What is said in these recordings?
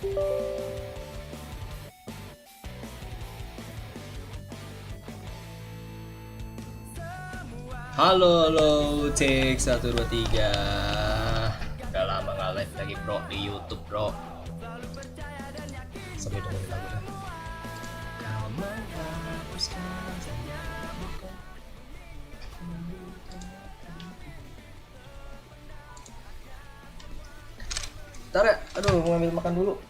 Halo, cek 1 2 3. Udah lama nggak live lagi bro di YouTube bro. Sampai dengerin lagunya. Kau menghapuskan saya bukan. Ntar ya, aduh mau ngambil makan dulu.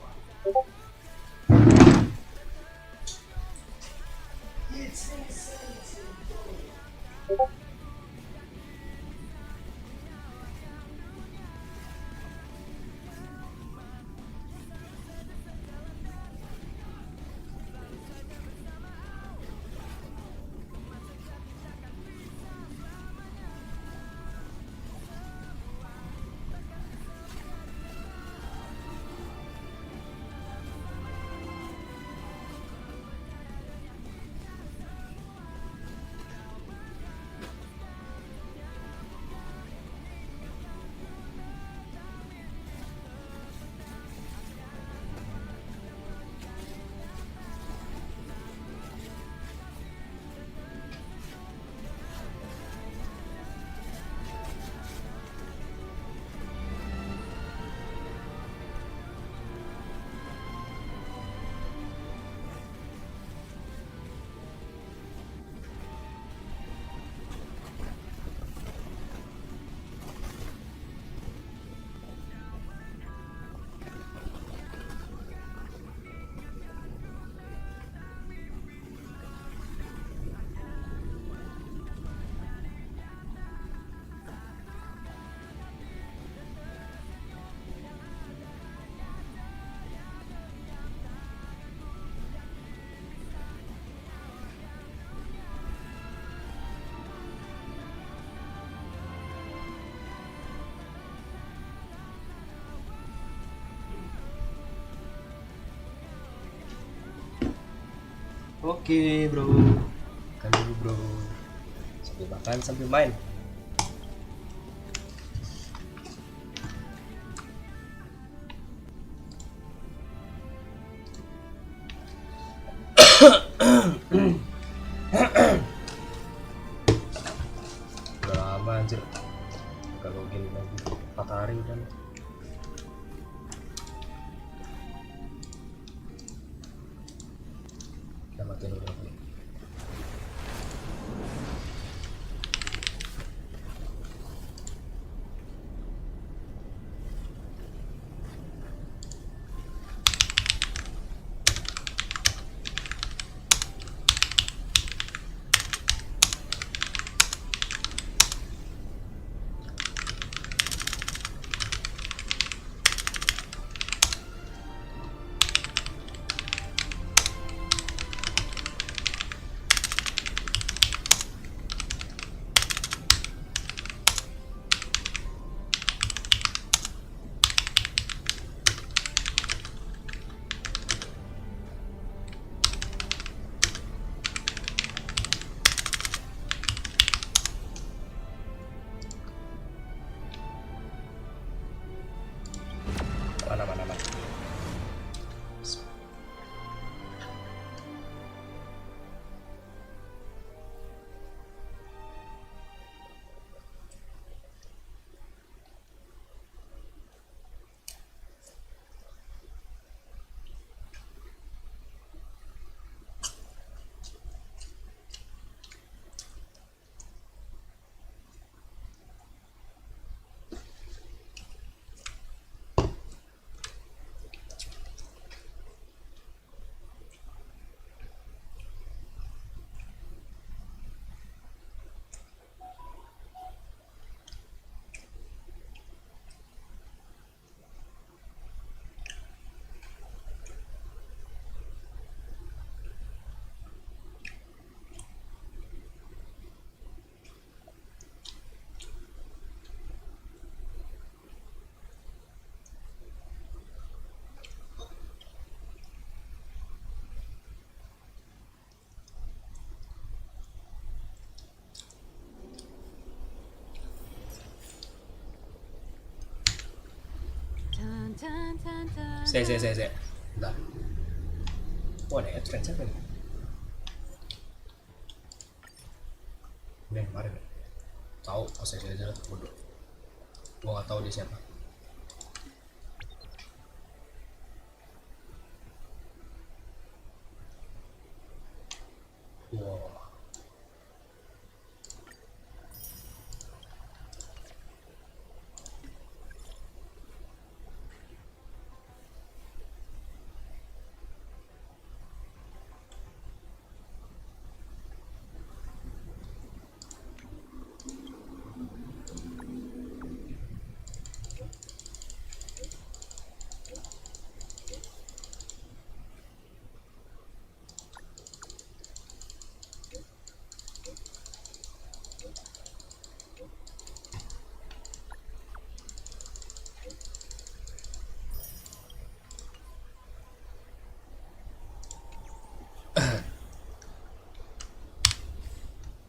Oke bro, makan dulu bro. Sambil makan sambil main. Udah lama anjir. Gak login lagi. 4 hari udah. Udah matiin udah. Saya. Bentar. Wah, ada advance apa nih? Ini yang kemarin ya? Tahu, saya aja lah, bodoh. Gua nggak tahu dia siapa. Wow.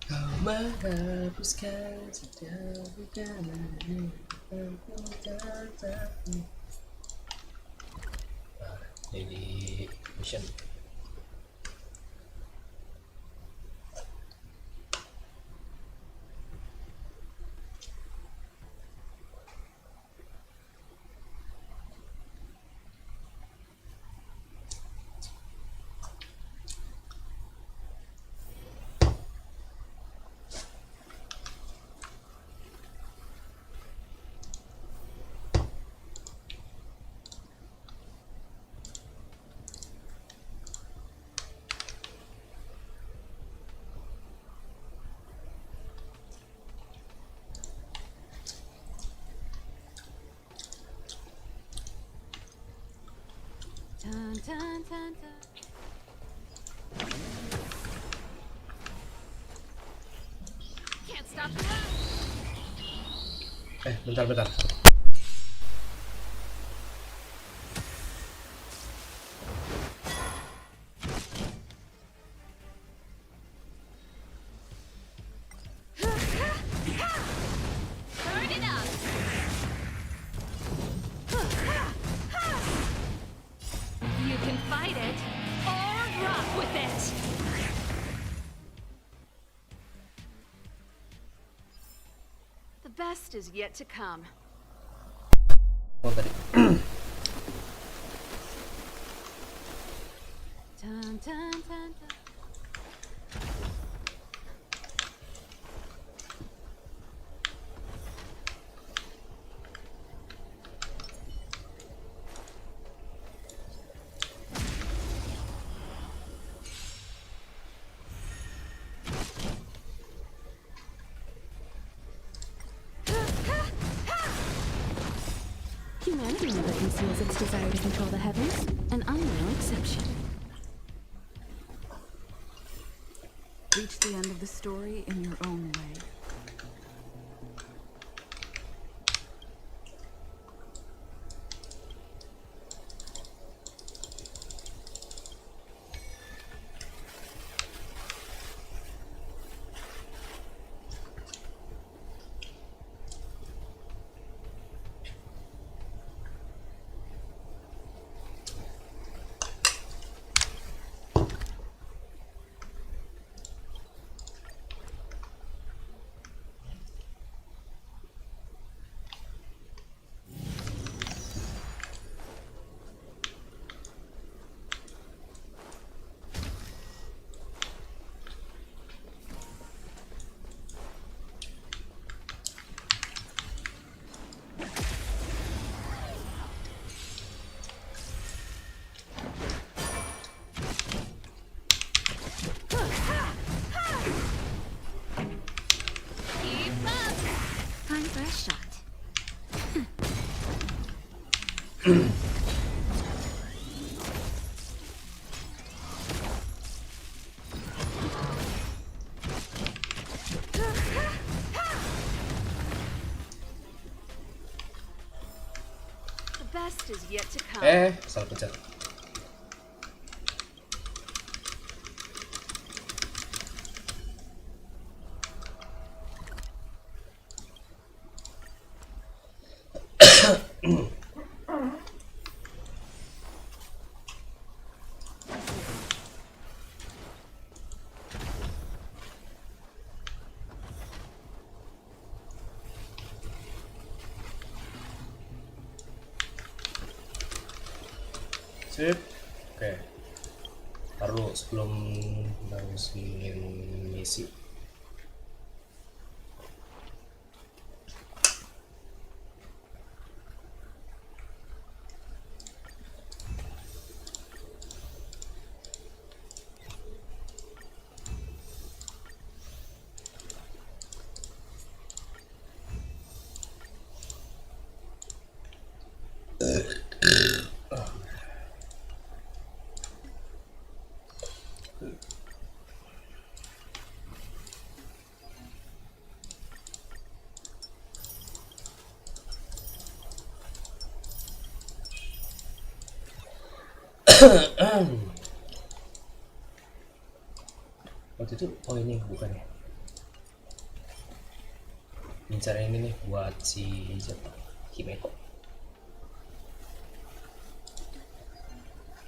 Kau menghapuskan setiap kenangan aku tatapmu. Nah, jadi mission. Can't stop the rush. Bentar. Burn it up. You can fight it or rock with it. The best is yet to come. Oh tadi. Dun, dun, dun, dun. Humanity never conceals its desire to control the heavens, and I'm no exception. Reach the end of the story in your own way. Keep up. Time for a shot. The best is yet to come. Salah pencet. Sip. Oke. Taruh sebelum harus misi. Waktu itu, oh ini bukan ya. Bicara ini nih buat si siapa? Himeko.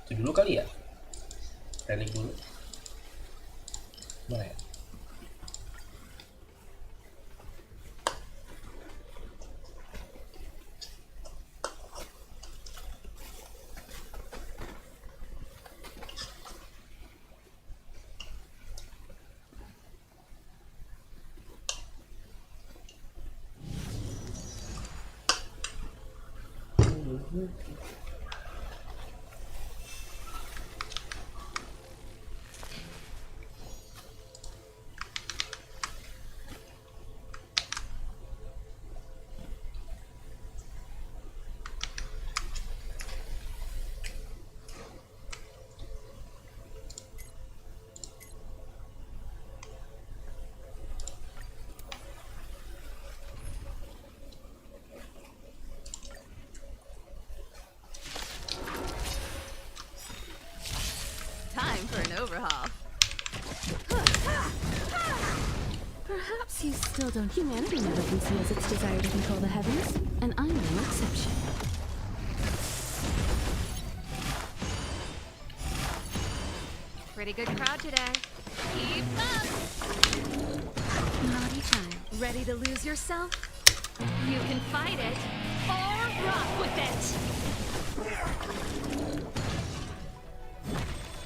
Itu dulu kali ya? Relik dulu. Mana ya? Time for an overhaul. Perhaps you still don't. Humanity never conceals its desire to control the heavens, and I'm no exception. Pretty good crowd today. Keep up! Naughty child. Ready to lose yourself? You can fight it or rock with it!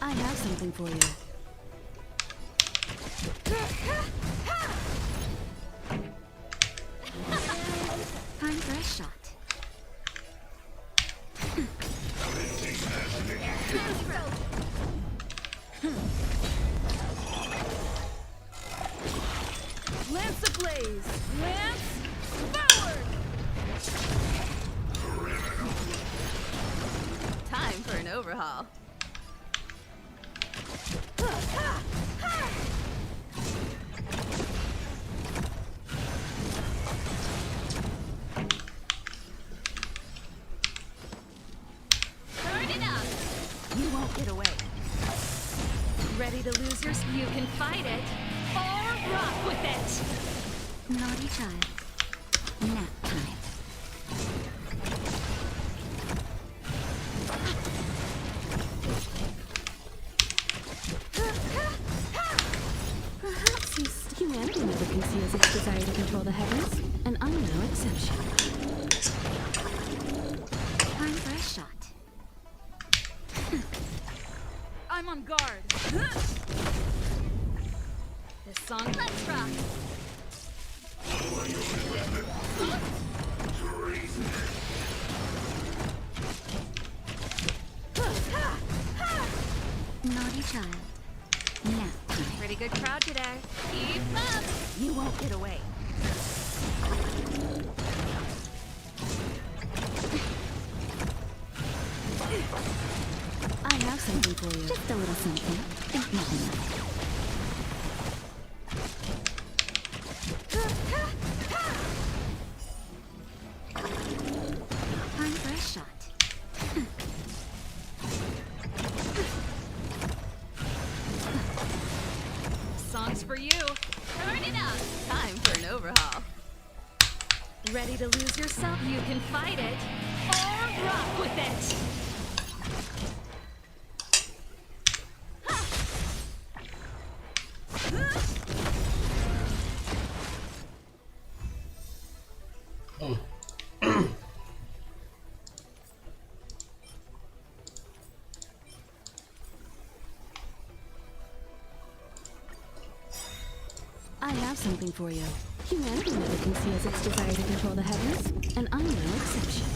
I have something for you. Time for a shot. Lance ablaze! Lance forward! Time for an overhaul. Turn it up! You won't get away. Ready to lose yourself? You can fight it or rock with it! Naughty child. Nap time. Perhaps humanity never conceals its desire to control the heavens, and I'm no exception. Time for a shot. I'm on guard. This song, let's rock! Naughty child. Nap time. Pretty good crowd today. Keep up! You won't get away. I have something for you. Just a little something. Think nothing of it. Time for a shot. Song's for you. Turn it up! Time for an overhaul. Ready to lose yourself? You can fight it or rock with it! I have something for you. Humanity never conceals its desire to control the heavens, and I'm no exception.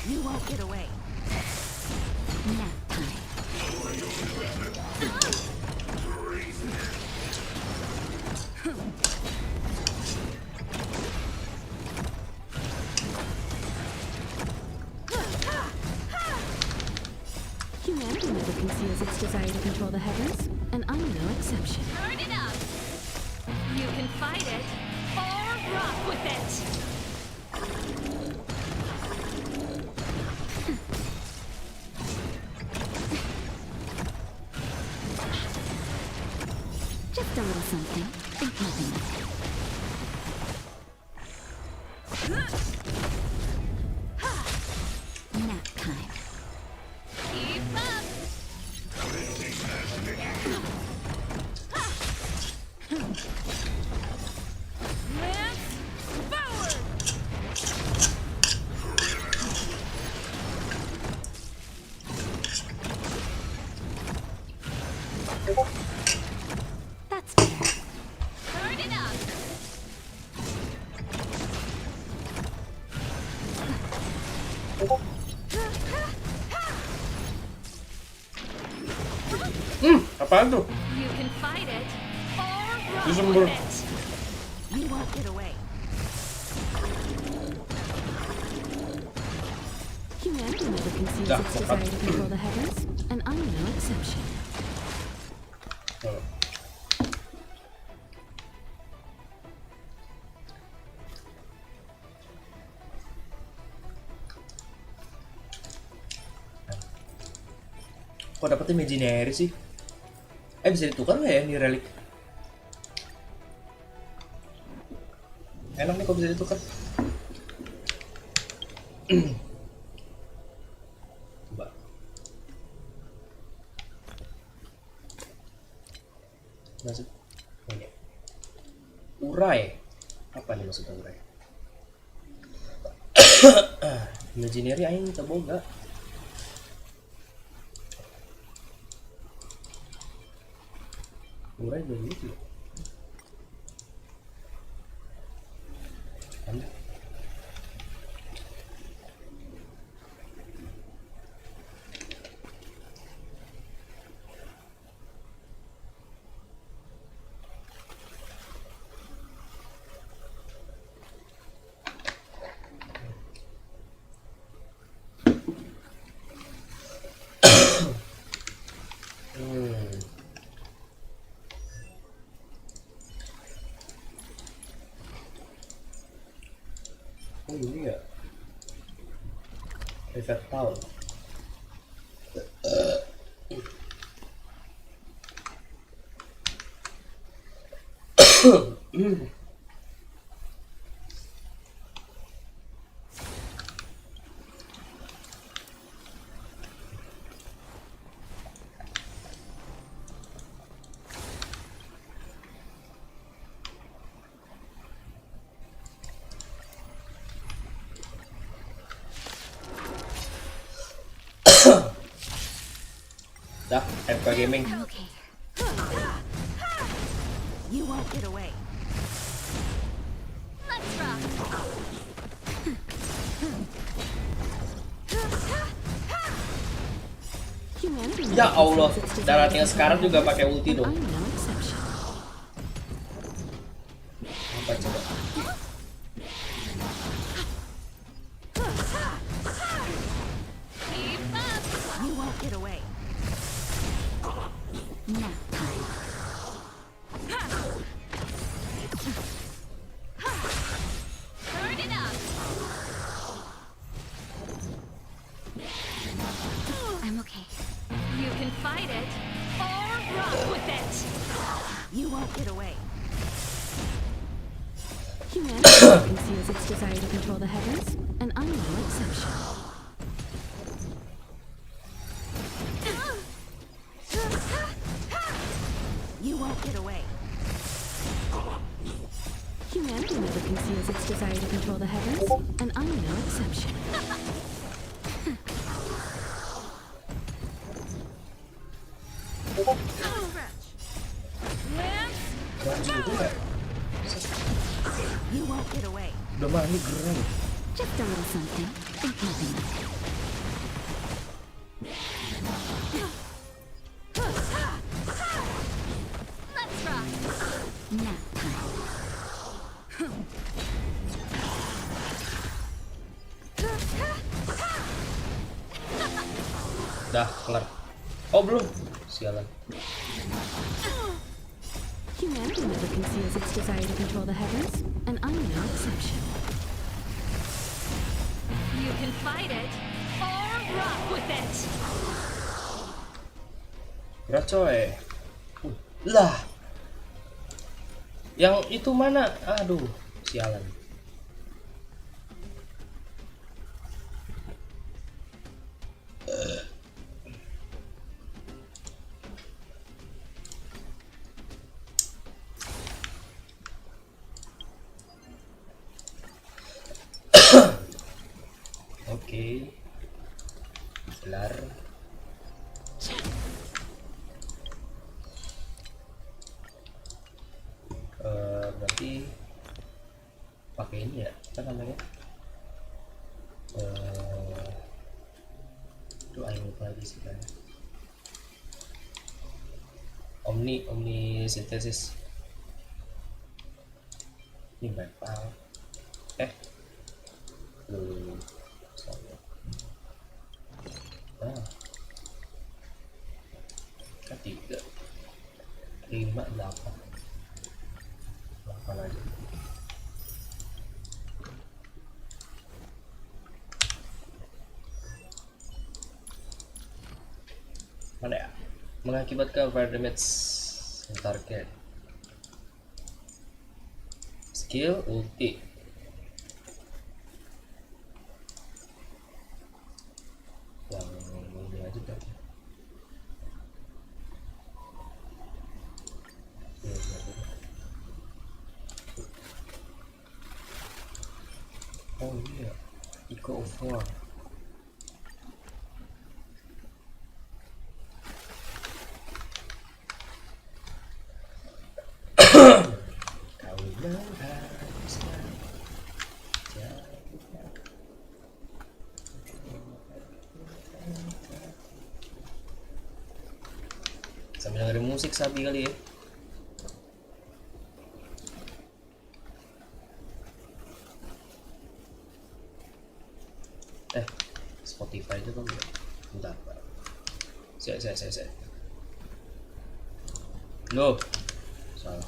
You won't get away. Nap time. Humanity never conceals its desire to control the heavens, and I'm no exception. Turn it up. You can fight it or rock with it. Just a little something. Think nothing of it. Nap time. Keep up. Lance forward. That's fair. Turn it up. Apaan tuh? You can fight it or rock Di sumber. with it. You won't get away. Humanity never conceals Dah, its makan. desire to control the heavens, and I'm no exception. Oh. Kok dapet imaginary sih? Bisa ditukar nggak ya ini relik? Enak nih kok bisa ditukar. Coba. Masuk. Ini. Urai. Apa nih maksudnya urai? Imaginary aing teu boga. Urai jadi lucu. Anda. Oh ini ya efek tahun. Dah, FK Gaming. I'm okay. You won't get away. Let's rock. Humanity Ya never Allah, conceals its desire to daratnya control sekarang the juga heavens, pakai ulti and dong. I'm no exception. Apa coba? Keep up. You won't get away. Nap time. Turn it up. I'm okay. You can fight it or rock with it. You won't get away. Humanity never conceals its desire to control the heavens, and I'm no exception. can see is its desire to control the heavens, and I'm no exception. You won't get away. Udah mandi keren. Just a little something. Think nothing of it. Let's rock. Nap time. Dah kelar. Oh belum. Sialan. Humanity never conceals its desire to control the heavens, and I'm no exception. You can fight it or rock with it. Berat coy. Lah. Yang itu mana? Aduh, sialan. Oke. Kelar. Berarti pakai ini ya, apa namanya? Itu ayo lupa lagi sih kan. Omni sintesis. Ini banyak. Ketiga 5 8 aja. Mana ya? Mengakibatkan fire damage target. Skill ulti. Yang ini aja deh. Oh iya, Eco of War. Sambil dengerin musik sabi kali ya. Spotify itu kan ya. Bentar, Pak. Saya. Loh. Salah.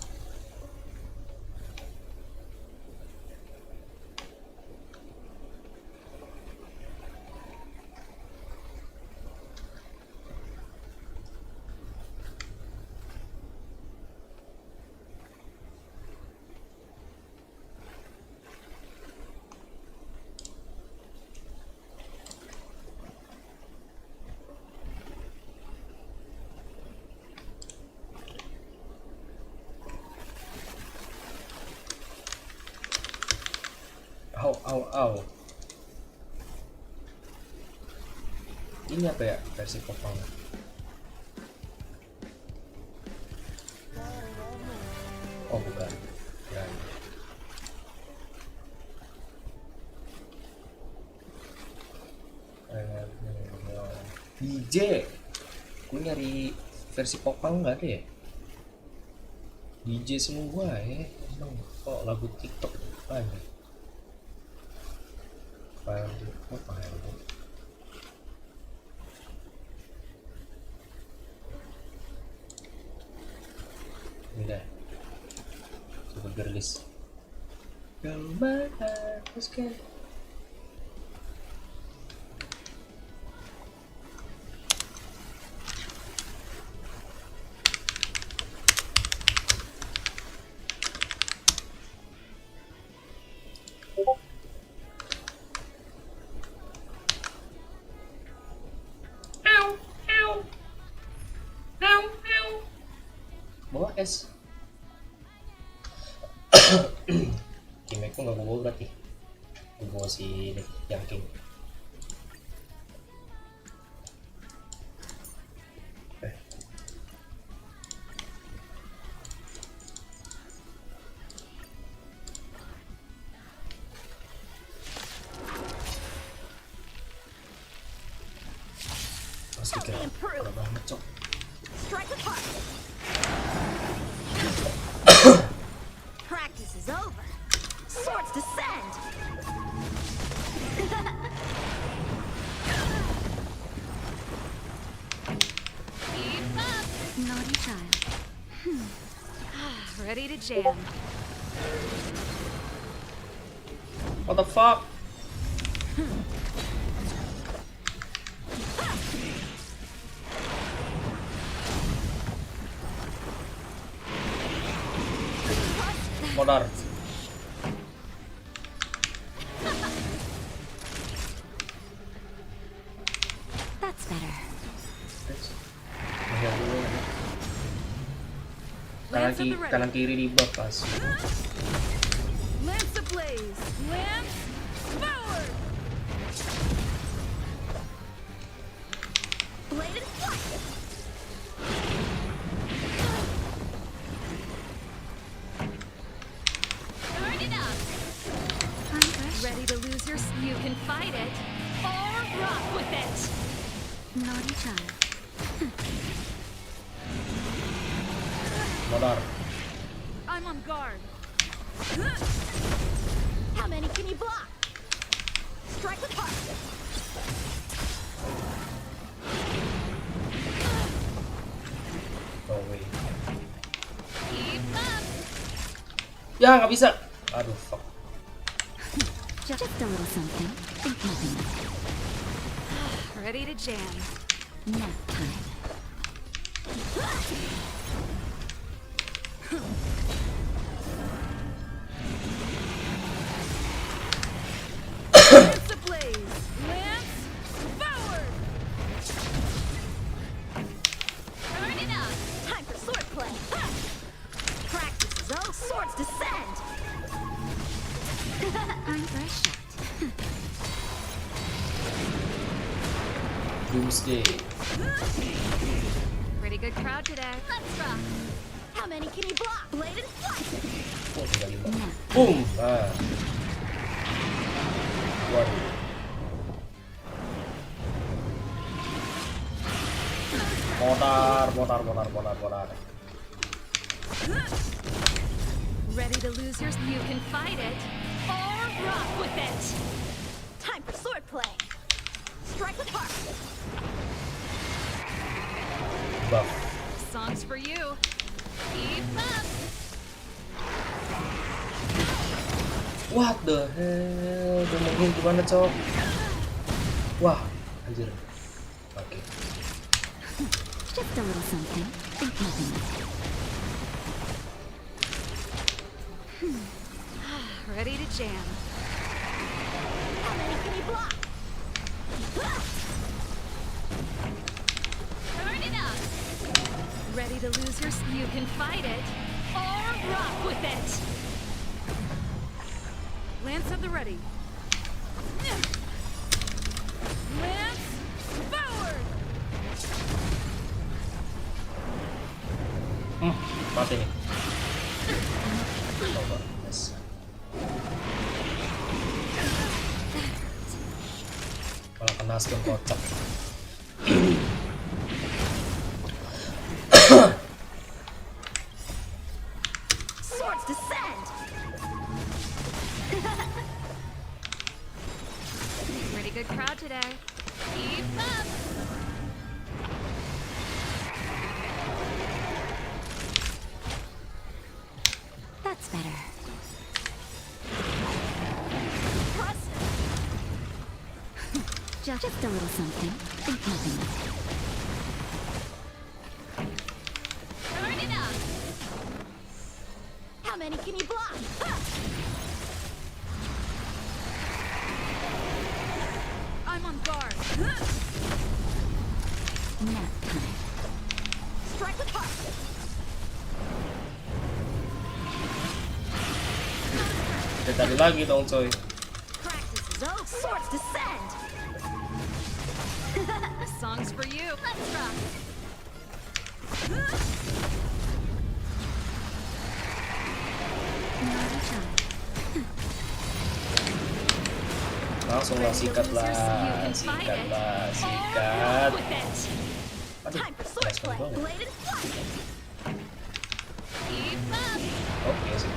Au. Ini apa ya versi popang? Oh bukan. Dan DJ. Gue nyari versi popang nggak ada ya? DJ semua ya. Kok lagu TikTok banyak. Apa ya? Udah. Coba gerlis. Gambar hapuskan. Bawa es. Teammate ko nggak bawa berarti. Gue bawa si yang king. Pasti kira ada banget cok. Strike apart. Practice is over. Swords descend. Keep up. Naughty child. Ready to jam. What the fuck? Modar. That's better. Kanan kiri di buff pas. Lance ablaze. Lance forward. Blade and flight. Turn it up. Ready to lose your? You can fight it or rock with it. Naughty child. Modar. I'm on guard. How many can you block? Strike with heart. No way. Keep up. Ya nggak bisa. Aduh fuck. Just a little something. Think nothing of it. Ready to jam. Nap time. Lance ablaze. Lance forward. Turn it up. Time for sword play. Practice is over. Swords descend. I'm fresh shot. Doomsday. Pretty good crowd today. Let's rock. How many can you block? Blade and flight. Oh, tinggal 5. Boom. Nah. Waduh. Motar. Ready to lose your? You can fight it or rock with it. Time for sword play. Strike with heart. Buff. Songs for you. Keep up. What the hell? Ngomongin gimana cok? Wah, anjir. Oke. Just a little something. Think nothing of it. Ready to jam. How many can you block? Turn it up. Ready to lose your? You can fight it or rock with it. Lance at the ready. Lance forward. Mati nih. Coba, yes. Malah kena skill kocak. Swords descend. Pretty good crowd today. Keep up. That's better. Just a little something. Think nothing of it. Turn it up. How many can you block? I'm on guard. Nap time. Strike with heart. Tadi lagi dong coy. Practice is over. Swords descend. Songs for you. Let's rock. Langsung lah sikat lah, sikat lah, sikat. With it. Aduh, Time for sword respon play. banget. Blade and flash it. Keep up. Oke sih.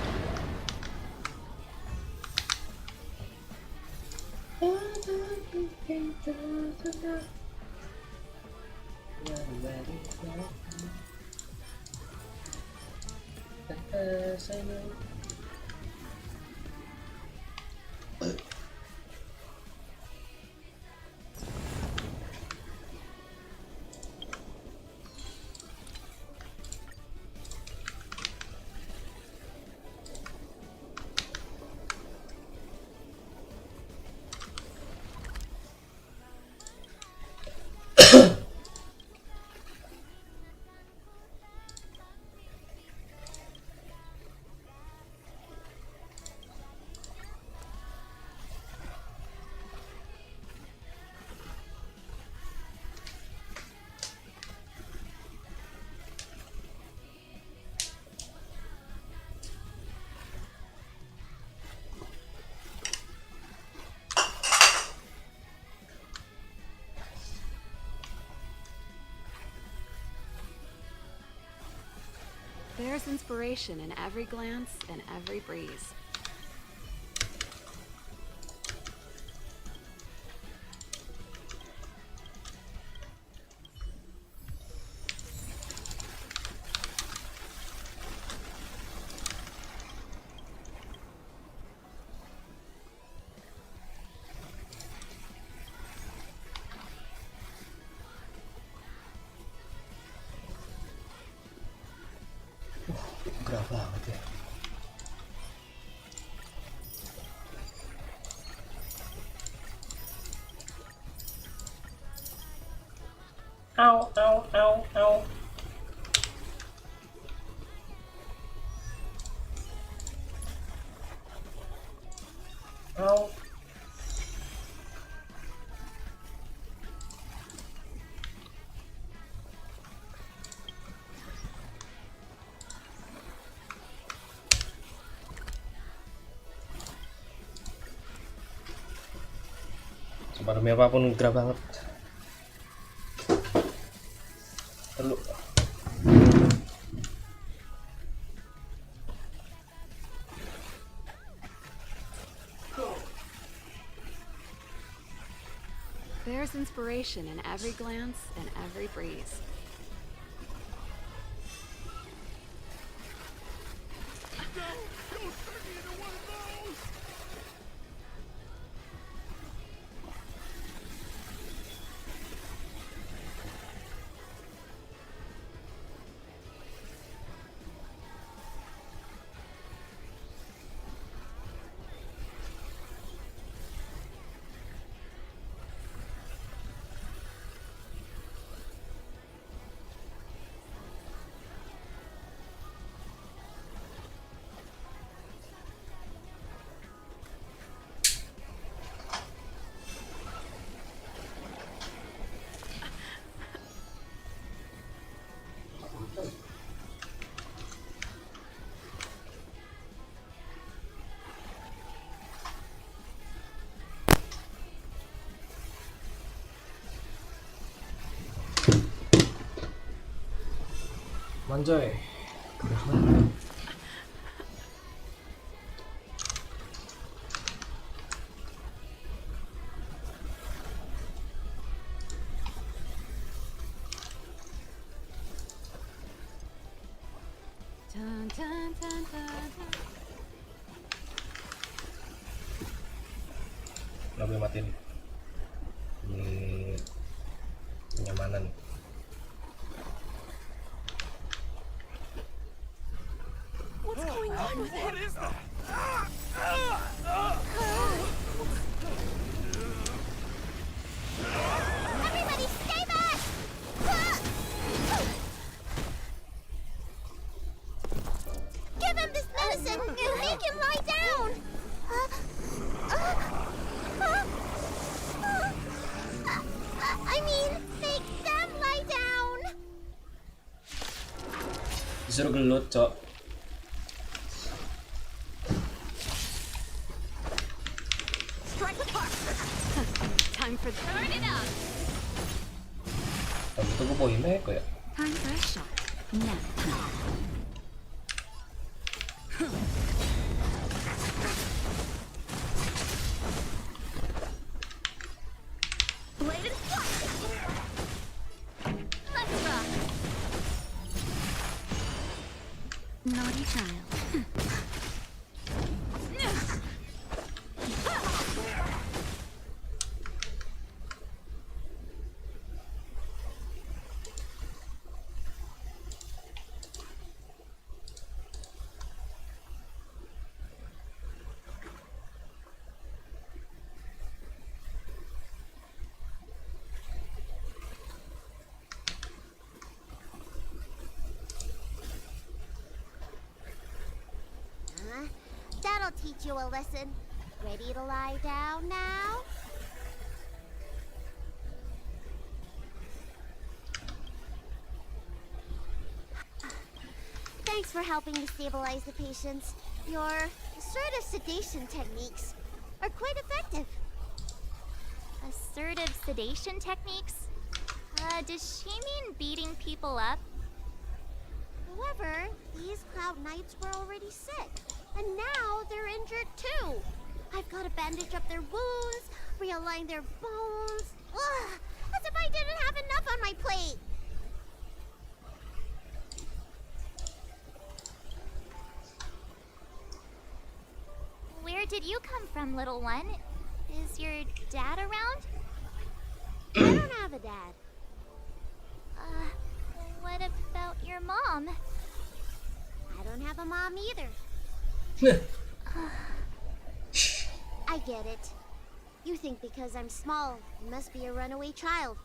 There's inspiration in every glance and every breeze. Gerah banget ya. Au, au, au, au. Au. Sumpah demi apapun gerah banget. Perlu. There's inspiration in every glance and every breeze. Manjoy. Gerah banget. Dun, dun, dun, dun, dun. Nggak boleh matiin. Kenyamanan. What's going on with him? Everybody stay back! Give him this medicine and make him lie down! Disuruh gelut, cok. Strike the park. Time for Turn it up. Kamu tuh poin ko ya. time for a shot. Nap time. Blade and flash. Let's rock. Naughty child. That'll teach you a lesson. Ready to lie down now? Thanks for helping to stabilize the patients. Your assertive sedation techniques are quite effective. Assertive sedation techniques? Does she mean beating people up? However, these Cloud Knights were already sick, and now they're injured too. I've got to bandage up their wounds, realign their bones. Ugh, as if I didn't have enough on my plate. Where did you come from, little one? Is your dad around? I don't have a dad. What about your mom? I don't have a mom either. I get it. You think because I'm small, I must be a runaway child.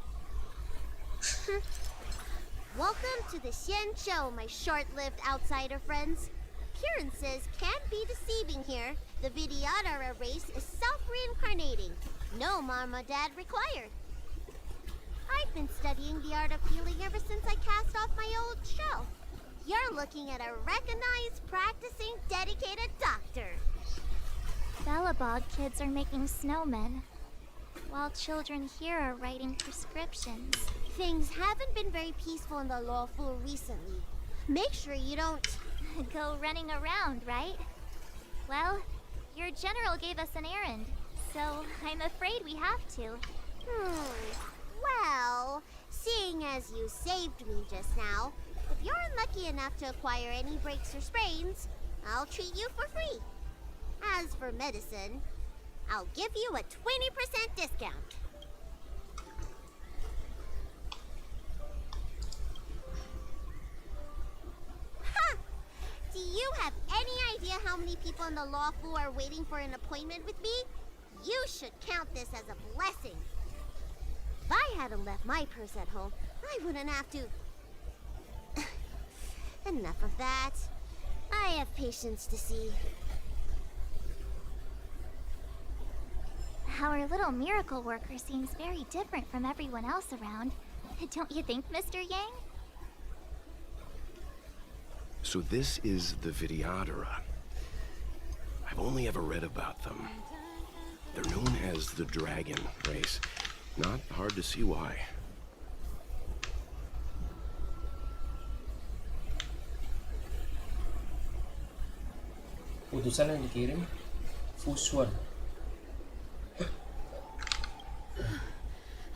Welcome to the Xian Show, my short-lived outsider friends. Appearances can be deceiving here. The Vidyadhara race is self-reincarnating. No mom or dad required. I've been studying the art of healing ever since I cast off my old shell. You're looking at a recognized, practicing, dedicated doctor. Bellabog kids are making snowmen, while children here are writing prescriptions. Things haven't been very peaceful in the lawful recently. Make sure you don't... Go running around, right? Well, your general gave us an errand, so I'm afraid we have to. Well, seeing as you saved me just now, if you're unlucky enough to acquire any breaks or sprains, I'll treat you for free. As for medicine, I'll give you a 20% discount. Ha! Do you have any idea how many people in the law school are waiting for an appointment with me? You should count this as a blessing. If I hadn't left my purse at home, I wouldn't have to... Enough of that. I have patients to see. Our little miracle worker seems very different from everyone else around. Don't you think, Mr. Yang? So this is the Vidyadhara. I've only ever read about them. They're known as the Dragon Race. Not hard to see why. Utusan yang dikirim Fuswan.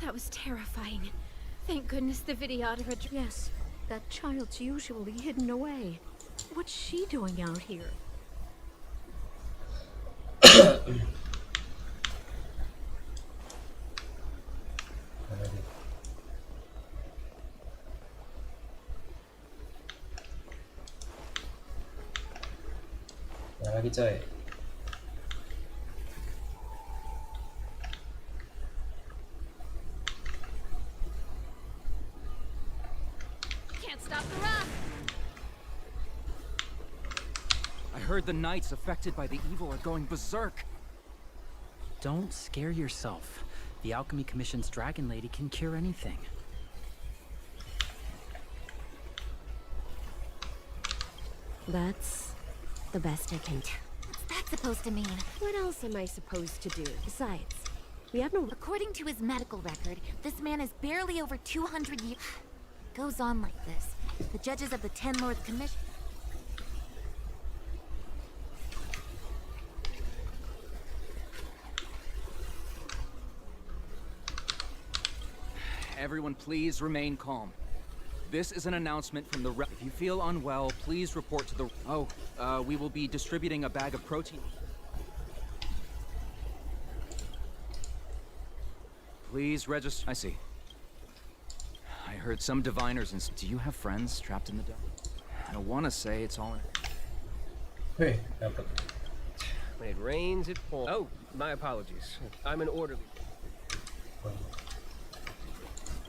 That was terrifying. Thank goodness the Vidyadhara... Yes, that child's usually hidden away. What's she doing out here? Yang lagi coy. Can't stop the rock! I heard the knights affected by the evil are going berserk. Don't scare yourself. The Alchemy Commission's Dragon Lady can cure anything. That's the best I can do. What's that supposed to mean? What else am I supposed to do? Besides, we have no... According to his medical record, this man is barely over 200 years. Goes on like this. The judges of the Ten Lords Commission. Everyone, please remain calm. This is an announcement from the If you feel unwell, please report to the... we will be distributing a bag of protein. Please register... I see. I heard some diviners and... Do you have friends trapped in the dark? I want to say it's all in... Hey, dapat. When it rains, it pours. Oh, my apologies. I'm an orderly.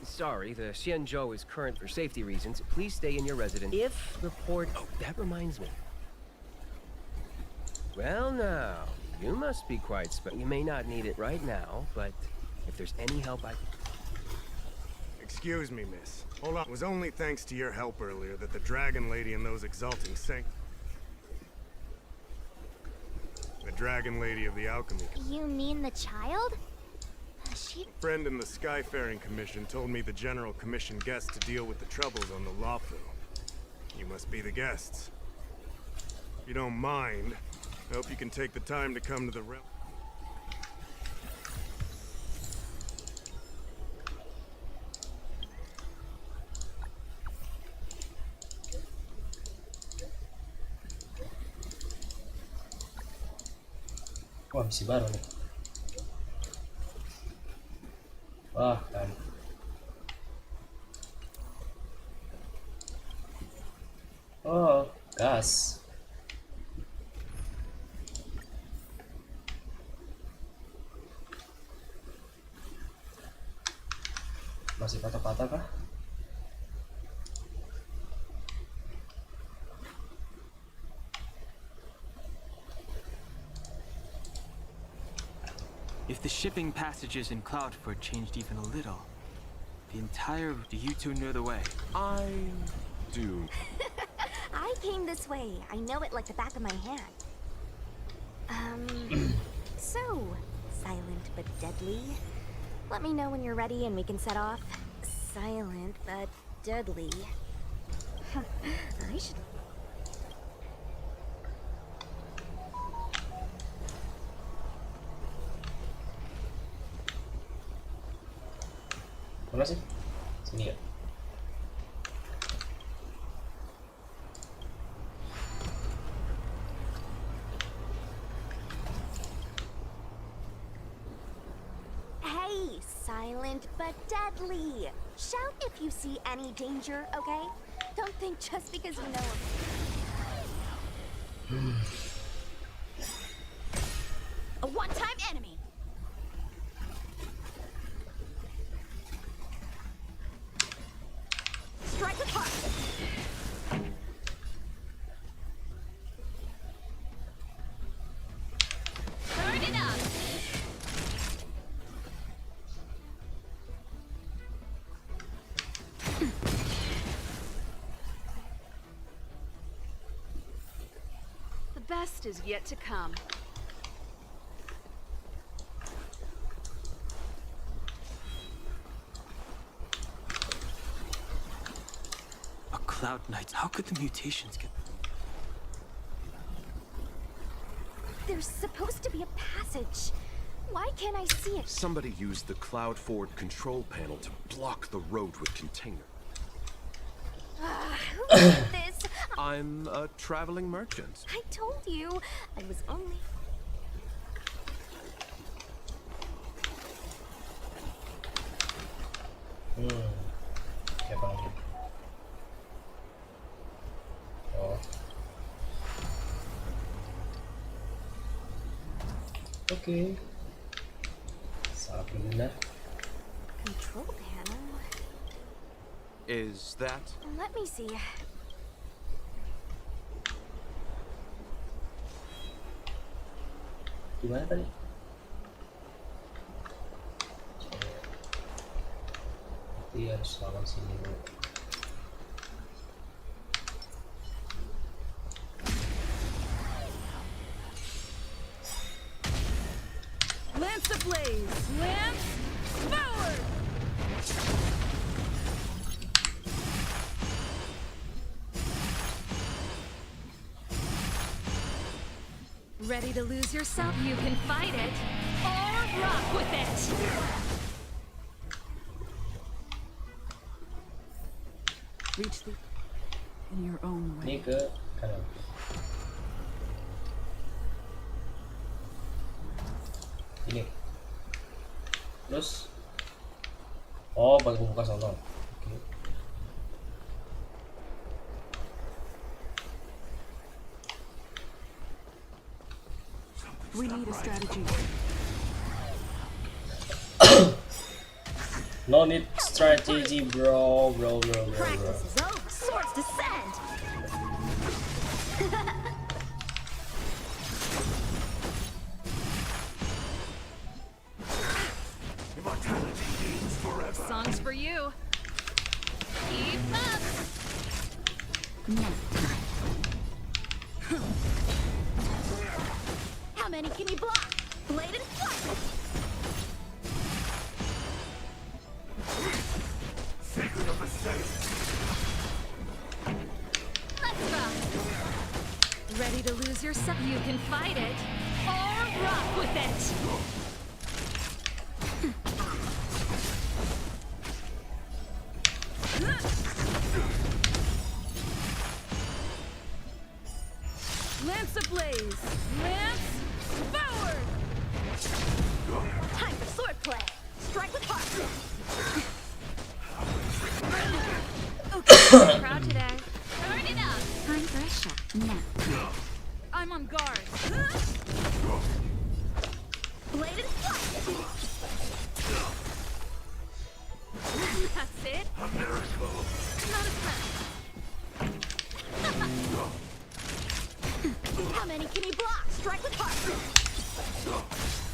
Sorry, the Xianzhou is current for safety reasons. Please stay in your residence. If report... Oh, that reminds me. Well, now, you must be quite You may not need it right now, but if there's any help I can... Excuse me, miss. Hold on. It was only thanks to your help earlier that the Dragon Lady and those exalting sank... The Dragon Lady of the Alchemy... You mean the child? She... Friend in the Skyfaring Commission told me the General commissioned guests to deal with the troubles on the Lawfu. You must be the guests. If you don't mind, I hope you can take the time to come to the realm. Wah, misi baru nih. Wah, kan. Oh, gas. Masih patah-patah kah? If the shipping passages in Cloudford changed even a little, the entire... Do you two know the way? I do. I came this way. I know it like the back of my hand. So, silent but deadly. Let me know when you're ready and we can set off. Silent but deadly. I should... Mana sih? Sini ya. Hey, silent but deadly. Shout if you see any danger, okay? Don't think just because you know him. A one-time enemy. Strike a part. Turn it up. The best is yet to come. Cloud Knights. How could the mutations get... There's supposed to be a passage. Why can't I see it? Somebody used the Cloudford control panel to block the road with container. Who did this? I'm a traveling merchant. I told you. I was only... Siapa lagi? Oh. Oke. Salah benar. Control panel? Is that? Let me see. Gimana tadi? Berarti harus lawan sini dulu. Lance ablaze! Lance forward! Ready to lose yourself? You can fight it or rock with it! Reach the in your own way. Ini ke kanan. Ini. Terus. Oh, baru buka sono. Oke. We need a strategy. No need strategy, bro. Practice is over. Swords descend! Songs for you. Keep up! How many can you block? Blade and flight! Let's go! Ready to lose yourself? You can fight it or rock with it! Lance ablaze! Lance forward! Time for swordplay! Strike with heart! Okay, proud today. Turn it up! Time for a shot. Now. I'm on guard. Blade and flight! That's it? A miracle! Not a threat. How many can you block? Strike with heart!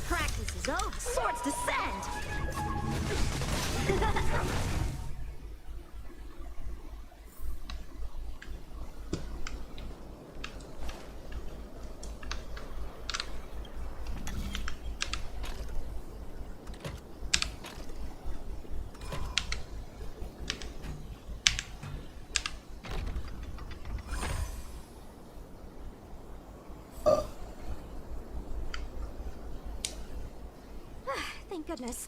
Practice is over. Swords descend! Thank goodness.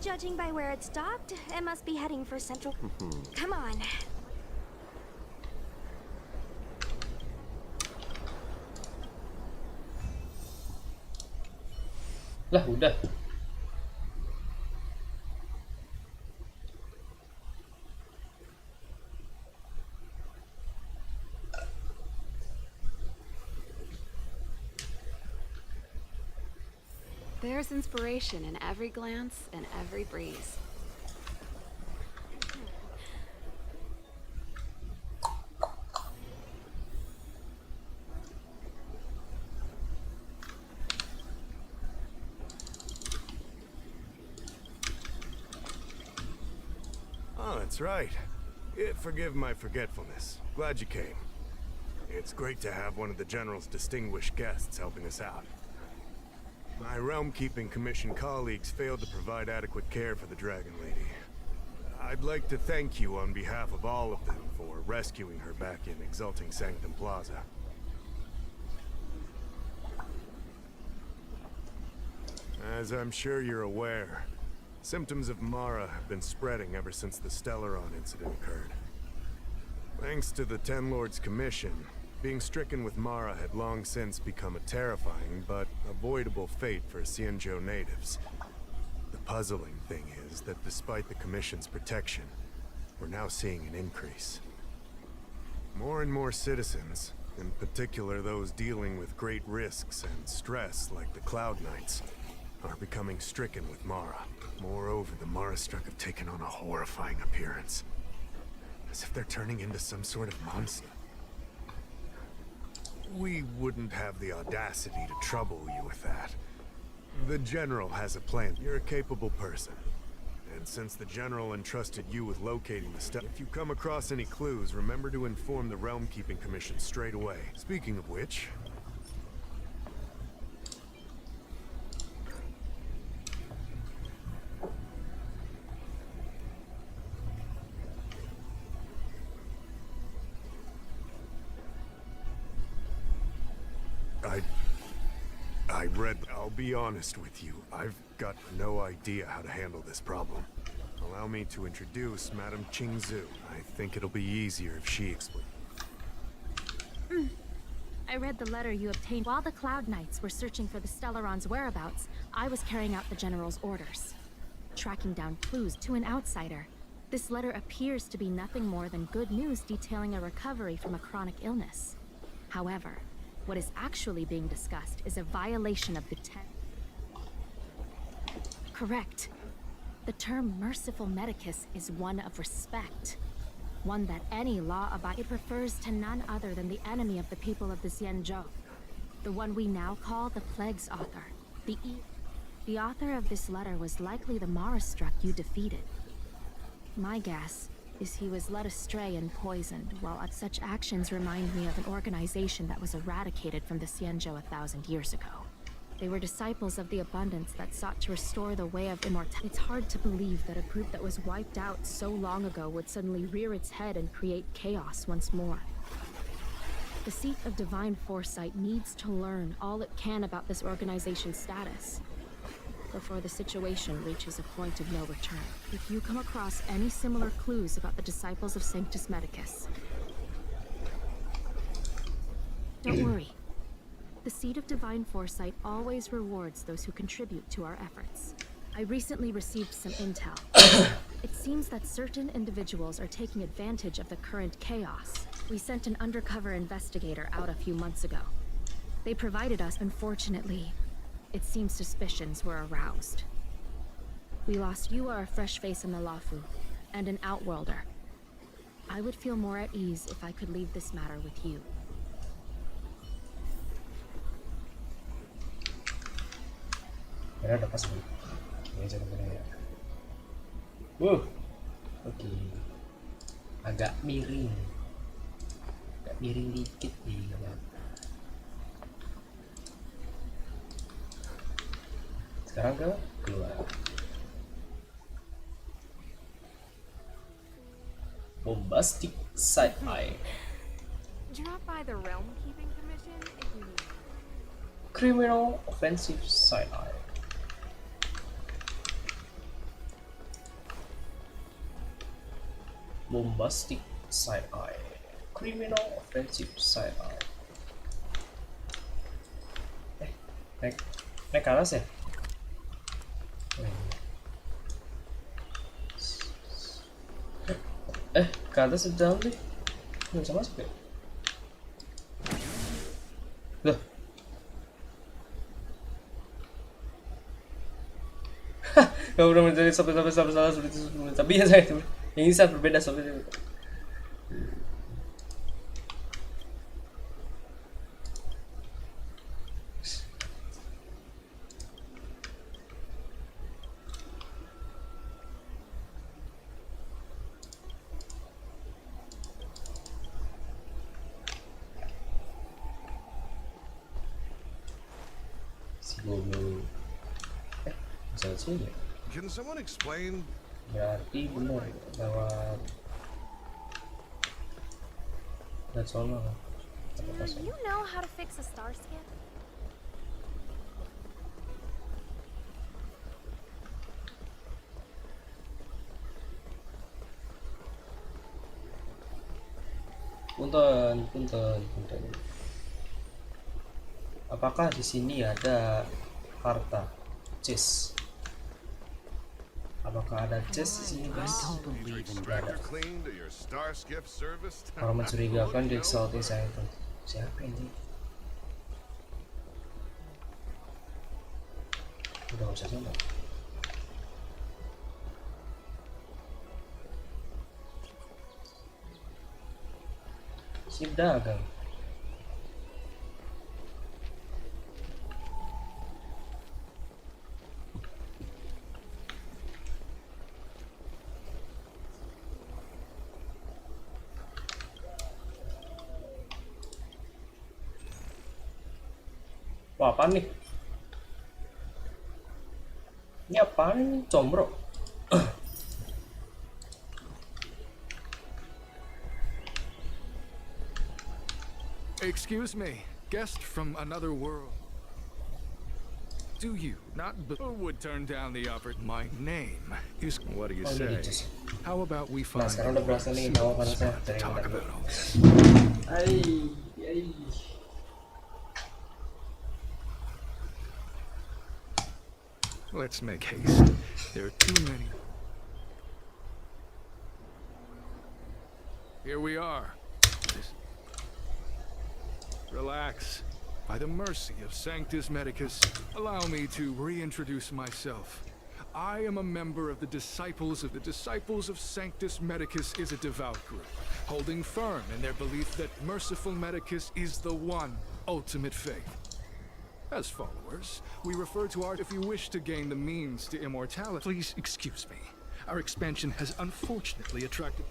Judging by where it stopped, it must be heading for Central. Come on. Lah, udah. There's inspiration in every glance and every breeze. Oh, that's right. Forgive my forgetfulness. Glad you came. It's great to have one of the General's distinguished guests helping us out. My Realm-Keeping Commission colleagues failed to provide adequate care for the Dragon Lady. I'd like to thank you on behalf of all of them for rescuing her back in Exalting Sanctum Plaza. As I'm sure you're aware, symptoms of Mara have been spreading ever since the Stellaron incident occurred. Thanks to the Ten Lords Commission, being stricken with Mara had long since become a terrifying but avoidable fate for Xianzhou natives. The puzzling thing is that despite the Commission's protection, we're now seeing an increase. More and more citizens, in particular those dealing with great risks and stress like the Cloud Knights, are becoming stricken with Mara. Moreover, the Mara-struck have taken on a horrifying appearance. As if they're turning into some sort of monster. We wouldn't have the audacity to trouble you with that. The General has a plan. You're a capable person. And since the General entrusted you with locating the stuff, if you come across any clues, remember to inform the Realm-Keeping Commission straight away. Speaking of which, I read. I'll be honest with you. I've got no idea how to handle this problem. Allow me to introduce Madame Qingzu. I think it'll be easier if she explains. I read the letter you obtained. While the Cloud Knights were searching for the Stellaron's whereabouts, I was carrying out the General's orders, tracking down clues to an outsider. This letter appears to be nothing more than good news detailing a recovery from a chronic illness. However, what is actually being discussed is a violation of the Correct. The term merciful medicus is one of respect. One that any law-abiding refers to none other than the enemy of the people of the Xianzhou. The one we now call the Plague's author. The author of this letter was likely the Marastruck you defeated. My guess is he was led astray and poisoned, while such actions remind me of an organization that was eradicated from the Xianzhou 1,000 years ago. They were disciples of the abundance that sought to restore the way of immortality. It's hard to believe that a group that was wiped out so long ago would suddenly rear its head and create chaos once more. The seat of divine foresight needs to learn all it can about this organization's status before the situation reaches a point of no return. If you come across any similar clues about the disciples of Sanctus Medicus, don't worry. The seat of divine foresight always rewards those who contribute to our efforts. I recently received some intel. It seems that certain individuals are taking advantage of the current chaos. We sent an undercover investigator out a few months ago. They provided us, unfortunately, it seems suspicions were aroused. We lost you are a fresh face in the Lafu, and an outworlder. I would feel more at ease if I could leave this matter with you. Ya udah pas Bu. Ini aja namanya ya. Oke. Agak miring dikit nih ya. Sekarang keluar. Bombastic side eye. Drop by the Realm Keeping Commission if you need. Criminal offensive side eye. Bombastic side eye. Criminal offensive side eye. Naik ke atas ya? Ke atas dalam deh. Nggak bisa masuk ya? Loh. Gak udah mencari sampai salah tapi ya saya itu ini sangat berbeda soalnya. Bisa sini ya? Can someone explain? Berarti benar lewat sono. Do you know how to fix a star scan? Punten. Apakah di sini ada harta chest? Apakah ada chest di sini, guys? Tidak ada. Orang mencurigakan di exalting saya itu. Siapa ini? Udah nggak usah coba. Sip dagang. Wah, apaan nih? Ini apaan nih, combro? Excuse me. guest from another world. Do you not who would turn down the offer? My name is. What do you say? How about we Nah, find sekarang udah berasa nih bawa panasnya dari talk bentar. about all this? Ai. Let's make haste. There are too many. Here we are. Relax. By the mercy of Sanctus Medicus, allow me to reintroduce myself. I am a member of the Disciples of Sanctus Medicus is a devout group, holding firm in their belief that merciful Medicus is the one ultimate faith. As followers, we refer to our if you wish to gain the means to immortality. Please excuse me. Our expansion has unfortunately attracted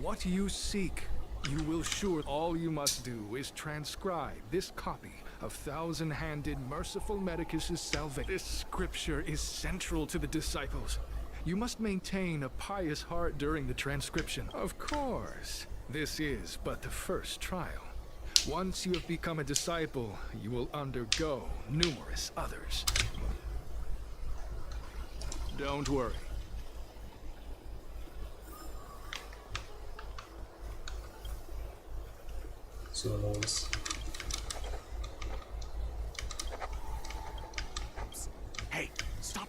what you seek. You will sure all you must do is transcribe this copy of thousand-handed merciful Medicus's salvation. This scripture is central to the disciples. You must maintain a pious heart during the transcription. Of course, this is but the first trial. Once you have become a disciple, you will undergo numerous others. Don't worry. Solos. Hey, stop.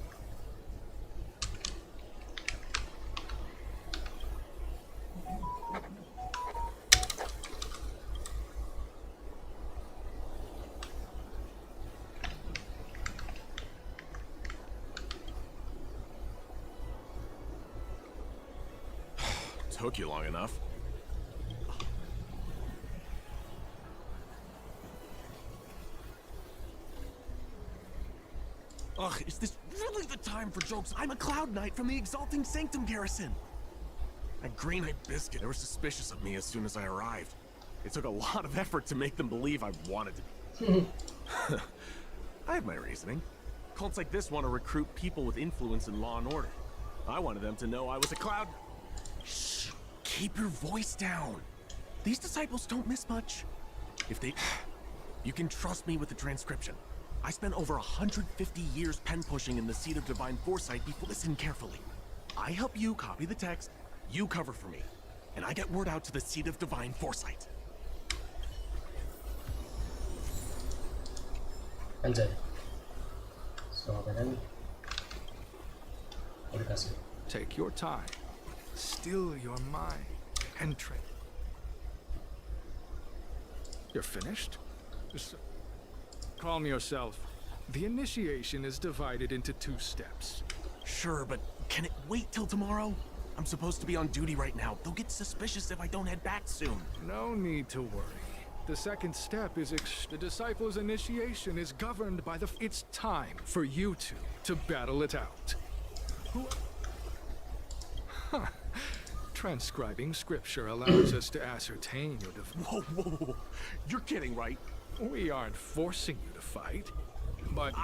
Took you long enough. Ugh, is this really the time for jokes? I'm a Cloud Knight from the Exalting Sanctum Garrison. That green-eyed biscuit, they were suspicious of me as soon as I arrived. It took a lot of effort to make them believe I wanted to. I have my reasoning. Cults like this want to recruit people with influence in law and order. I wanted them to know I was a Cloud... Shh! Keep your voice down. These disciples don't miss much. If they... You can trust me with the transcription. I spent over 150 years pen-pushing in the Seat of Divine Foresight before. Listen carefully. I help you copy the text, you cover for me, and I get word out to the Seat of Divine Foresight. Anjay. So, then... Udah kasih. Take your time. Still your mind. And train. You're finished? Just calm yourself. The initiation is divided into 2 steps. Sure, but can it wait till tomorrow? I'm supposed to be on duty right now. They'll get suspicious if I don't head back soon. No need to worry. The second step is the disciples' initiation is governed by the... It's time for you two to battle it out. Huh. Transcribing scripture allows us to ascertain your... Whoa, whoa, whoa. You're kidding, right? We aren't forcing you to fight, but...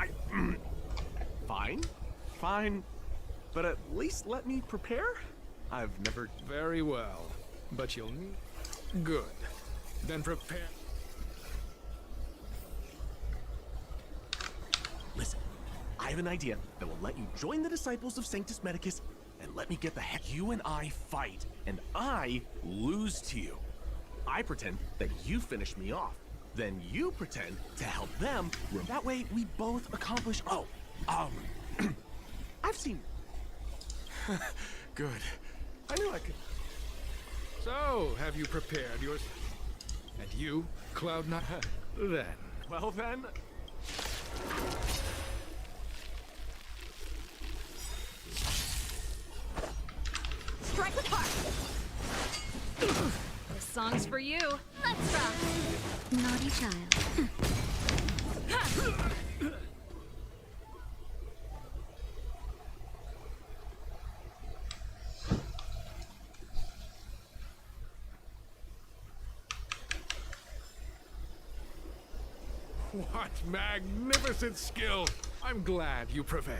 Fine. Fine. But at least let me prepare? I've never... Very well. But you'll need... Good. Then prepare... Listen, I have an idea that will let you join the Disciples of Sanctus Medicus and let me get the heck. You and I fight, and I lose to you. I pretend that you finish me off. Then you pretend to help them. That way, we both accomplish... Oh, I've seen... Good. I knew I could... So, have you prepared yours? And you, Cloud Knight? Then... Well then... Strike with heart. This song's for you. Let's rock. Naughty child. What magnificent skill! I'm glad you prevailed.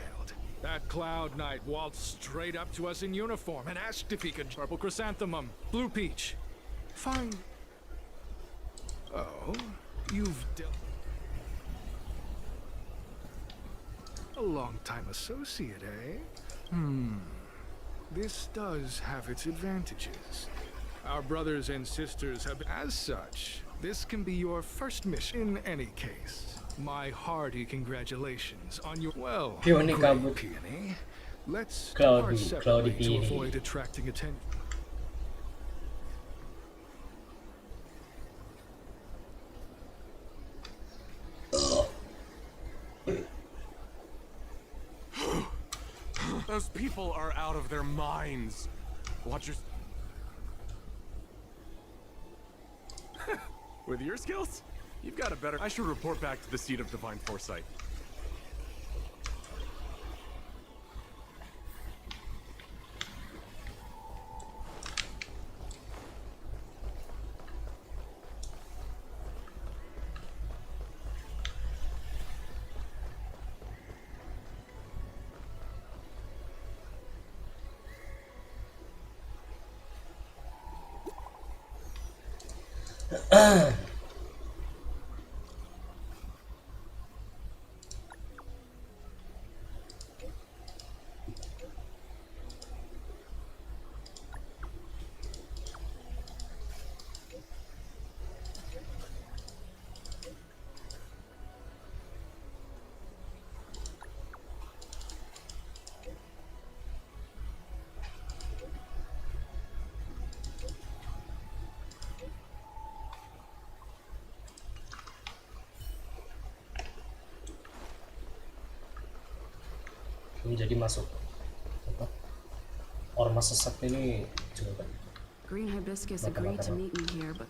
That Cloud Knight waltzed straight up to us in uniform and asked if he could purple chrysanthemum, blue peach. Fine. Oh, You've dealt a long-time associate, eh? This does have its advantages. Our brothers and sisters have, as such, this can be your first mission. In any case, my hearty congratulations on your Peony great kabut. peony. Let's Cloudy depart separately to peony. avoid attracting attention. Those people are out of their minds. Watch your... With your skills, you've got a better... I should report back to the seat of divine foresight. Jadi masuk apa? Ormas sesat ini juga Green Hibiscus agreed to meet me here, but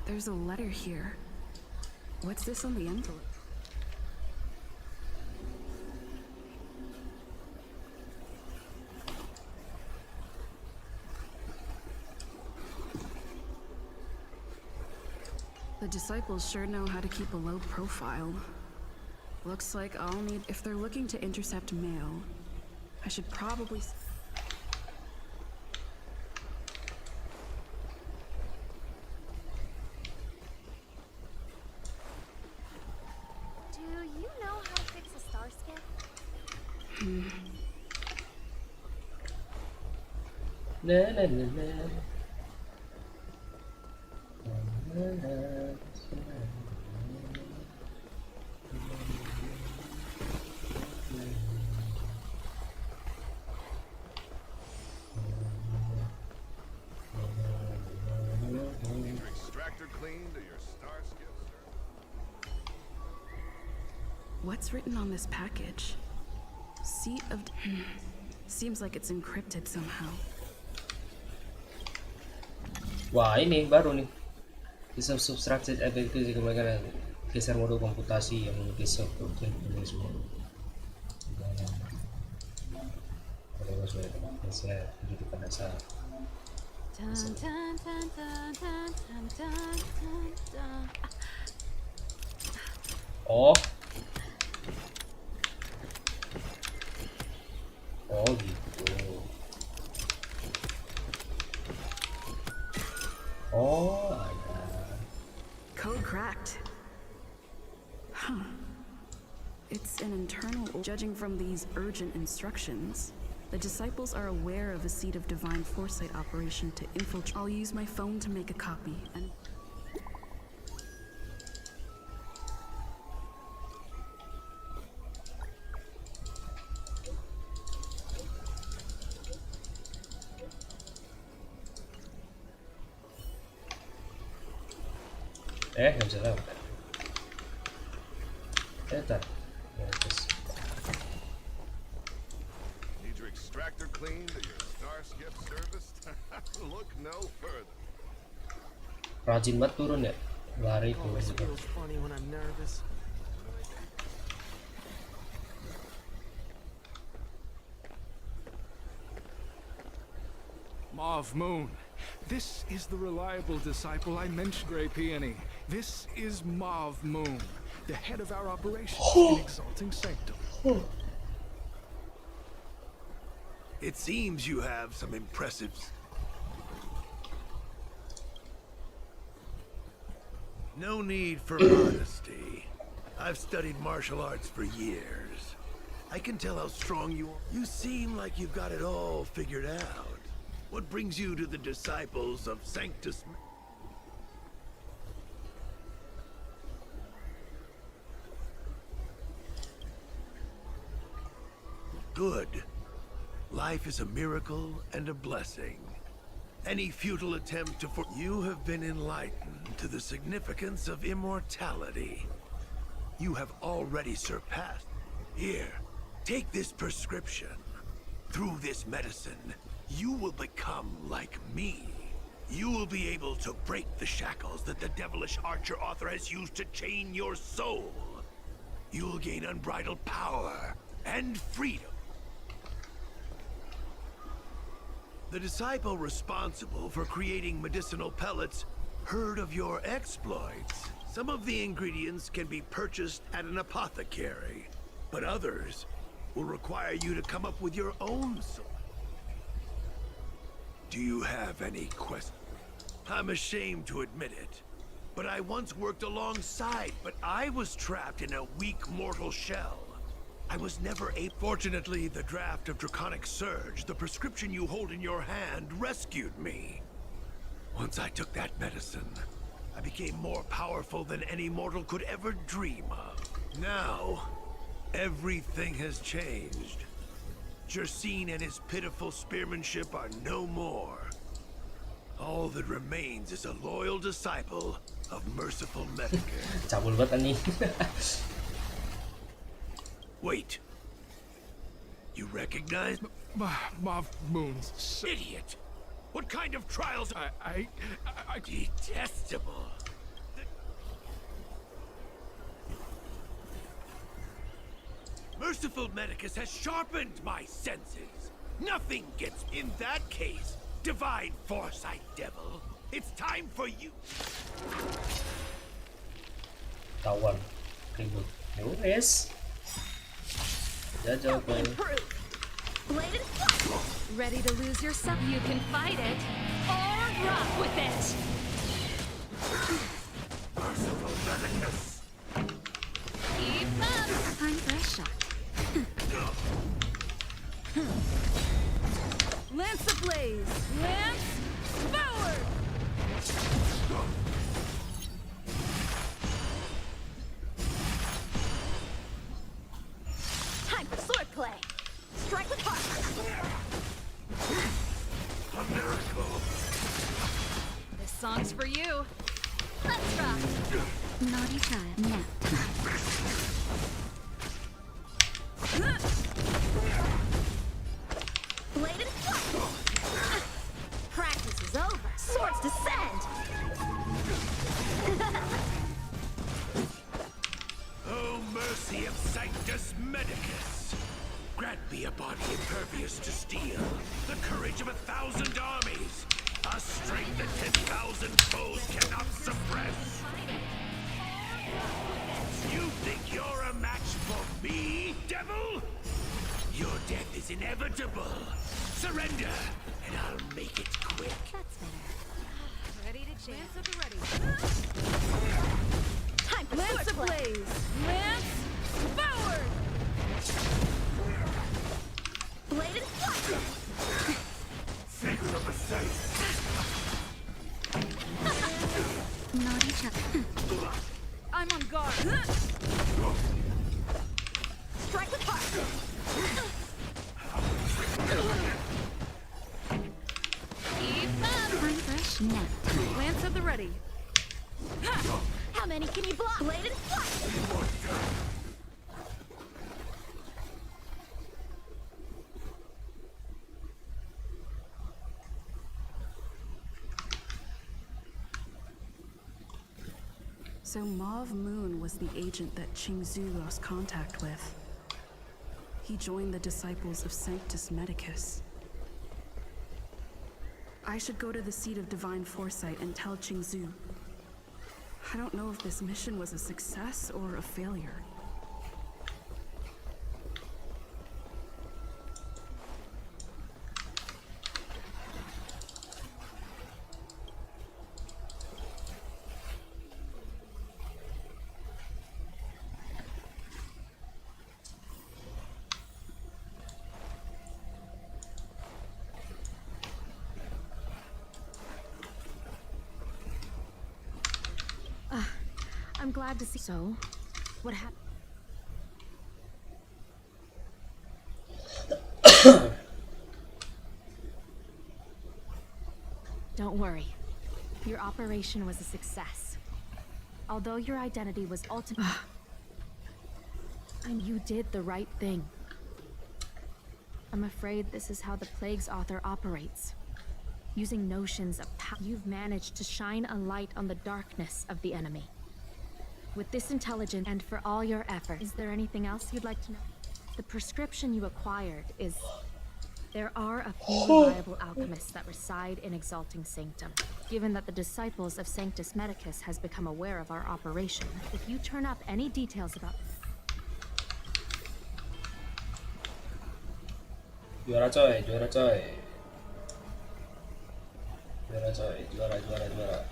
there's a letter here. What's this on the envelope? The disciples sure know how to keep a low profile. Looks like I'll need... If they're looking to intercept mail, I should probably... Do you know how to fix a star skip? Na na na na. Na, na, na. What's written on this package? Seat of... Seems like it's encrypted somehow. Wah, ini baru nih. Bisa subtracted ability jika mereka geser mode komputasi yang geser protein ini semua. Kalau sudah saya begitu pada saat. Oh. Oh gitu. Oh ada. Code cracked. Huh. It's an internal... Judging from these urgent instructions, the disciples are aware of a seed of divine foresight operation to infiltrate. I'll use my phone to make a copy and... Nggak bisa lewat. Ntar. Need your extractor cleaned or your star skip serviced? Look no further. Rajin banget turun ya. Lari turun juga. Feels funny when I'm nervous. Mauve Moon. This is the reliable disciple I mentioned, Grey Peony. This is Mauve Moon, the head of our operations in Exalting Sanctum. It seems you have some impressive... No need for modesty. I've studied martial arts for years. I can tell how strong you are. You seem like you've got it all figured out. What brings you to the disciples of Sanctus? Good. Life is a miracle and a blessing. Any futile attempt to you have been enlightened to the significance of immortality. You have already surpassed. Here, take this prescription. Through this medicine, you will become like me. You will be able to break the shackles that the devilish archer author has used to chain your soul. You will gain unbridled power and freedom. The disciple responsible for creating medicinal pellets heard of your exploits. Some of the ingredients can be purchased at an apothecary, but others will require you to come up with your own source. Do you have any questions? I'm ashamed to admit it, but I once worked alongside, but I was trapped in a weak mortal shell. I was never a. Fortunately, the draft of Draconic Surge, the prescription you hold in your hand, rescued me. Once I took that medicine, I became more powerful than any mortal could ever dream of. Now, everything has changed. Jersine and his pitiful spearmanship are no more. All that remains is a loyal disciple of merciful Medicus. Cabul banget anjing. Wait. You recognize? Moth Moon's... Idiot! What kind of trials? I detestable. Merciful Medicus has sharpened my senses. Nothing gets... In that case, divine foresight, devil. It's time for you. Tawan. Ribut. Yes. Jajal boy. Blade and fly. Ready to lose yourself? You can fight it or rock with it. Merciful Medicus. Keep up. Time for a shot. Lance ablaze. Lance forward. Time for swordplay. Strike with heart. A miracle. This song's for you. Let's rock. Naughty child. Nap time. Blade and fly. Practice is over. Swords descend. Oh, mercy of Sanctus Medicus! Grant me a body impervious to steel, the courage of 1,000 armies, a strength that 10,000 foes cannot suppress. You think you're a match for me, devil? Your death is inevitable. Surrender, and I'll make it quick. That's better. Ready to jam. Lance at the ready. Time for Lance ablaze. Lance forward. Blade and fly. Secret of the saints. Naughty child. I'm on guard. Strike with heart. Keep up. Time for a snap. Lance at the ready. How many can you block? Blade and fly. So Mauve Moon was the agent that Qingzhu lost contact with. He joined the disciples of Sanctus Medicus. I should go to the seat of divine foresight and tell Qingzhu. I don't know if this mission was a success or a failure. I'm glad to see. So, what happened? Don't worry. Your operation was a success. Although your identity was ultimately... and you did the right thing. I'm afraid this is how the Plague's author operates. Using notions of power, you've managed to shine a light on the darkness of the enemy. With this intelligence and for all your effort, is there anything else you'd like to know? The prescription you acquired is... There are a few reliable alchemists that reside in Exalting Sanctum. Given that the disciples of Sanctus Medicus has become aware of our operation, if you turn up any details about... Juara coy, juara coy. Juara coy, juara.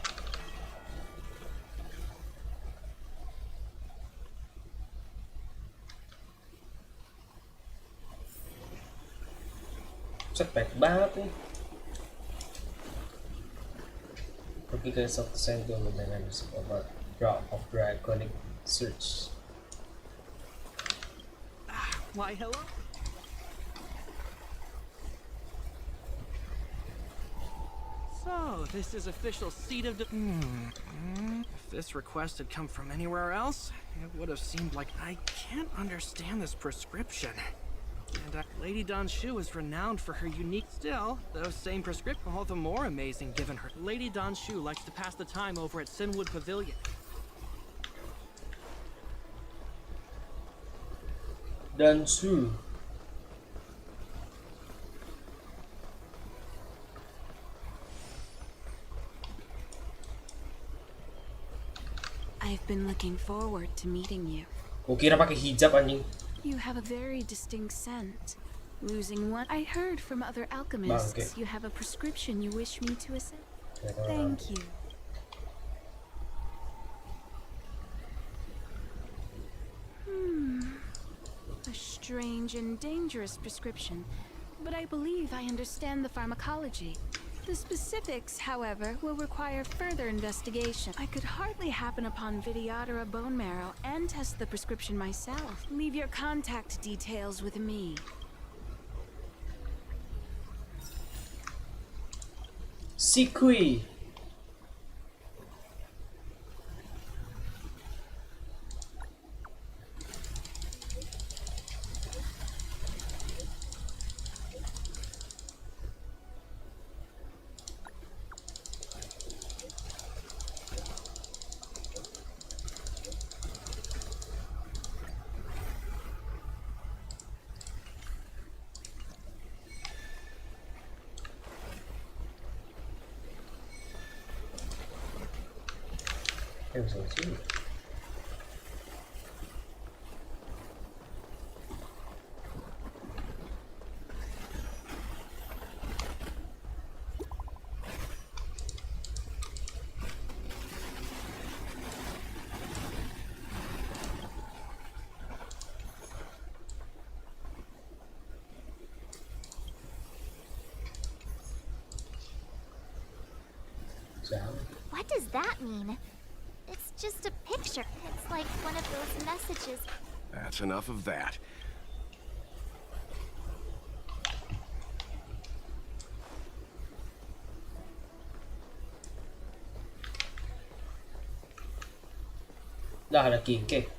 Cepet banget nih. Pergi ke Sanctum dengan obat Drop of Draconic Search. Why, hello? So, this is official seat of... If this request had come from anywhere else, it would have seemed like I can't understand this prescription. And Lady Danshu is renowned for her unique... Still, those same prescriptions all the more amazing given her... Lady Danshu likes to pass the time over at Sinwood Pavilion. Danshu. I've been looking forward to meeting you. Gua kira pakai hijab anjing. You have a very distinct scent. Losing one. I heard from other alchemists you have a prescription you wish me to assist. Thank you. A strange and dangerous prescription, but I believe I understand the pharmacology. The specifics, however, will require further investigation. I could hardly happen upon Vidyadhara bone marrow and test the prescription myself. Leave your contact details with me. Sikui. What does that mean? It's just a picture. It's like one of those messages. That's enough of that. Dah ada king cake.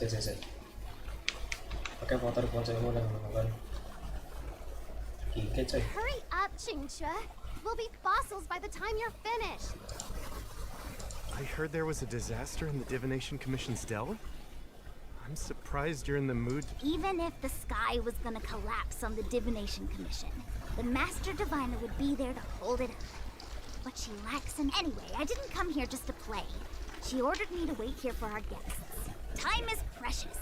Set. Pakai motor ponselmu dan melakukan king cake coy. Hurry up, Chingcha. We'll be fossils by the time you're finished. I heard there was a disaster in the Divination Commission's Dell. I'm surprised you're in the mood. Even if the sky was gonna collapse on the Divination Commission, the Master Diviner would be there to hold it up. But she lacks an... Anyway, I didn't come here just to play. She ordered me to wait here for our guests. Time is precious.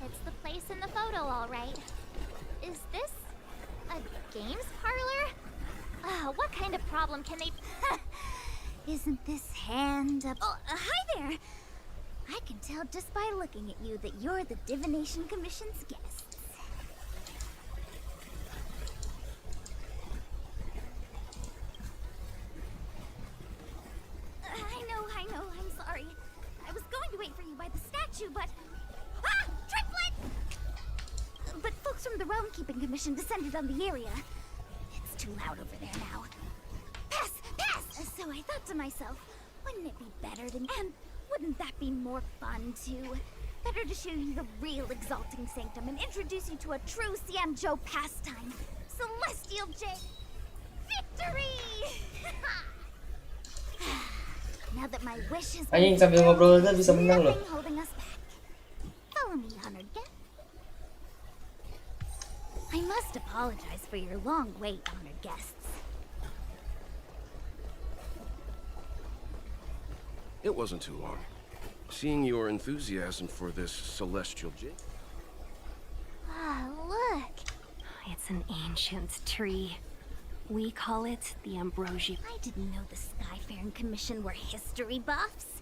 It's the place in the photo, all right. Is this a games parlor? What kind of problem can they... Isn't this hand up... Oh, hi there! I can tell just by looking at you that you're the Divination Commission's guests. I know, I'm sorry. I was going to wait for you by the statue, but... Ah! Triplet! But folks from the Realm Keeping Commission descended on the area. It's too loud over there now. Pass! Pass! So I thought to myself, wouldn't it be better than... And wouldn't that be more fun, too? Better to show you the real Exalting Sanctum and introduce you to a true Xianzhou pastime. Celestial J... Victory! Now that my wish has been Anjing sambil ngobrol aja bisa menang loh. nothing holding us back. Follow me, honored guest. I must apologize for your long wait, honored guests. It wasn't too long. Seeing your enthusiasm for this celestial jig. Ah, look. It's an ancient tree. We call it the Ambrosia. I didn't know the Skyfaring Commission were history buffs.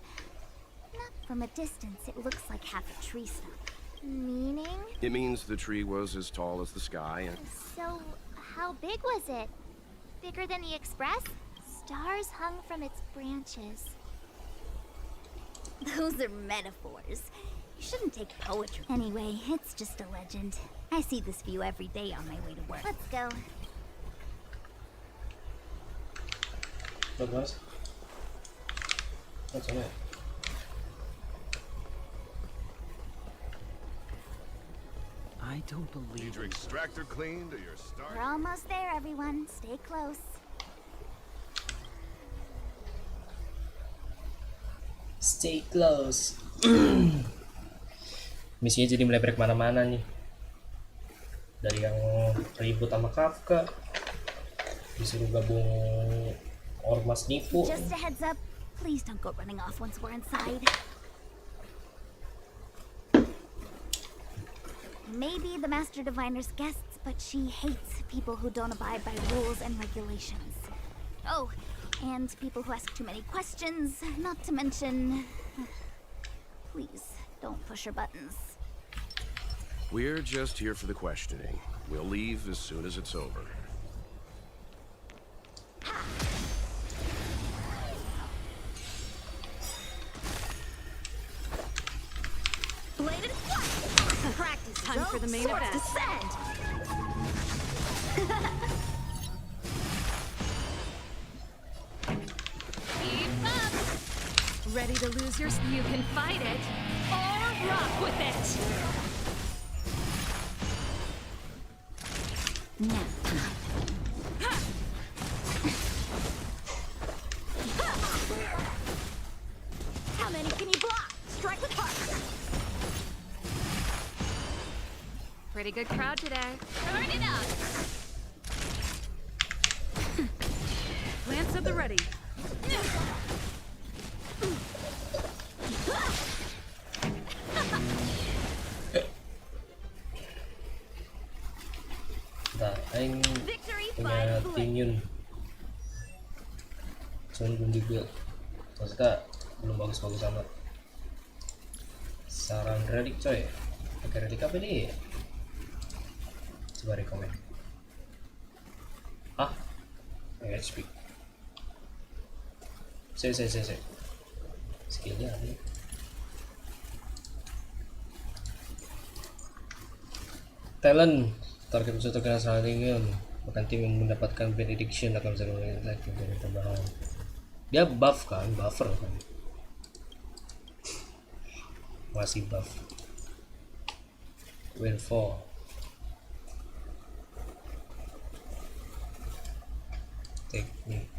Not from a distance, it looks like half a tree stump. Meaning? It means the tree was as tall as the sky and... So, how big was it? Bigger than the Express? Stars hung from its branches. Those are metaphors. You shouldn't take poetry. Anyway, it's just a legend. I see this view every day on my way to work. Let's go. Look, guys. What's on it? I don't believe Need your extractor cleaned or your star? We're almost there, everyone. Stay close. Stay close. Misinya jadi melebar kemana-mana nih. Dari yang ribut sama Kafka, disuruh gabung ormas nipu. Just a heads up. Please don't go running off once we're inside. Maybe the Master Diviner's guests, but she hates people who don't abide by rules and regulations. Oh, and people who ask too many questions, not to mention... Please, don't push her buttons. We're just here for the questioning. We'll leave as soon as it's over. Bladed flight! Practice time for the main event. Descend! Keep up! Ready to lose your... You can fight it, or rock with it! How many can you block? Strike with heart! Pretty good crowd today. Turn it up! Lance at the ready. Nah, aing punya tim Yun. Cuman belum dibuild. Maksudnya belum bagus-bagus amat. Saran redik coy. Pakai redik apa nih? Coba rekomen. Ah, HP. Saya. Skillnya apa nih? Talent. Target musuh terkena serangan ringan. Bahkan tim yang mendapatkan benediction akan bisa melihat dari tambahan. Dia buff kan, buffer kan. Masih buff. Win 4. Teknik.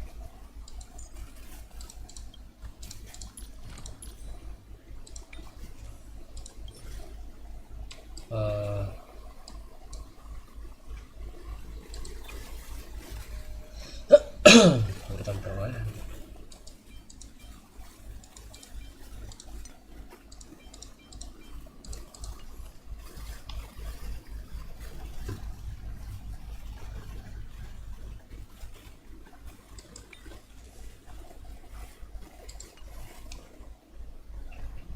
Urutan perlawanan.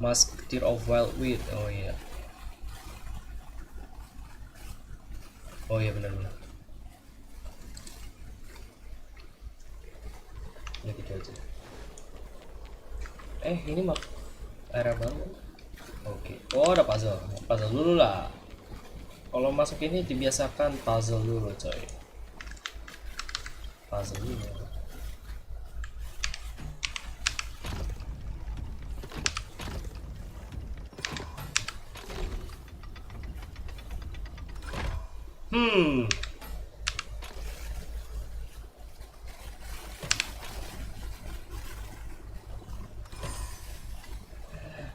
Musketeer of Wild Weed. Oh iya. Oh iya benar. Ya gitu aja. Ini map area baru. Oke. Oh ada puzzle. Puzzle dulu lah. Kalau masuk ini dibiasakan puzzle dulu coy. Puzzle dulu.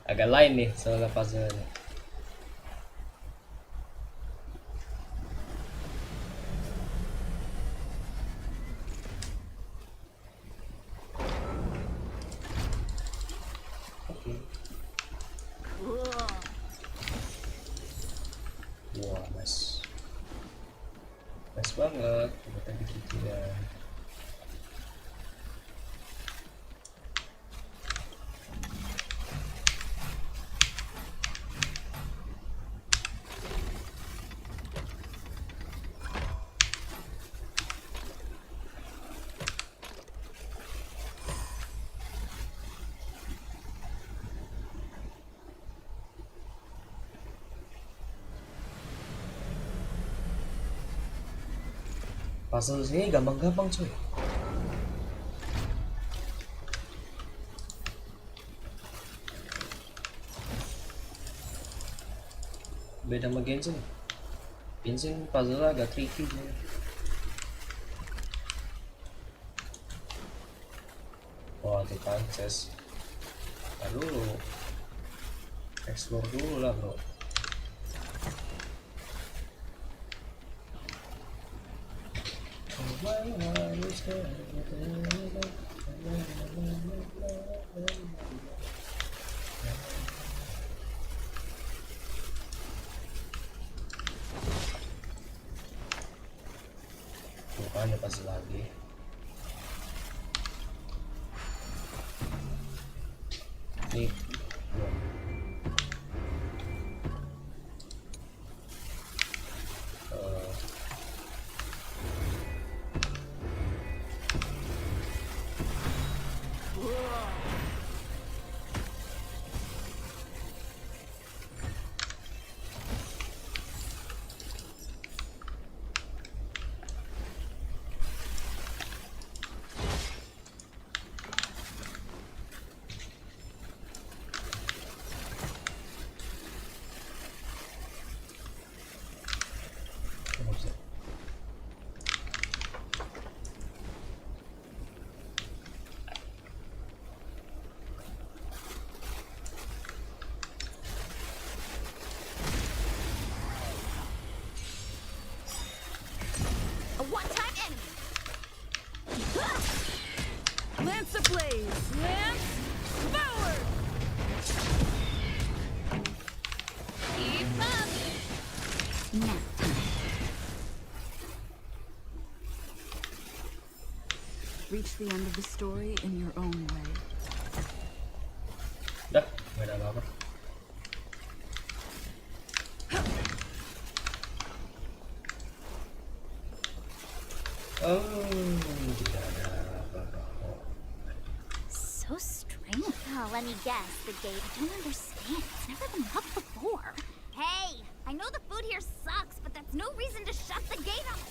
Agak lain nih soalnya puzzle-nya. Wah, nice banget kita bikin ya. Puzzle sini gampang-gampang cuy. Beda sama Genshin. Genshin puzzle agak tricky cuy. Wah tuh kan chest. Dulu explore dulu lah bro. Bukannya pasti lagi. Nih. A one-time enemy. Lance ablaze. Lance forward. Keep up. Now time. Reach the end of the story in your own way. Dah, nggak ada apa-apa. Tidak ada apa-apa. So strange. Oh, let me guess. The gate. I don't understand. It's never been locked before. Hey, I know the food here sucks, but that's no reason to shut the gate up.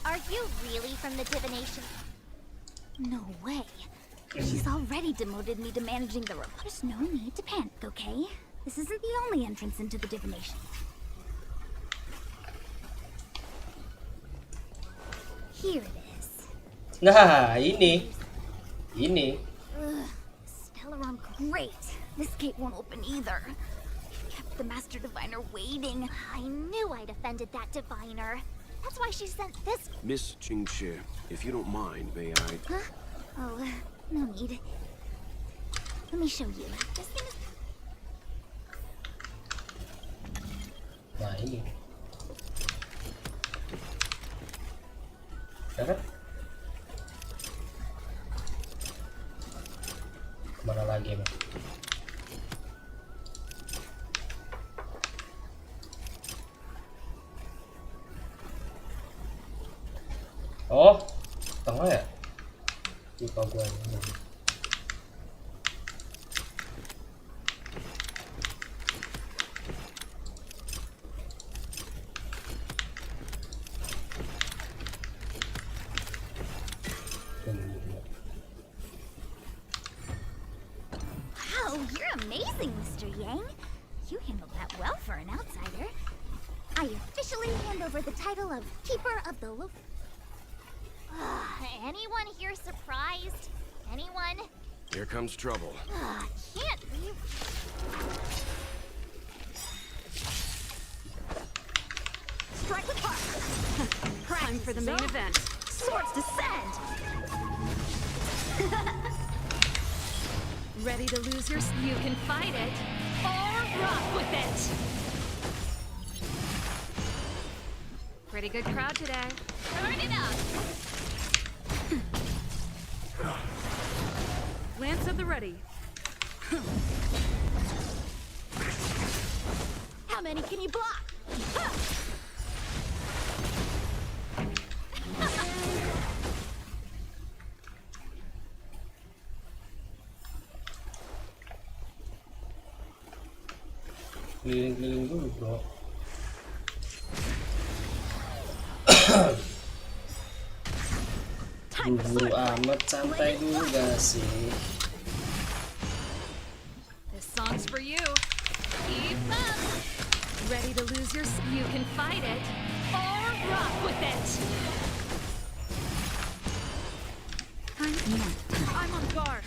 Are you really from the divination? No way. She's already demoted me to managing the room. There's no need to panic, okay? This isn't the only entrance into the divination. Here it is. Nah, ini. Ugh, Stellaron, great. This gate won't open either. Kept the Master Diviner waiting. I knew I'd offended that diviner. That's why she sent this. Miss Jingshi, if you don't mind, may I... Huh? Oh, no need. Let me show you. This thing is... Nah, ini. Ya kan? Kemana lagi emang? Oh, tengah ya? Lupa gua ini. Wow, you're amazing, Mr. Yang. You handled that well for an outsider. I officially hand over the title of Keeper of the Loop. Anyone here surprised? Anyone? Here comes trouble. Can't we? Strike with heart. Time for the main event. Swords descend. Ready to lose your... You can fight it, or rock with it! Pretty good crowd today. Turn it up. Lance at the ready. How many can you block? Keliling-keliling dulu bro. Buru-buru amat, santai dulu gak sih? This song's for you. Keep up. Ready to lose your... You can fight it, or rock with it! I'm on guard.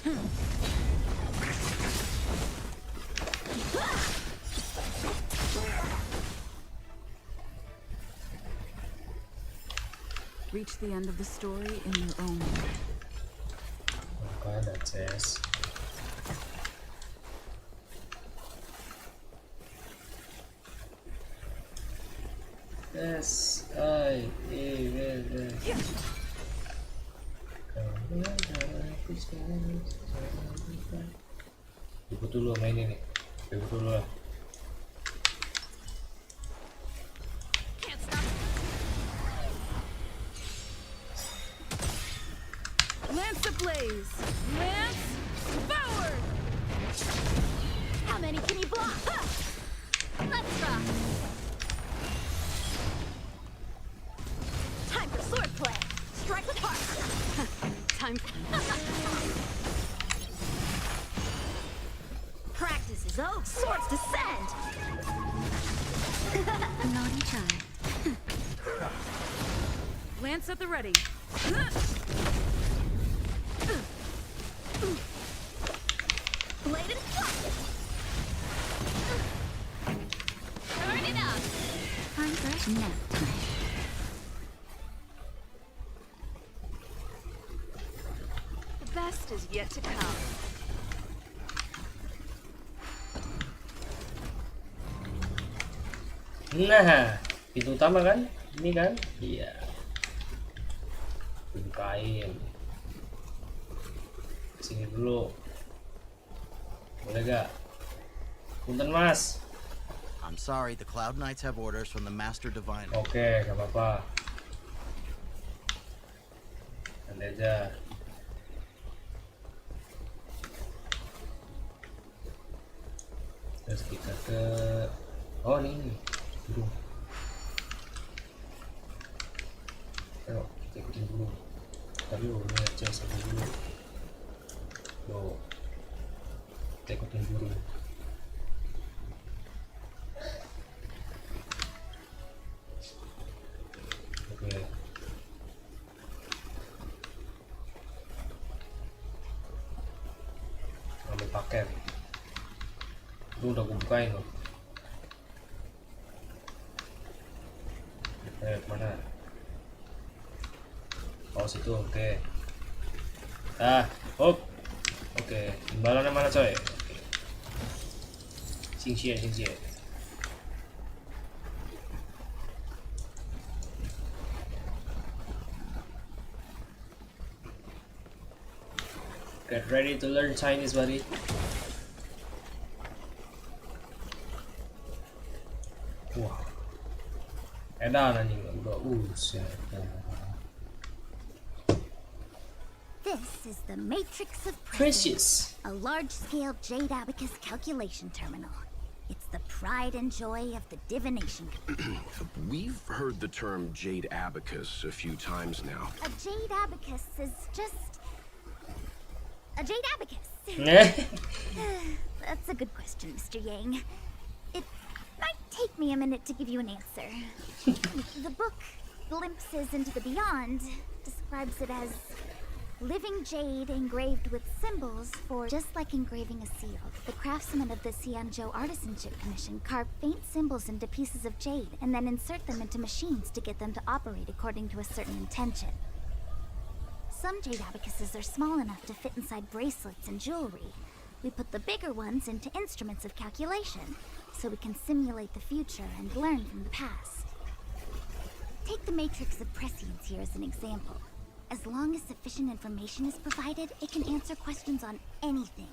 Reach the end of the story in your own way. Apa ada Ces? Yes, Ikut dulu main ini. Ikut dulu lah. Lance ablaze! Lance forward! How many can you block? Let's rock. Time for swordplay. Strike with heart. Time. Practice is over. Swords descend. Naughty child. Lance at the ready. Blade and flash. Turn it up. Time for nap time. The best is yet to come. Nah, pintu utama kan? Ini kan? Iya. Bukain. Sini dulu. Boleh gak? Punten mas. I'm sorry, the Cloud Knights have orders from the Master Diviner. Oke, gak apa-apa. Nanti aja. Terus kita ke... Oh ini. Dulu. Ayo, kita ikutin dulu. Tadi ini aja sampai dulu. Yo. Kita ikutin dulu. Oke. Ambil paket. Itu udah gue bukain loh. Mana? Oh situ, oke. Oke. Imbalannya mana coy? Oke. Xinxie. Get ready to learn Chinese, buddy. Wah. Edan anjing udah usia. This is the Matrix of Precious. a large-scale jade abacus calculation terminal. It's the pride and joy of the divination. We've heard the term jade abacus a few times now. A jade abacus is just a jade abacus. That's a good question, Mr. Yang. It might take me a minute to give you an answer. The book, Glimpses into the Beyond, describes it as living jade engraved with symbols for just like engraving a seal. The craftsmen of the Xianzhou Artisanship Commission carve faint symbols into pieces of jade and then insert them into machines to get them to operate according to a certain intention. Some jade abacuses are small enough to fit inside bracelets and jewelry. We put the bigger ones into instruments of calculation, so we can simulate the future and learn from the past. Take the matrix of prescience here as an example. As long as sufficient information is provided, it can answer questions on anything,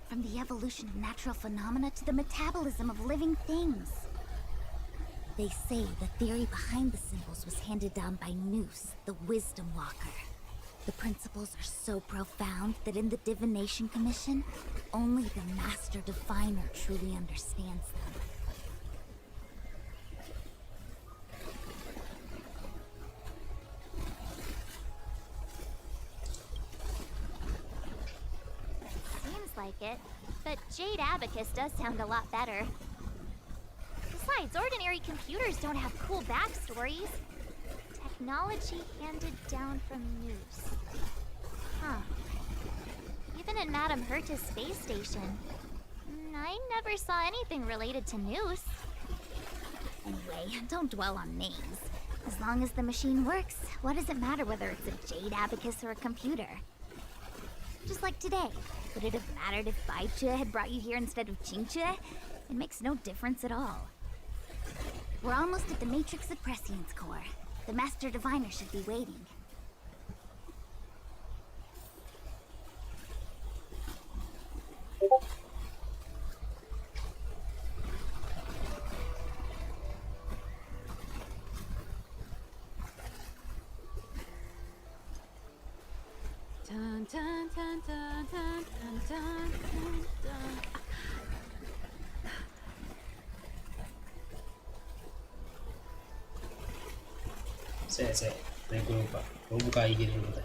from the evolution of natural phenomena to the metabolism of living things. They say the theory behind the symbols was handed down by Noose, the Wisdom Walker. The principles are so profound that in the Divination Commission, only the Master Diviner truly understands them. Like it, but Jade Abacus does sound a lot better. Besides, ordinary computers don't have cool backstories. Technology handed down from Noose. Huh. Even in Madame Herta's space station, I never saw anything related to Noose. Anyway, don't dwell on names. As long as the machine works, what does it matter whether it's a Jade Abacus or a computer? Just like today. Would it have mattered if Baichue had brought you here instead of Qingchue? It makes no difference at all. We're almost at the Matrix of Prescience core. The Master Diviner should be waiting. Dun, dun, dun, dun, dun, dun, dun, dun, dun. Saya aku lupa. Mau buka IG dulu bentar.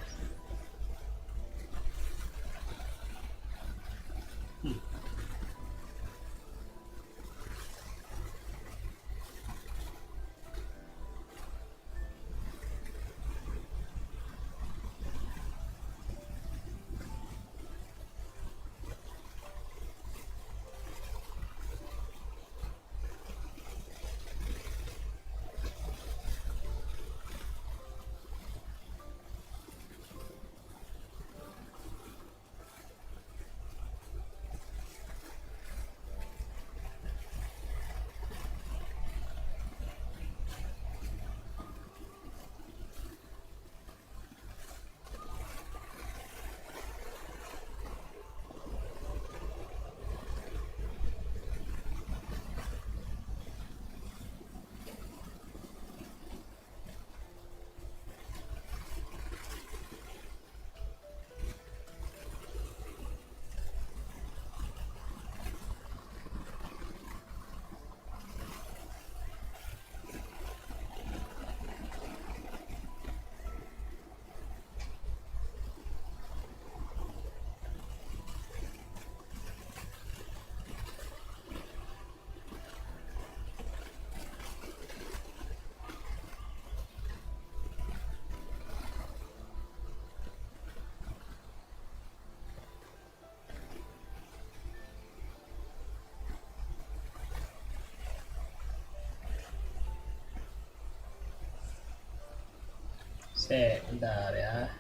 Bentar ya.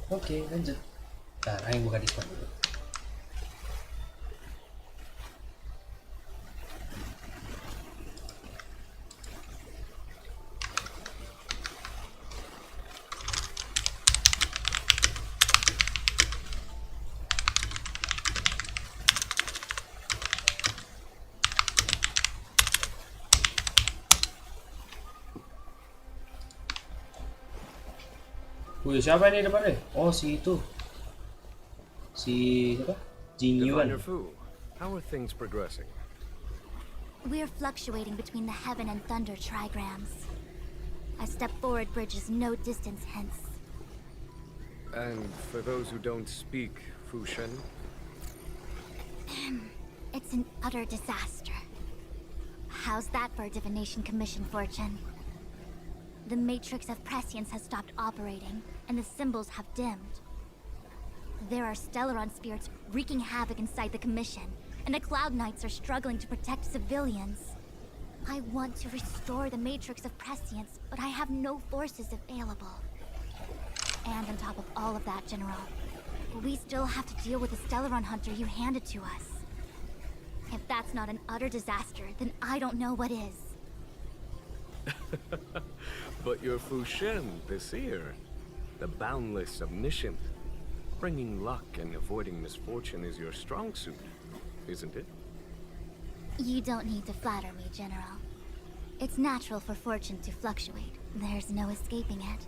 Oke, lanjut. Ntar, ayo buka Discord dulu. Wih, siapa ini depannya? Oh, si itu. Si siapa? Jin Yuan. Diviner Fu, how are things progressing? We're fluctuating between the heaven and thunder trigrams. A step forward bridges no distance hence. And for those who don't speak Fushen, It's an utter disaster. How's that for a divination commission, Fortune? The matrix of prescience has stopped operating, and the symbols have dimmed. There are Stellaron spirits wreaking havoc inside the commission, and the Cloud Knights are struggling to protect civilians. I want to restore the matrix of prescience, but I have no forces available. And on top of all of that, General, we still have to deal with the Stellaron hunter you handed to us. If that's not an utter disaster, then I don't know what is. but your Fushen, the seer, the boundless omniscient, bringing luck and avoiding misfortune is your strong suit, isn't it? You don't need to flatter me, General. It's natural for fortune to fluctuate. There's no escaping it.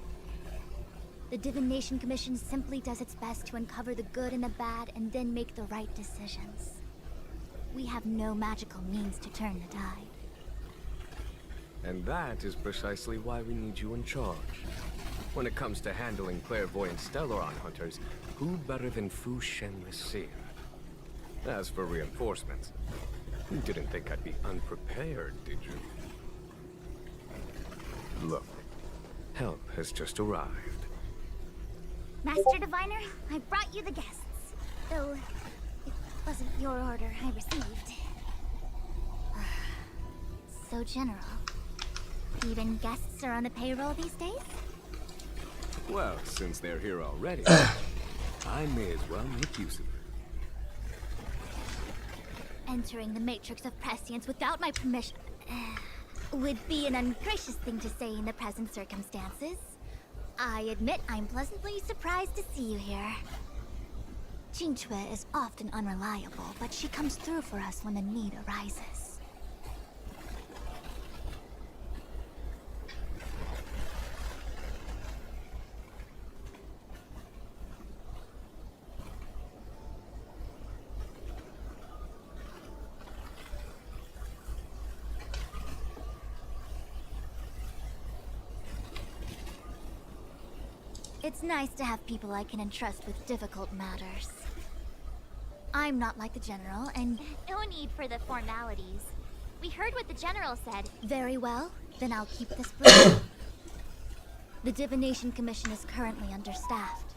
The Divination Commission simply does its best to uncover the good and the bad and then make the right decisions. We have no magical means to turn the tide. And that is precisely why we need you in charge. When it comes to handling clairvoyant Stellaron hunters, who better than Fu Shen the Seer? As for reinforcements, you didn't think I'd be unprepared, did you? Look, help has just arrived. Master Diviner, I brought you the guests. Though, it wasn't your order I received. So, General, even guests are on the payroll these days? Well, since they're here already, I may as well make use of it. Entering the matrix of prescience without my permission would be an ungracious thing to say in the present circumstances. I admit I'm pleasantly surprised to see you here. Qingque is often unreliable, but she comes through for us when the need arises. It's nice to have people I can entrust with difficult matters. I'm not like the General, and No need for the formalities. We heard what the General said. very well, then I'll keep this brief. The Divination Commission is currently understaffed.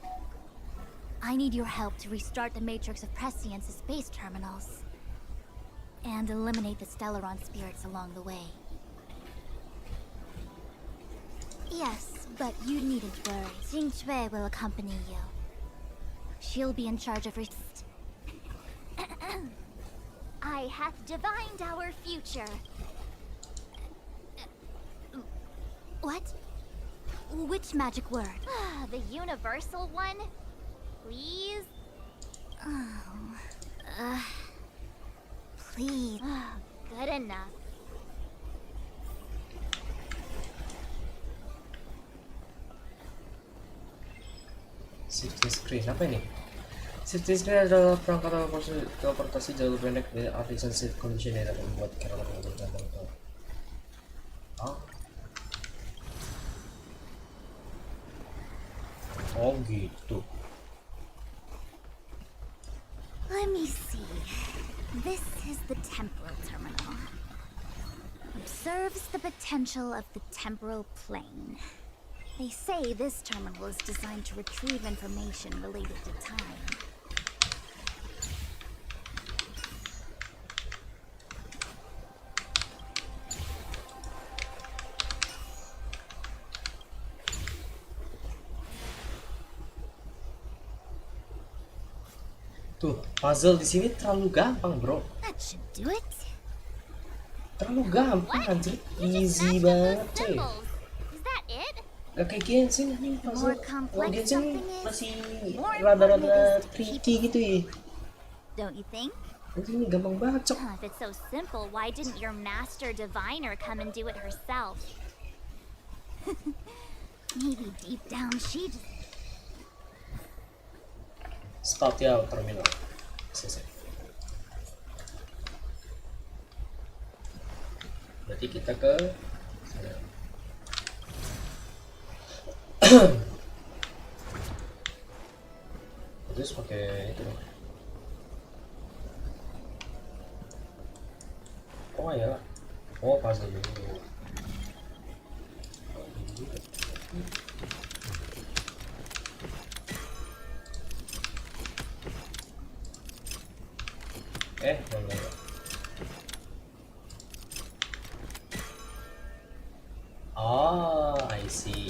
I need your help to restart the Matrix of Prescience's space terminals, and eliminate the Stellaron spirits along the way. Yes, but you needn't worry. Qingque will accompany you. She'll be in charge of I hath divined our future. What? Which magic word? The universal one? Please? Please. Good enough. Shifting screen apa ini? Shifting screen adalah perangkat teleportasi jalur pendek dari artisan safe condition yang dapat membuat karakter bergantung. Ah. Oh gitu. Let me see. This is the temporal terminal. Observes the potential of the temporal plane. They say this terminal is designed to retrieve information related to time. Tuh, puzzle di sini terlalu gampang, bro. That should do it. Terlalu gampang, anjir. Easy banget, coy. Is that it? Gak kayak Genshin nih The puzzle. more Kalau complex Genshin something is, masih the more rada-rada important it is to tricky gitu ya. Don't you think? Anjir ini gampang banget, cok. If it's so simple, why didn't your master diviner come and do it herself? Maybe deep down she just... Start ya terminal. Selesai. Berarti kita ke sana. Terus pakai itu dong. Oh ya. Oh puzzle dulu. Enggak. Oh, I see.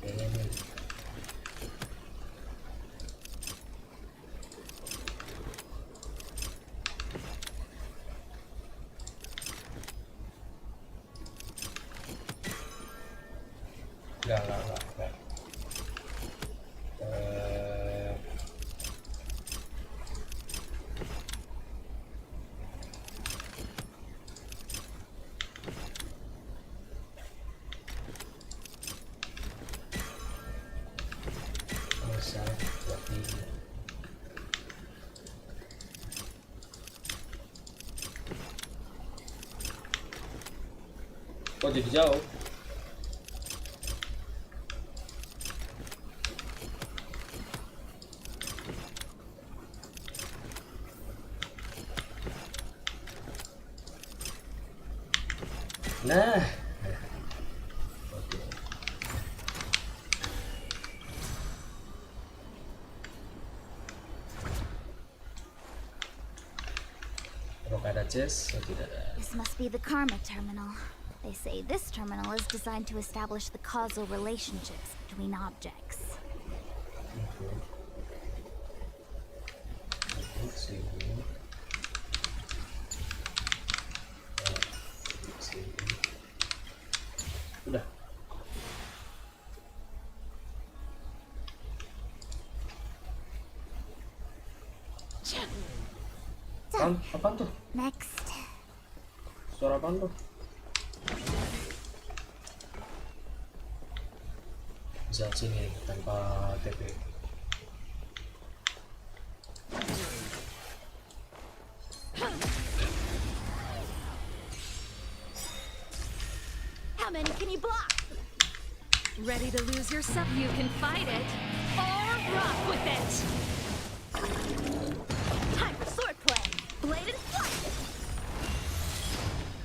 Ini. Enggak. Kok jadi jauh? Nah. Oke. Apakah ada chest? Oh, tidak ada. This must be the Karma Terminal. They say this terminal is designed to establish the causal relationships between objects. Udah. Apaan tuh? Next. Suara apaan tuh? Bisa sini tanpa TP. How many can you block? Ready to lose yourself? You can fight it or rock with it. Time for swordplay. Blade and flight.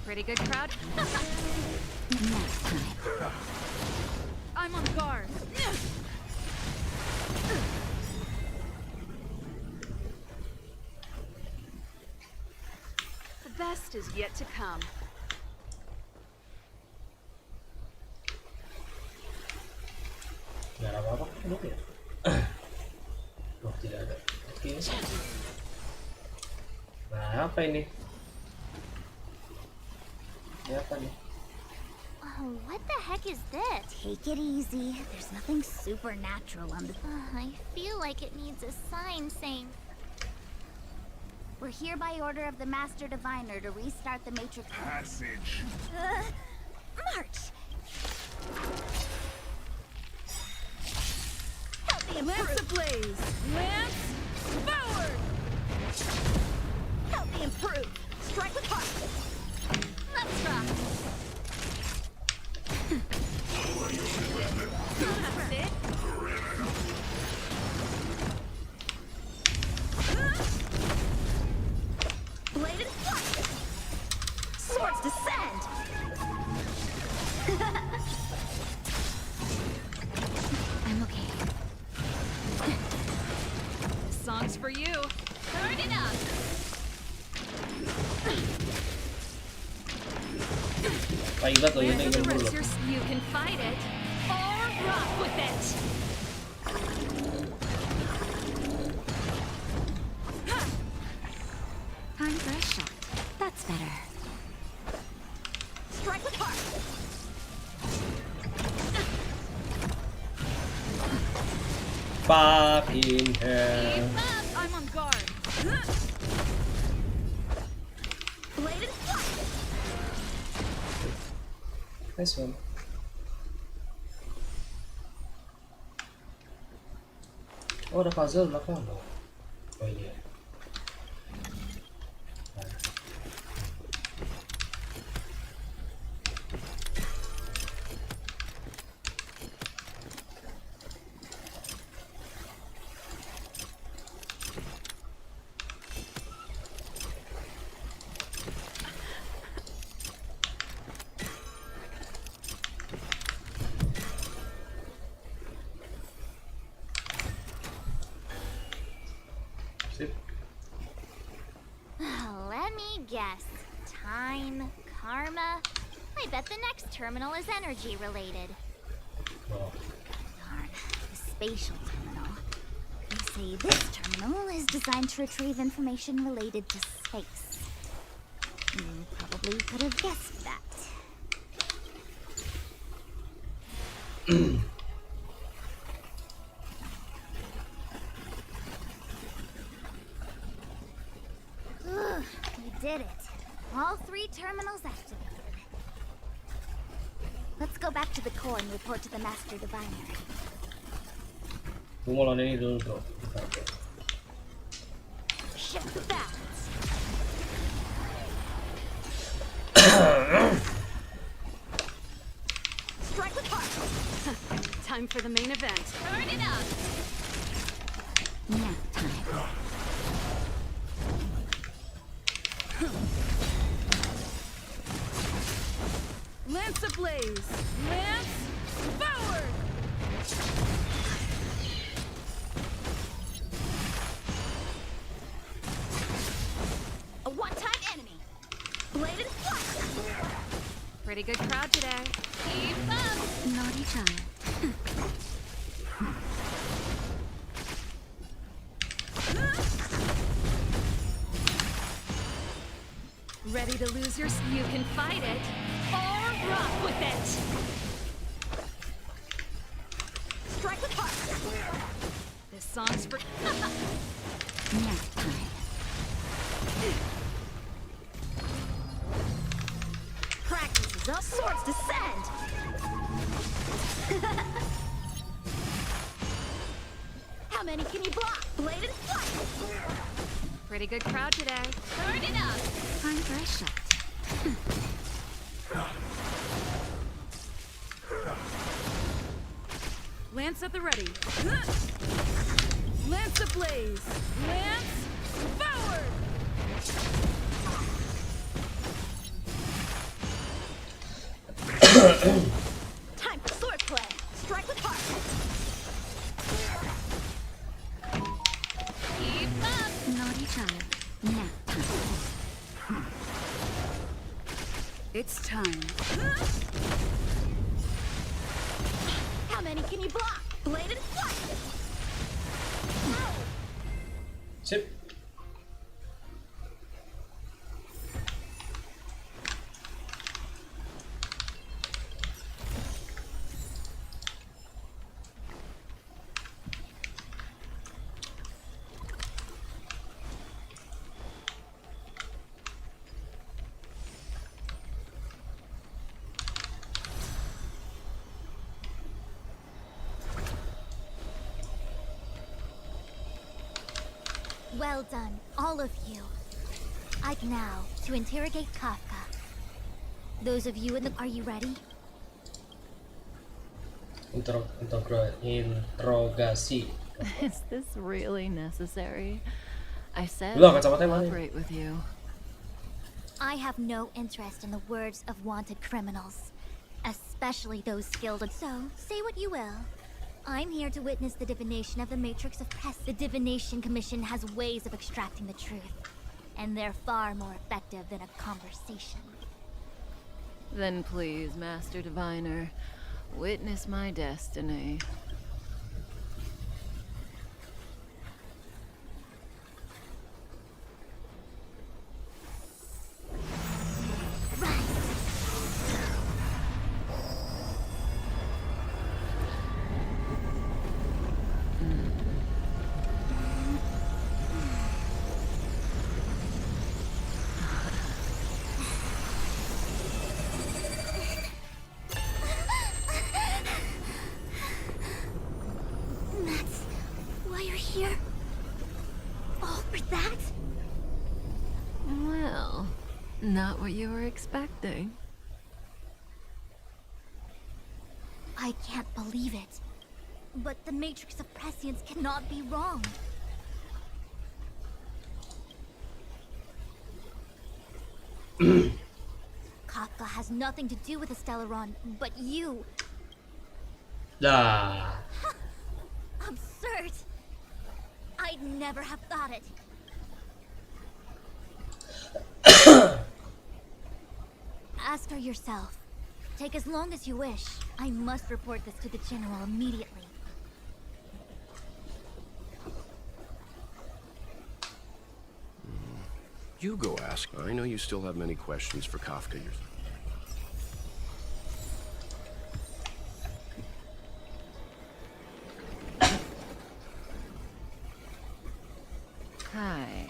Pretty good crowd. Next time. I'm on guard. The best is yet to come. Nggak ada apa-apa, udah ya? Oh, tidak ada. Oke. Nah, apa ini? Ini apa nih? Oh, what the heck is this? Take it easy. There's nothing supernatural on the... I feel like it needs a sign saying... We're here by order of the Master Diviner to restart the Matrix... Passage. March! Help me Lance ablaze! Lance forward! Help me improve! Strike with heart! Let's rock! That's it. Blade and flight! Swords descend! I'm okay. This song's for you. Turn it up. Paibat loh, Where ini the dulu. rest you can fight it or rock with it! Time for a shot. That's better. Strike with heart! Fucking hell. Keep up! I'm on guard. Blade and flight! Nice one. Oh, ada puzzle belakang loh. Oh iya. Let me guess. Time, karma. I bet the next terminal is energy related. Darn, the spatial terminal. They say this terminal is designed to retrieve information related to space. You probably could have guessed that. Ugh, we did it. All 3 terminals activated. Let's go back to the core and report to the Master Diviner. Gue mau lawan ini dulu bro. Shift the balance. Strike with heart! Time for the main event. Turn it up! Nap time. Lance ablaze! Lance forward! A one-time enemy. Blade and flight. Pretty good crowd today. Keep up. Naughty child. Ready to lose your... You can fight it, or rock with it! Strike with heart! This song's for... Nap time. Practice is up, swords descend! How many can you block? Blade and flight! Pretty good crowd today. Turn it up! Time for a shot. Lance at the ready. Lance ablaze! Lance forward! Time for swordplay! Strike with heart! Keep up! Naughty child. Nap time. It's time. How many can you block? Blade and flight! Sip. Well done, all of you. Now, to interrogate Kafka. Those of you in the... Are you ready? Interogasi. Is this really necessary? I said Ulang, I'd kacamata yang mana? cooperate with you. I have no interest in the words of wanted criminals. Especially those skilled... So, say what you will. I'm here to witness the divination of the Matrix of Press. The Divination Commission has ways of extracting the truth. And they're far more effective than a conversation. Then please, Master Diviner, Witness my destiny. That's why you're here? All for that? Well, not what you were expecting. I can't believe it. But the Matrix of Prescience cannot be wrong. Kafka has nothing to do with the Stellaron, but you. Dah. Absurd. I'd never have thought it. Ask her yourself. Take as long as you wish. I must report this to the General immediately. You go ask. I know you still have many questions for Kafka yourself. Hi.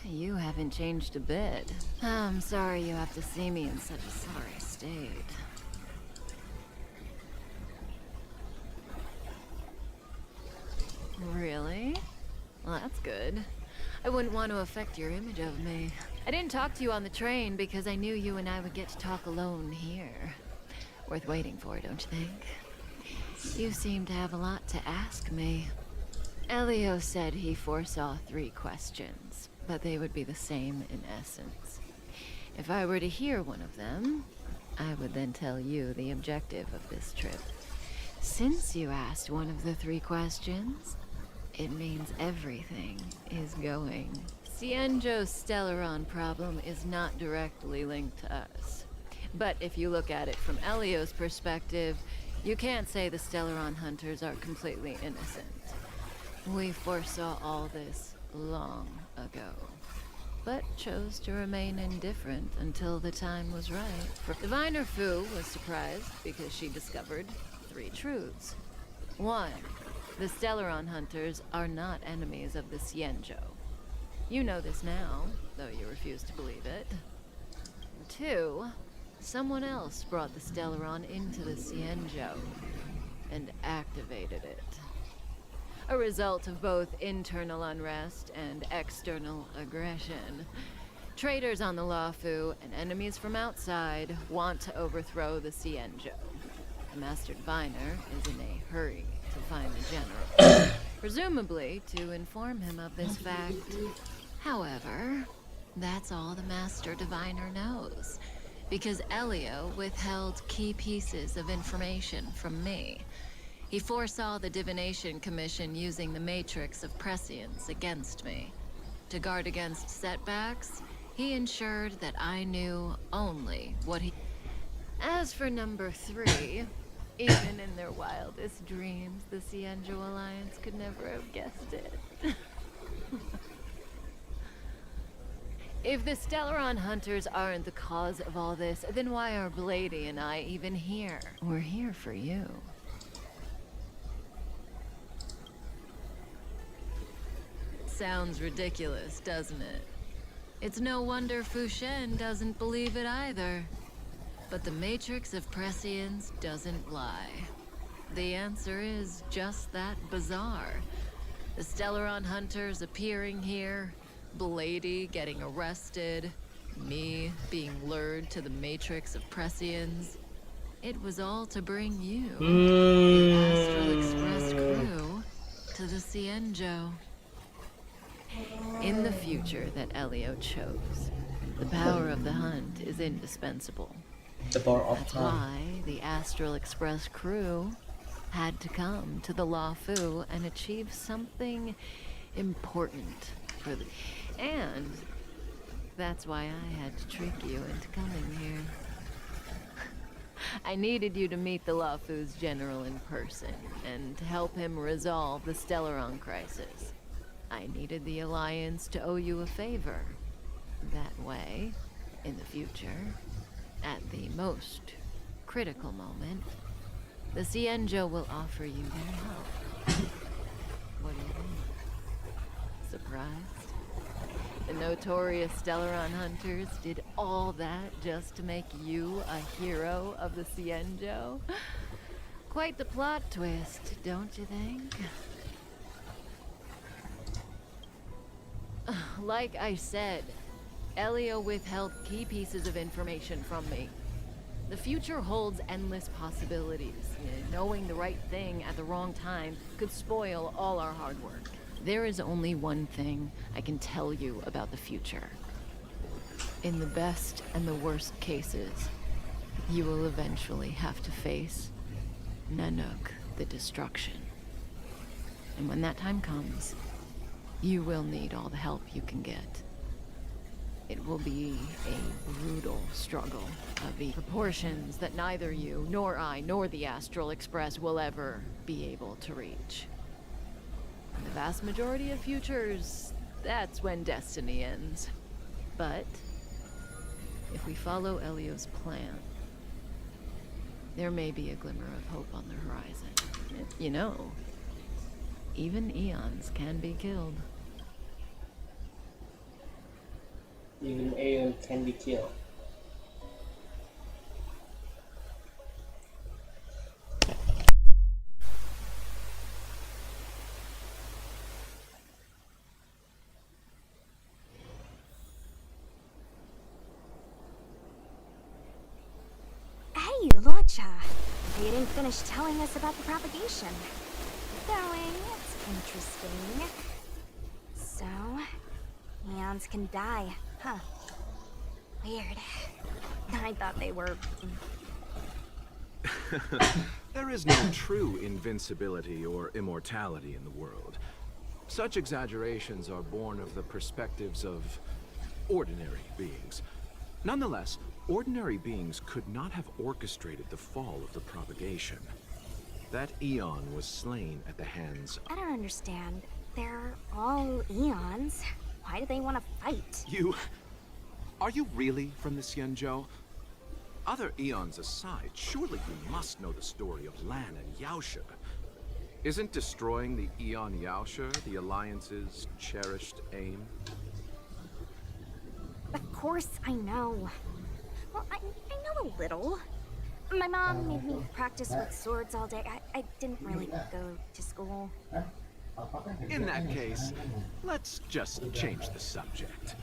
You haven't changed a bit. I'm sorry you have to see me in such a sorry state. Really? Well, that's good. I wouldn't want to affect your image of me. I didn't talk to you on the train because I knew you and I would get to talk alone here. Worth waiting for, don't you think? You seem to have a lot to ask me. Elio said he foresaw 3 questions, but they would be the same in essence. If I were to hear one of them, I would then tell you the objective of this trip. Since you asked one of the 3 questions, it means everything is going. Cienjo's Stellaron problem is not directly linked to us. But if you look at it from Elio's perspective, you can't say the Stellaron hunters are completely innocent. We foresaw all this long ago, but chose to remain indifferent until the time was right. Diviner Fu was surprised because she discovered 3 truths. 1. The Stellaron hunters are not enemies of the Cienjo. You know this now, though you refuse to believe it. 2. Someone else brought the Stellaron into the Cienjo and activated it. A result of both internal unrest and external aggression. Traitors on the Luofu and enemies from outside want to overthrow the Cienjo. The Master Diviner is in a hurry to find the General, presumably to inform him of this fact. However, that's all the Master Diviner knows, because Elio withheld key pieces of information from me. He foresaw the Divination Commission using the Matrix of Prescience against me. To guard against setbacks, he ensured that I knew only what he... As for number 3, even in their wildest dreams, the Cienjo Alliance could never have guessed it. If the Stellaron hunters aren't the cause of all this, then why are Blady and I even here? We're here for you. Sounds ridiculous, doesn't it? It's no wonder Fu Shen doesn't believe it either. But the Matrix of Prescience doesn't lie. The answer is just that bizarre. The Stellaron hunters appearing here, Blady getting arrested, me being lured to the Matrix of Prescience. It was all to bring you, the Astral Express crew, to the Cienjo. In the future that Elio chose, the power of the hunt is indispensable. The power of That's time. why the Astral Express crew had to come to the Luofu and achieve something important for the... And that's why I had to trick you into coming here. I needed you to meet the Lafu's general in person and to help him resolve the Stellaron crisis. I needed the Alliance to owe you a favor. That way, in the future, at the most critical moment, the Cienjo will offer you their help. What do you think? Surprised? The notorious Stellaron hunters did all that just to make you a hero of the Cienjo? Quite the plot twist, don't you think? Like I said, Elio withheld key pieces of information from me. The future holds endless possibilities. Knowing the right thing at the wrong time could spoil all our hard work. There is only one thing I can tell you about the future. In the best and the worst cases, you will eventually have to face Nanook, the destruction. And when that time comes, you will need all the help you can get. It will be a brutal struggle of the proportions that neither you, nor I, nor the Astral Express will ever be able to reach. In the vast majority of futures, that's when destiny ends. But if we follow Elio's plan, there may be a glimmer of hope on the horizon. You know, even eons can be killed. Even Aeon can be killed. Hey, Lorcha. You didn't finish telling us about the propagation. Going, it's interesting. So, eons can die, huh? Weird. I thought they were... There is no true invincibility or immortality in the world. Such exaggerations are born of the perspectives of ordinary beings. Nonetheless, ordinary beings could not have orchestrated the fall of the propagation. That Eon was slain at the hands... I don't understand. They're all eons. Why do they want to fight? You... Are you really from the Xianzhou? Other eons aside, surely you must know the story of Lan and Yaoshe. Isn't destroying the Eon Yaoshe the Alliance's cherished aim? Of course I know. Well, I know a little. My mom made me practice with swords all day. I didn't really go to school. In that case, let's just change the subject.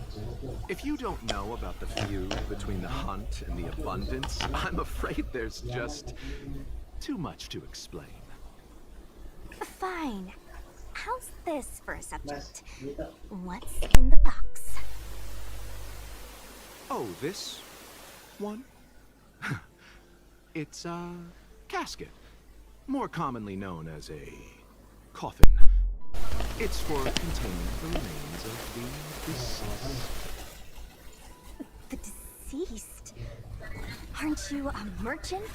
If you don't know about the feud between the hunt and the abundance, I'm afraid there's just too much to explain. Fine. How's this for a subject? What's in the box? Oh, this one? It's a casket, more commonly known as a coffin. It's for containing the remains of the deceased. The deceased? Aren't you a merchant?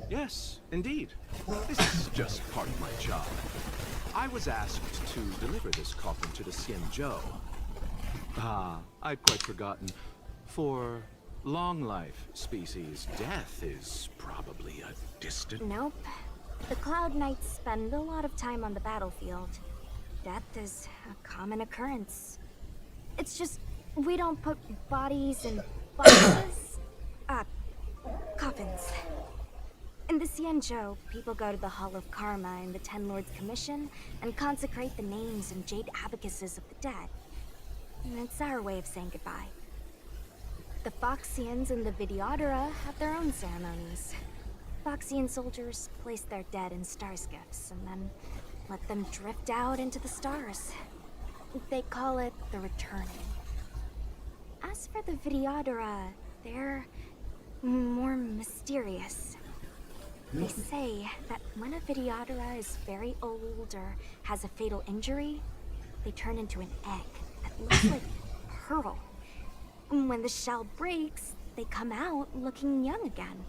Yes, indeed. This is just part of my job. I was asked to deliver this coffin to the Xianzhou. I'd quite forgotten. For long life species, death is probably a distant... Nope. The Cloud Knights spend a lot of time on the battlefield. Death is a common occurrence. It's just, we don't put bodies in boxes. Coffins. In the Xianzhou, people go to the Hall of Karma in the Ten Lords Commission and consecrate the names and jade abacuses of the dead. And it's our way of saying goodbye. The Foxians and the Vidyadhara have their own ceremonies. Foxian soldiers place their dead in star skiffs and then let them drift out into the stars. They call it the returning. As for the Vidyadhara, they're more mysterious. They say that when a Vidyadhara is very old or has a fatal injury, they turn into an egg that looks like pearl. When the shell breaks, they come out looking young again.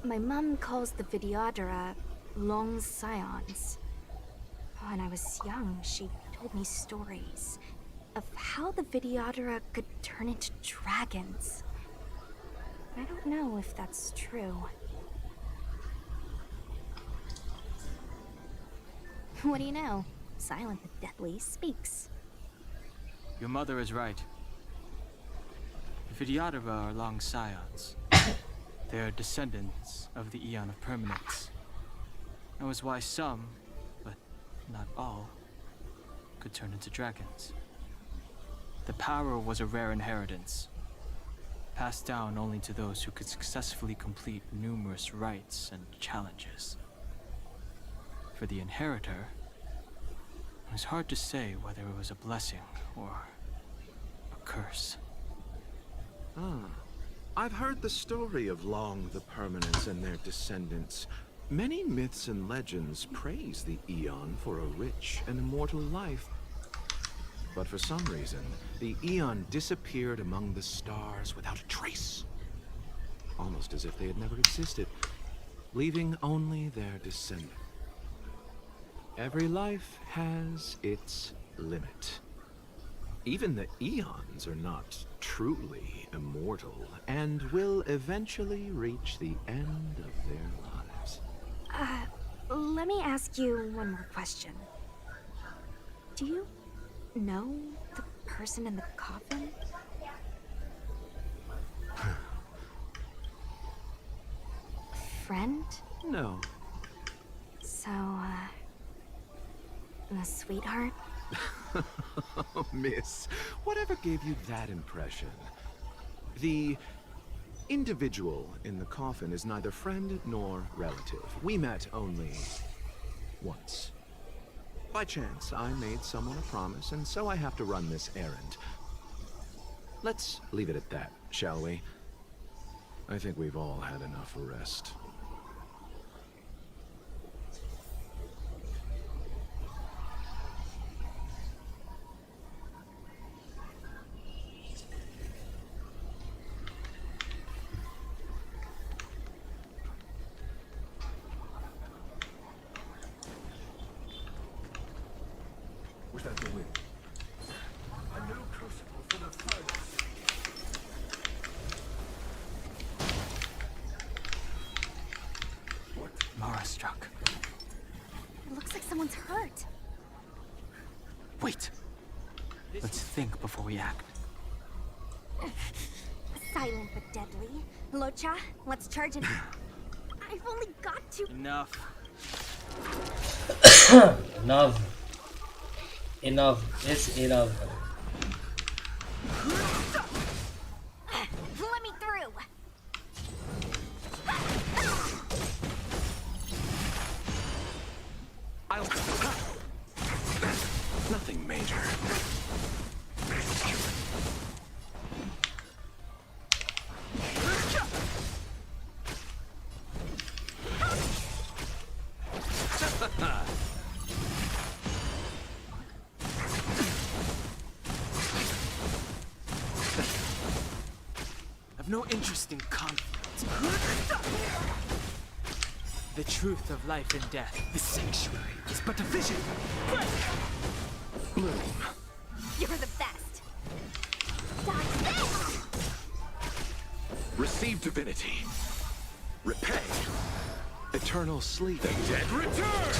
My mom calls the Videodara long scions. When I was young, she told me stories of how the Videodara could turn into dragons. I don't know if that's true. What do you know? Silent but Deadly speaks. Your mother is right. The Videodara are long scions. They are descendants of the Eon of Permanence. That was why some, but not all, could turn into dragons. The power was a rare inheritance, passed down only to those who could successfully complete numerous rites and challenges. For the inheritor, it was hard to say whether it was a blessing or a curse. Ah, I've heard the story of Long the Permanence and their descendants. Many myths and legends praise the Eon for a rich and immortal life. But for some reason, the Eon disappeared among the stars without a trace. Almost as if they had never existed, leaving only their descendants. Every life has its limit. Even the Eons are not truly immortal, and will eventually reach the end of their lives. Let me ask you one more question. Do you know the person in the coffin? Friend? No. So, a sweetheart? Oh, miss, whatever gave you that impression? The individual in the coffin is neither friend nor relative. We met only once. By chance, I made someone a promise, and so I have to run this errand. Let's leave it at that, shall we? I think we've all had enough rest. Where's that go in? A new crucible for the furnace. Mara struck. It looks like someone's hurt. Wait! Let's think before we act. Silent but deadly. Locha, let's charge it. I've only got to. Enough. Enough. Enough. It's enough. Let me through. Nothing major. I've no interest in conflict. The truth of life and death, the sanctuary, is but a vision. Bloom. You're the best. Dodge this! Receive divinity. Repay. Eternal sleep. The dead return!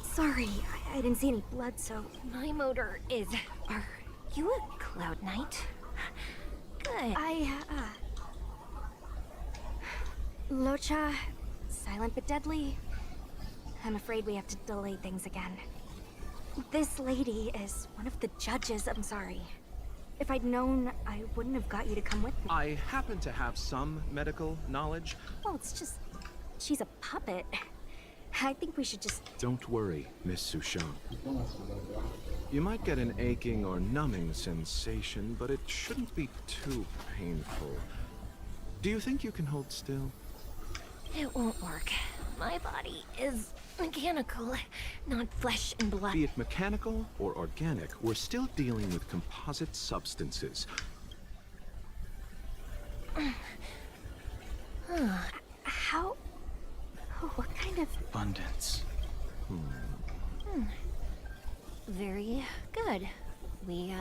Sorry, I didn't see any blood, so my motor is... Are you a Cloud Knight? Good. Locha, silent but deadly. I'm afraid we have to delay things again. This lady is one of the judges. I'm sorry. If I'd known, I wouldn't have got you to come with me. I happen to have some medical knowledge. Well, it's just... she's a puppet. I think we should just... Don't worry, Miss Sushant. You might get an aching or numbing sensation, but it shouldn't be too painful. Do you think you can hold still? It won't work. My body is mechanical, not flesh and blood. Be it mechanical or organic, we're still dealing with composite substances. How? What kind of... Abundance. Very good. We,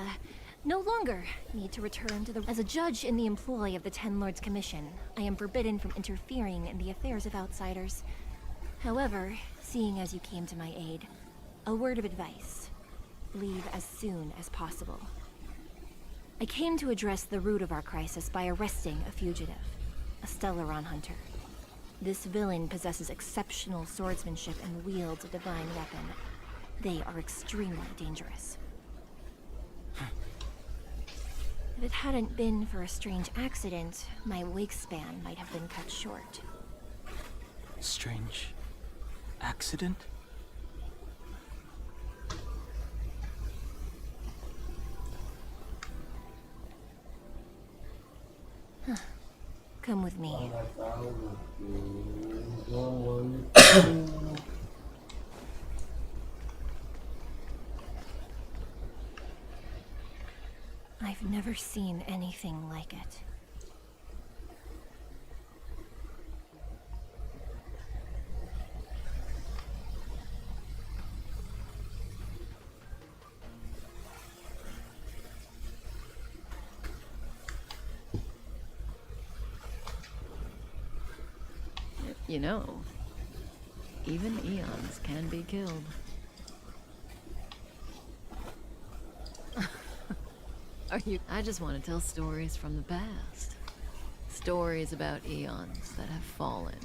no longer need to return to the... As a judge in the employ of the Ten Lords Commission, I am forbidden from interfering in the affairs of outsiders. However, seeing as you came to my aid, a word of advice. Leave as soon as possible. I came to address the root of our crisis by arresting a fugitive, a Stellaron hunter. This villain possesses exceptional swordsmanship and wields a divine weapon. They are extremely dangerous. If it hadn't been for a strange accident, my wingspan might have been cut short. Strange accident? Come with me. I've never seen anything like it. You know, even eons can be killed. Are you? I just want to tell stories from the past. Stories about eons that have fallen.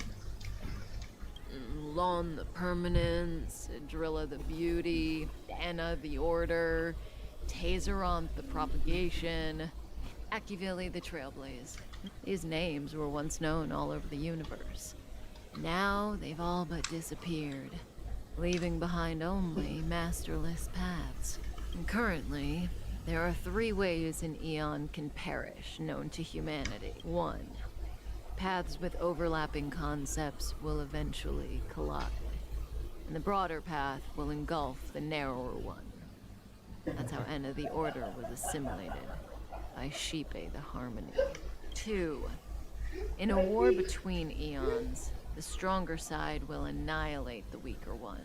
Lon the Permanence, Drilla the Beauty, Anna the Order, Tazeronth the Propagation, Akivili the Trailblaze. These names were once known all over the universe. Now they've all but disappeared, leaving behind only masterless paths. And currently, there are 3 ways an eon can perish known to humanity. 1. Paths with overlapping concepts will eventually collide, and the broader path will engulf the narrower one. That's how Enna the Order was assimilated, by Sheepe the Harmony. 2. In a war between eons, the stronger side will annihilate the weaker one.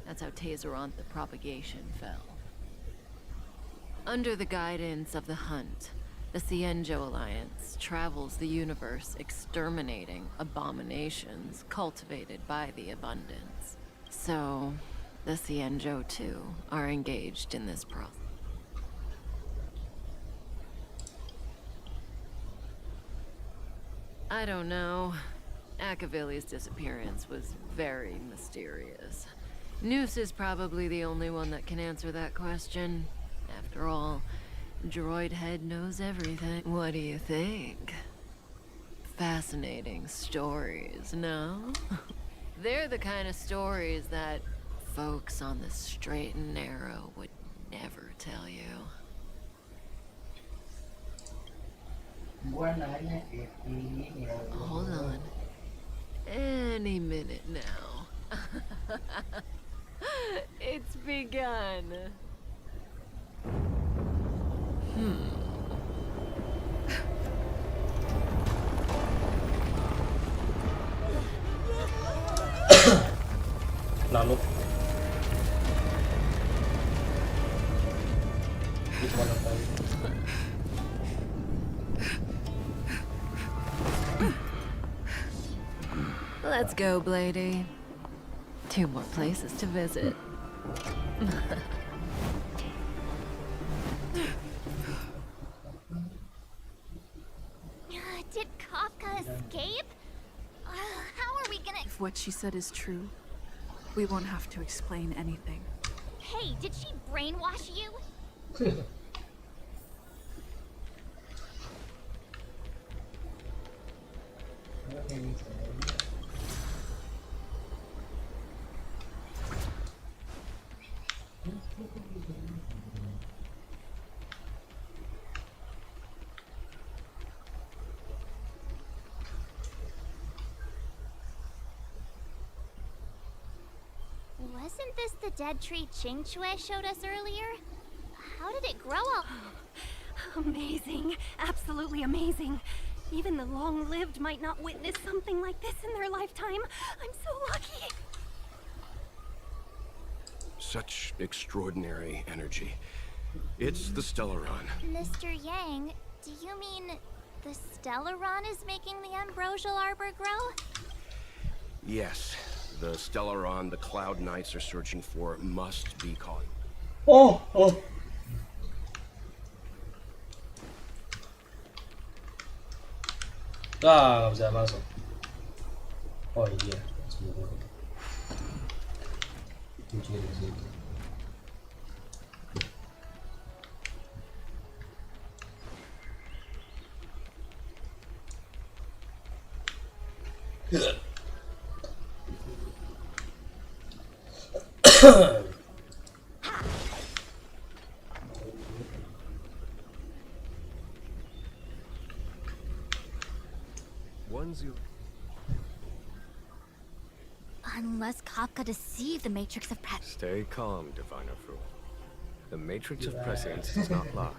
That's how Tazeronth the Propagation fell. Under the guidance of the Hunt, the Cienjo Alliance travels the universe exterminating abominations cultivated by the Abundance. So, the Cienjo too are engaged in this process. I don't know. Akavili's disappearance was very mysterious. Noose is probably the only one that can answer that question. After all, Droid Head knows everything. What do you think? Fascinating stories, no? They're the kind of stories that folks on the straight and narrow would never tell you. Hold on. Any minute now. It's begun. Lalu di mana tadi? Let's go, Blady. 2 more places to visit. Did Kafka escape? How are we gonna... If what she said is true, we won't have to explain anything. Hey, did she brainwash you? Isn't this the dead tree Ching Shui showed us earlier? How did it grow up? Amazing. Absolutely amazing. Even the long-lived might not witness something like this in their lifetime. I'm so lucky. Such extraordinary energy. It's the Stellaron. Mr. Yang, do you mean the Stellaron is making the ambrosial arbor grow? Yes, the Stellaron the Cloud Knights are searching for must be caught. Oh, oh. Ah, nggak bisa masuk. Oh iya, kuncinya di sini. Unless Kafka deceived the Matrix of Prescience. Stay calm, Diviner Fu. The Matrix of Prescience does not lie.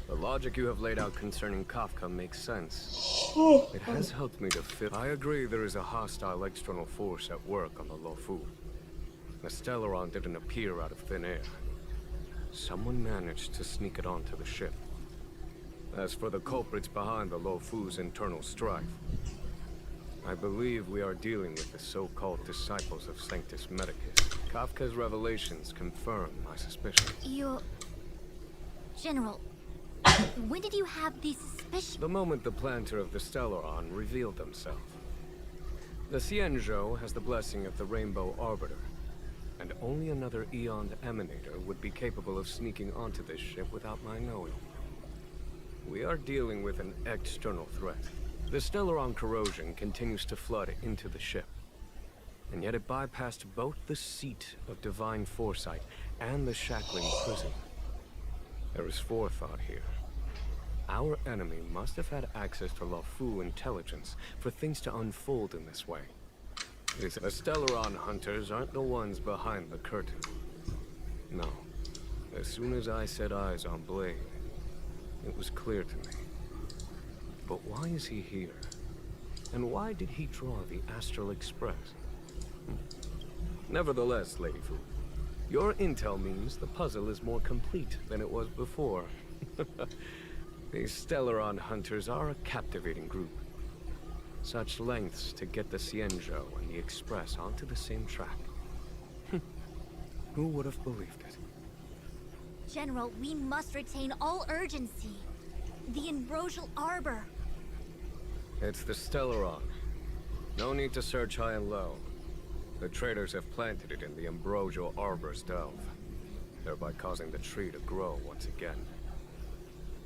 The logic you have laid out concerning Kafka makes sense. It has helped me to fit. I agree there is a hostile external force at work on the Luofu. The Stellaron didn't appear out of thin air. Someone managed to sneak it onto the ship. As for the culprits behind the Luofu's internal strife, I believe we are dealing with the so-called disciples of Sanctus Medicus. Kafka's revelations confirm my suspicions. General, when did you have these suspicions? The moment the planter of the Stellaron revealed himself. The Xianzhou has the blessing of the Rainbow Arbiter, and only another Eon Emanator would be capable of sneaking onto this ship without my knowing. We are dealing with an external threat. The Stellaron corrosion continues to flood into the ship, and yet it bypassed both the seat of divine foresight and the shackling prison. There is forethought here. Our enemy must have had access to Luofu intelligence for things to unfold in this way. The Stellaron hunters aren't the ones behind the curtain. No. As soon as I set eyes on Blade, it was clear to me. But why is he here? And why did he draw the Astral Express? Nevertheless, Lady Fu, your intel means the puzzle is more complete than it was before. These Stellaron hunters are a captivating group. Such lengths to get the Xianzhou and the Express onto the same track. Who would have believed it? General, we must retain all urgency. The ambrosial arbor. It's the Stellaron. No need to search high and low. The traders have planted it in the ambrosial arbor's delve, thereby causing the tree to grow once again.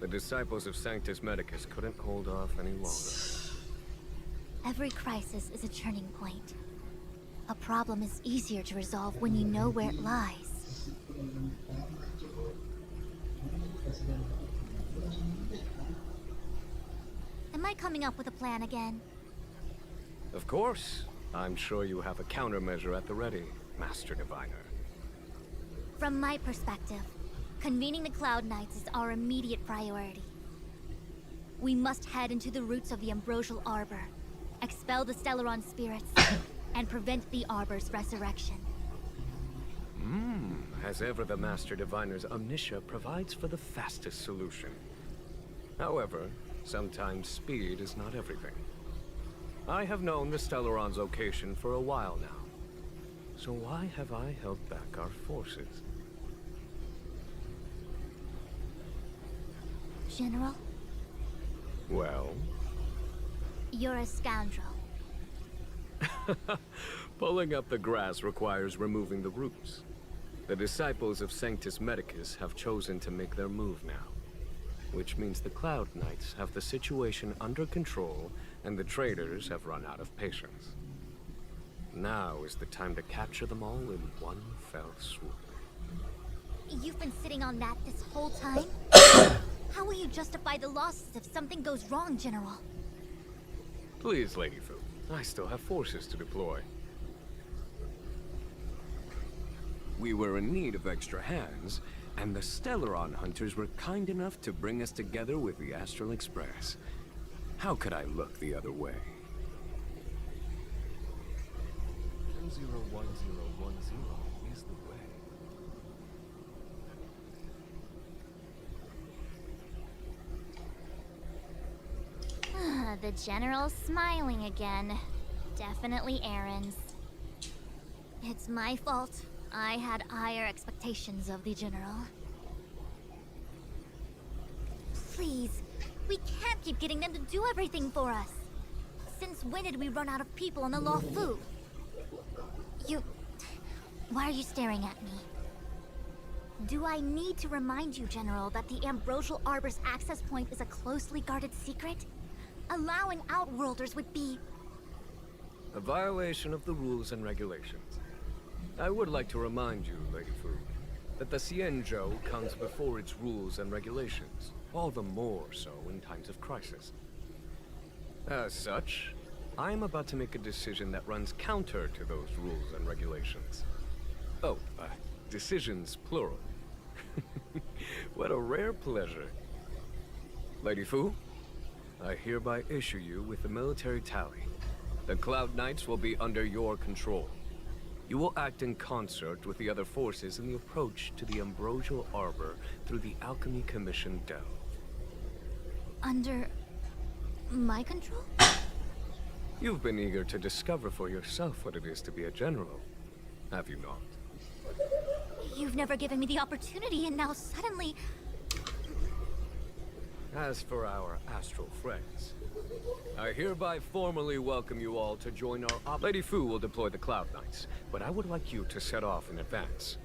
The disciples of Sanctus Medicus couldn't hold off any longer. Every crisis is a turning point. A problem is easier to resolve when you know where it lies. Am I coming up with a plan again? Of course. I'm sure you have a countermeasure at the ready, Master Diviner. From my perspective, convening the Cloud Knights is our immediate priority. We must head into the roots of the ambrosial arbor, expel the Stellaron spirits, and prevent the arbor's resurrection. As ever, the Master Diviner's omniscia provides for the fastest solution. However, sometimes speed is not everything. I have known the Stellaron's location for a while now. So why have I held back our forces? General? Well? You're a scoundrel. Pulling up the grass requires removing the roots. The disciples of Sanctus Medicus have chosen to make their move now, which means the Cloud Knights have the situation under control and the traders have run out of patience. Now is the time to capture them all in one fell swoop. You've been sitting on that this whole time? How will you justify the losses if something goes wrong, General? Please, Lady Fu, I still have forces to deploy. We were in need of extra hands, and the Stellaron hunters were kind enough to bring us together with the Astral Express. How could I look the other way? 101010 is the way. The General's smiling again. Definitely Aaron's. It's my fault. I had higher expectations of the General. Please, we can't keep getting them to do everything for us. Since when did we run out of people on the Law Fu? Why are you staring at me? Do I need to remind you, General, that the Ambrosial Arbor's access point is a closely guarded secret? Allowing Outworlders would be... A violation of the rules and regulations. I would like to remind you, Lady Fu, that the Xianzhou comes before its rules and regulations, all the more so in times of crisis. As such, I am about to make a decision that runs counter to those rules and regulations. Oh, decisions plural. What a rare pleasure. Lady Fu, I hereby issue you with the military tally. The Cloud Knights will be under your control. You will act in concert with the other forces in the approach to the Ambrosial Arbor through the Alchemy Commission Delve. Under... my control? You've been eager to discover for yourself what it is to be a general, have you not? You've never given me the opportunity, and now suddenly... As for our astral friends, I hereby formally welcome you all to join our Lady Fu will deploy the Cloud Knights, but I would like you to set off in advance.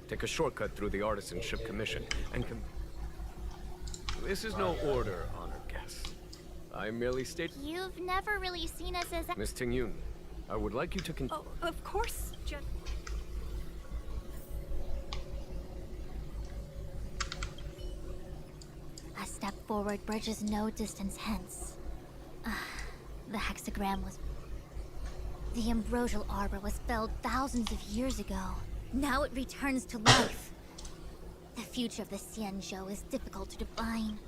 Take a shortcut through the Artisanship Commission, and This is no order, honored guests. I merely state... You've never really seen us as... Miss Tingyun, I would like you to Oh, of course, A step forward bridges no distance hence. The hexagram was... The Ambrosial Arbor was felled thousands of years ago. Now it returns to life. The future of the Xianzhou is difficult to define.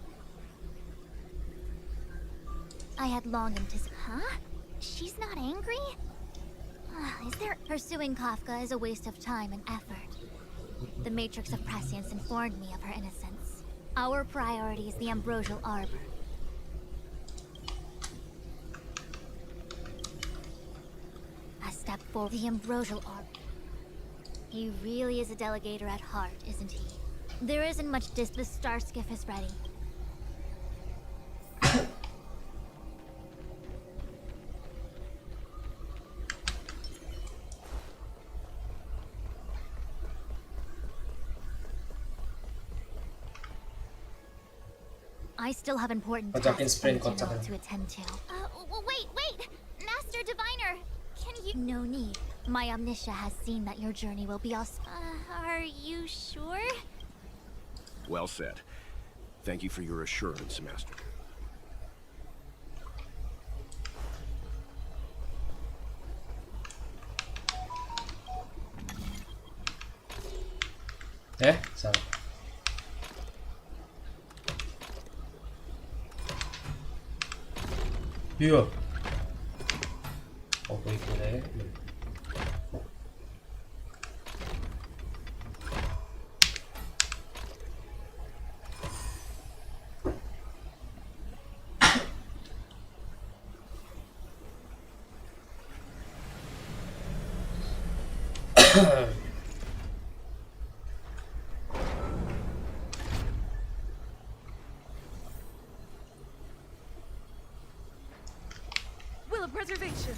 I had long anticipated... Huh? She's not angry? Is there... Pursuing Kafka is a waste of time and effort. The Matrix of Prescience informed me of her innocence. Our priority is the Ambrosial Arbor. A step forward. The Ambrosial Arbor. He really is a delegator at heart, isn't he? There isn't much The star skiff is ready. I still have important tasks for the General to attend to. Wait! Master Diviner! Can you... No need. My Omniscia has seen that your journey will be are you sure? Well said. Thank you for your assurance, Master. Salah. Iya. Apa itu deh? Will of preservation.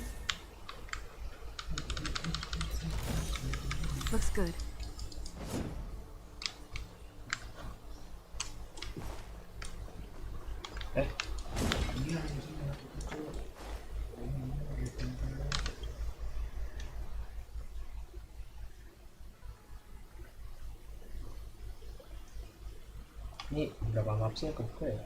Looks good. Ini berapa map sih yang kebuka ya?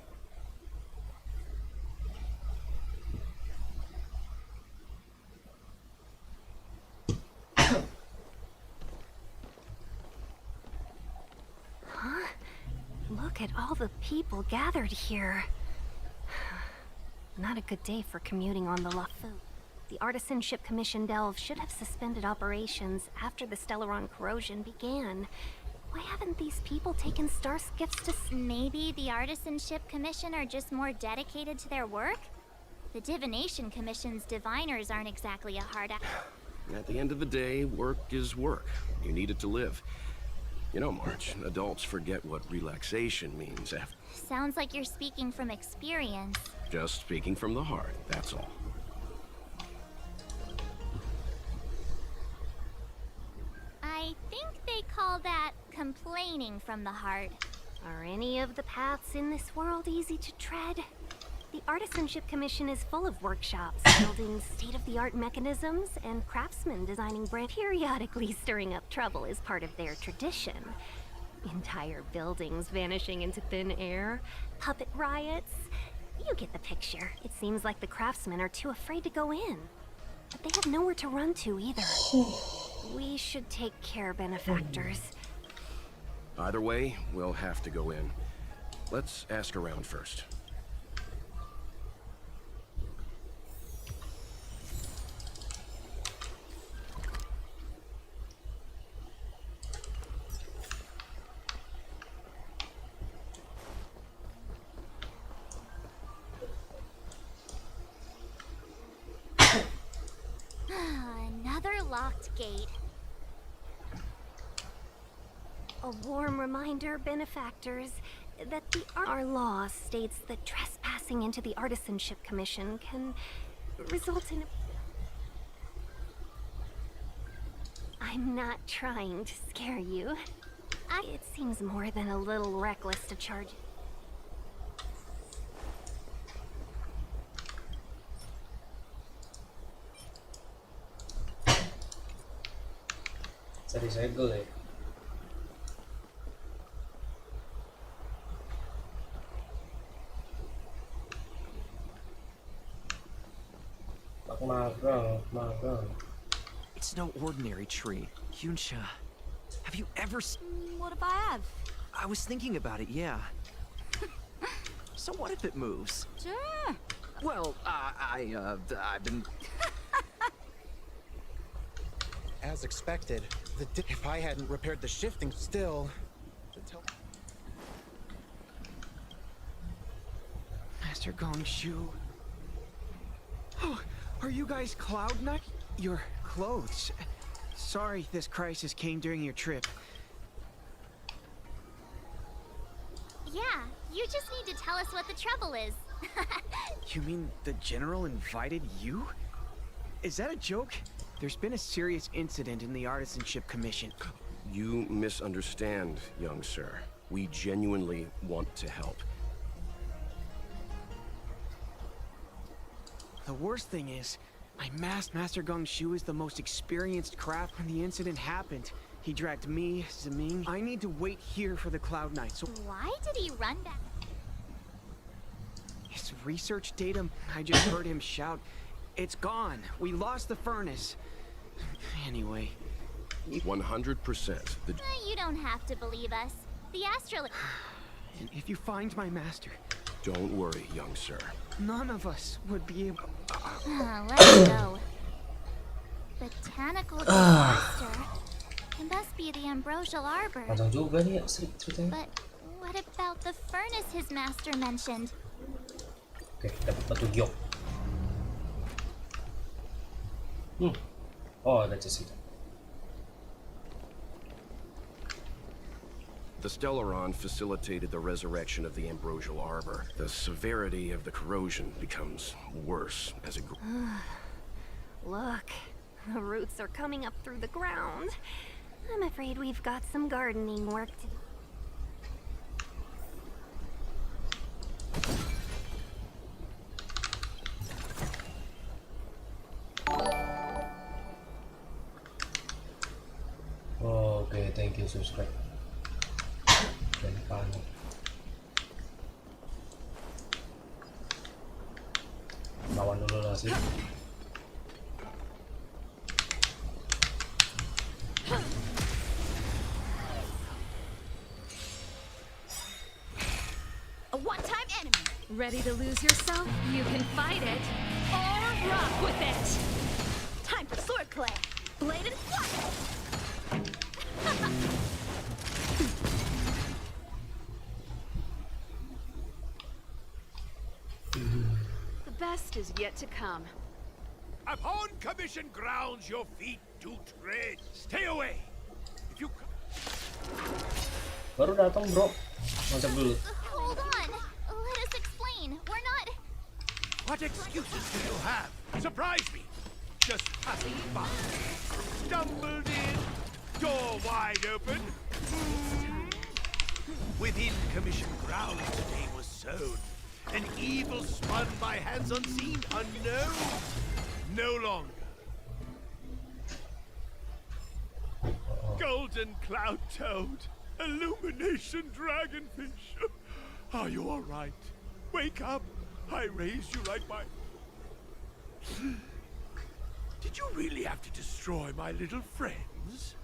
at all the people gathered here. Not a good day for commuting on the LaFu. The Artisanship Commission Delve should have suspended operations after the Stellaron corrosion began. Why haven't these people taken star skiffs to Maybe the Artisanship Commission are just more dedicated to their work? The Divination Commission's diviners aren't exactly a hard act. At the end of the day, work is work. You need it to live. You know, March, adults forget what relaxation means after. Sounds like you're speaking from experience. Just speaking from the heart, that's all. I think they call that complaining from the heart. Are any of the paths in this world easy to tread? The Artisanship Commission is full of workshops, building state-of-the-art mechanisms, and craftsmen designing brand. Periodically stirring up trouble is part of their tradition. Entire buildings vanishing into thin air, puppet riots. You get the picture. It seems like the craftsmen are too afraid to go in. But they have nowhere to run to either. We should take care, benefactors. Either way, we'll have to go in. Let's ask around first. Another locked gate. A warm reminder, benefactors, that our law states that trespassing into the Artisanship Commission can result in I'm not trying to scare you. It seems more than a little reckless to charge. Sa disegel ya. Magang. It's no ordinary tree. Yunsha, have you ever What if I have? I was thinking about it, yeah. So what if it moves? Sure. Well, I've been... As expected, if I hadn't repaired the shifting still... Master Gongshu. Oh, are you guys Cloud Knight? Your clothes. Sorry this crisis came during your trip. Yeah, you just need to tell us what the trouble is. You mean the General invited you? Is that a joke? There's been a serious incident in the Artisanship Commission. You misunderstand, young sir. We genuinely want to help. The worst thing is, I masked Master Gongshu as the most experienced craft when the incident happened. He dragged me, Zeming. I need to wait here for the Cloud Knight, so... Why did he run back? His research data, I just heard him shout, "It's gone! We lost the furnace!" Anyway... 100%. You don't have to believe us. The astral... If you find my master... Don't worry, young sir. None of us would be able... Let's go. Botanical disaster. It must be the Ambrosial Arbor. Panjang juga nih ceritanya. But what about the furnace his master mentioned? Oke, dapat batu giok. Oh, ada chest itu. The Stellaron facilitated the resurrection of the Ambrosial Arbor. The severity of the corrosion becomes worse as it grows. Look, the roots are coming up through the ground. I'm afraid we've got some gardening work to do. Okay, thank you, subscribe. Dan panik. Lawan dulu lah sih. Ready to lose yourself? You can fight it or rock with it. Time for swordplay. Blade and flash. The best is yet to come. Upon commission grounds, your feet do tread. Stay away. If you Baru datang bro, mantap dulu. Hold on. Let us explain. We're not. What excuses do you have? Surprise me. Just passing by. Stumbled in. Door wide open. Within commission grounds today was sown. An evil spun by hands unseen, unknown. No longer. Golden cloud toad. Illumination dragonfish. Are you all right? Wake up. I raised you like my... Did you really have to destroy my little friends?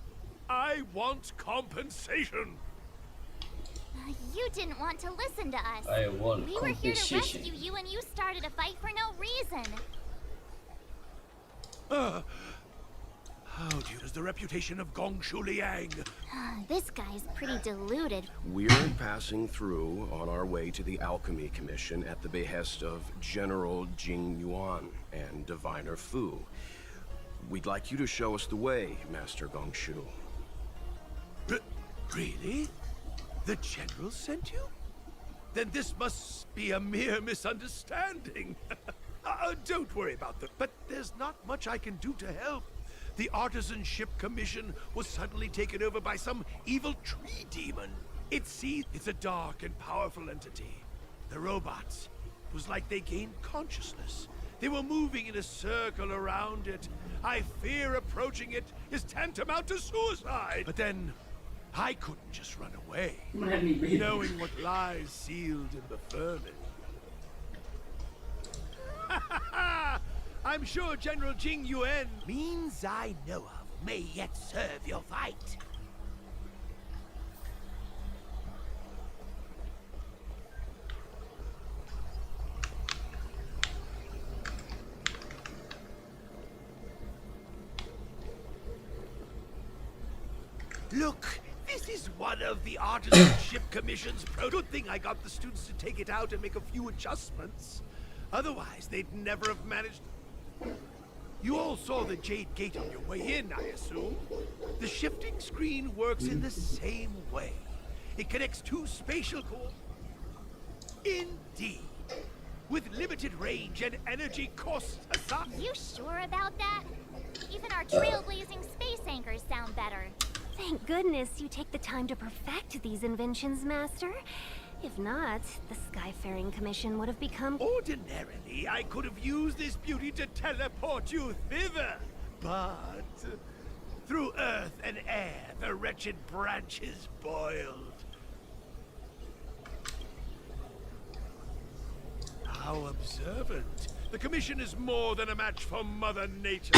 I want compensation. You didn't want to listen to us. I want We were here to compensation. rescue you and you started a fight for no reason. How does the reputation of Gongshu Liang? This guy's pretty deluded. We're passing through on our way to the Alchemy Commission at the behest of General Jing Yuan and Diviner Fu. We'd like you to show us the way, Master Gongshu. Really? The General sent you? Then this must be a mere misunderstanding. Don't worry about that. But there's not much I can do to help. The Artisanship Commission was suddenly taken over by some evil tree demon. It's a dark and powerful entity. The robots, it was like they gained consciousness. They were moving in a circle around it. I fear approaching it is tantamount to suicide. But then, I couldn't just run away, knowing what lies sealed in the firmament. I'm sure General Jing Yuan means I know of may yet serve your fight. Look, this is one of the Artisanship Commission's Good thing I got the students to take it out and make a few adjustments. Otherwise, they'd never have managed. You all saw the Jade Gate on your way in, I assume. The shifting screen works in the same way. It connects two spatial cores. Indeed. With limited range and energy costs aside. You sure about that? Even our trailblazing space anchors sound better. Thank goodness you take the time to perfect these inventions, Master. If not, the Skyfaring Commission would have become... Ordinarily, I could have used this beauty to teleport you thither. But through earth and air, the wretched branches boiled. How observant. The Commission is more than a match for Mother Nature.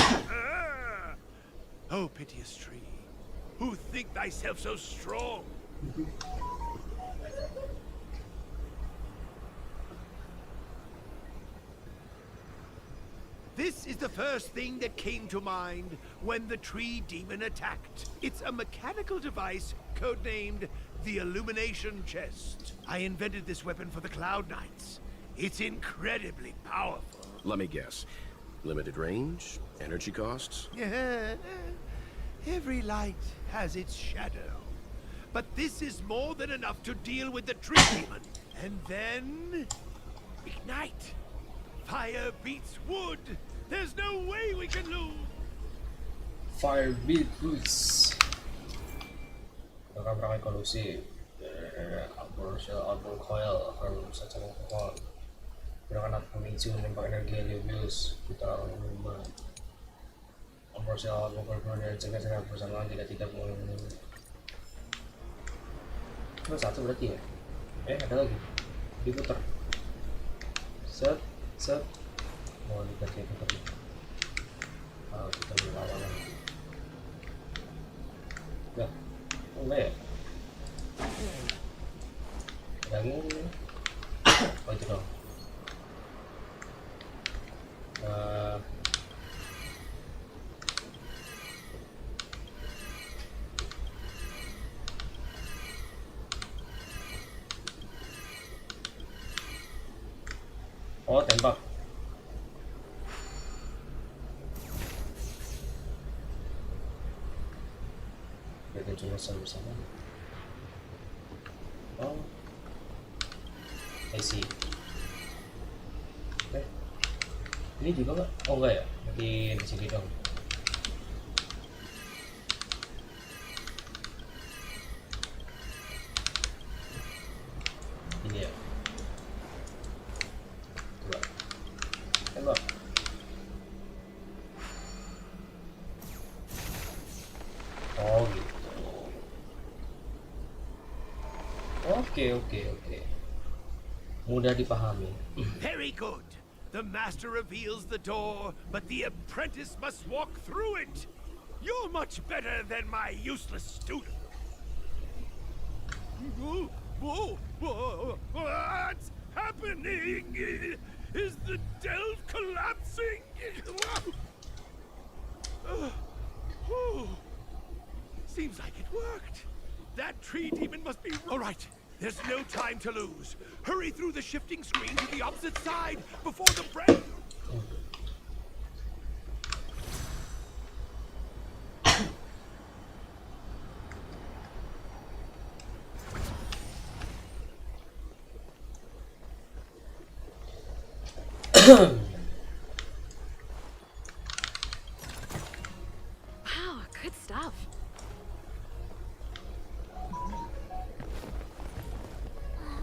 Oh, piteous tree, who think thyself so strong? This is the first thing that came to mind when the tree demon attacked. It's a mechanical device codenamed the Illumination Chest. I invented this weapon for the Cloud Knights. It's incredibly powerful. Let me guess. Limited range? Energy costs? Yeah. Every light has its shadow. But this is more than enough to deal with the tree demon. And then... ignite. Fire beats wood. There's no way we can lose. Fire beat boots. Maka kolusi outboard coil akan bisa cari kokon. Gunakan pemicu menembak energi Helios. Kita akan mengubah operasional outboard dan cegah-cegah bersama tidak mengalami. Cuma satu berarti ya? Ada lagi. Diputar. Set. Mau dikasih putar. Kita berlawan lagi. Ya, enggak ya? Yang ini. Oh itu dong. Oh, tembak. Biar cuma bersama. Oh, I see. Ini juga nggak? Oh enggak ya? Berarti di sini dong. Ini ya. Coba. Tembak. Oh gitu. Oke. Mudah dipahami. Very good. The master reveals the door, but the apprentice must walk through it. You're much better than my useless student. Whoa, what's happening? Is the delve collapsing? Seems like it worked. That tree demon must be... All right, there's no time to lose. Hurry through the shifting screen to the opposite side before the break. Wow, good stuff.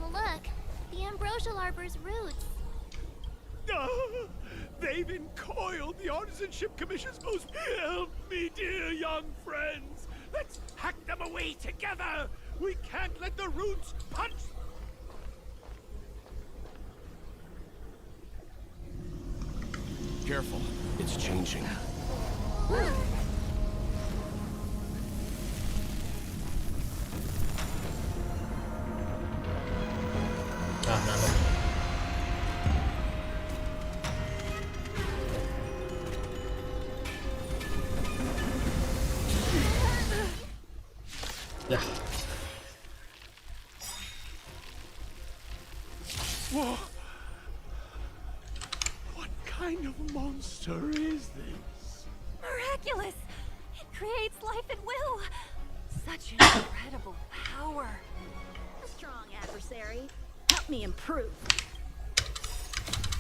Look, the ambrosial arbor's roots. They've encoiled the Artisanship Commission's most... Help me, dear young friends. Let's hack them away together. We can't let the roots punch... Careful, it's changing. Nano. Ya. Whoa. What kind of monster is this? Miraculous! It creates life at will. Such incredible power. A strong adversary. Help me improve.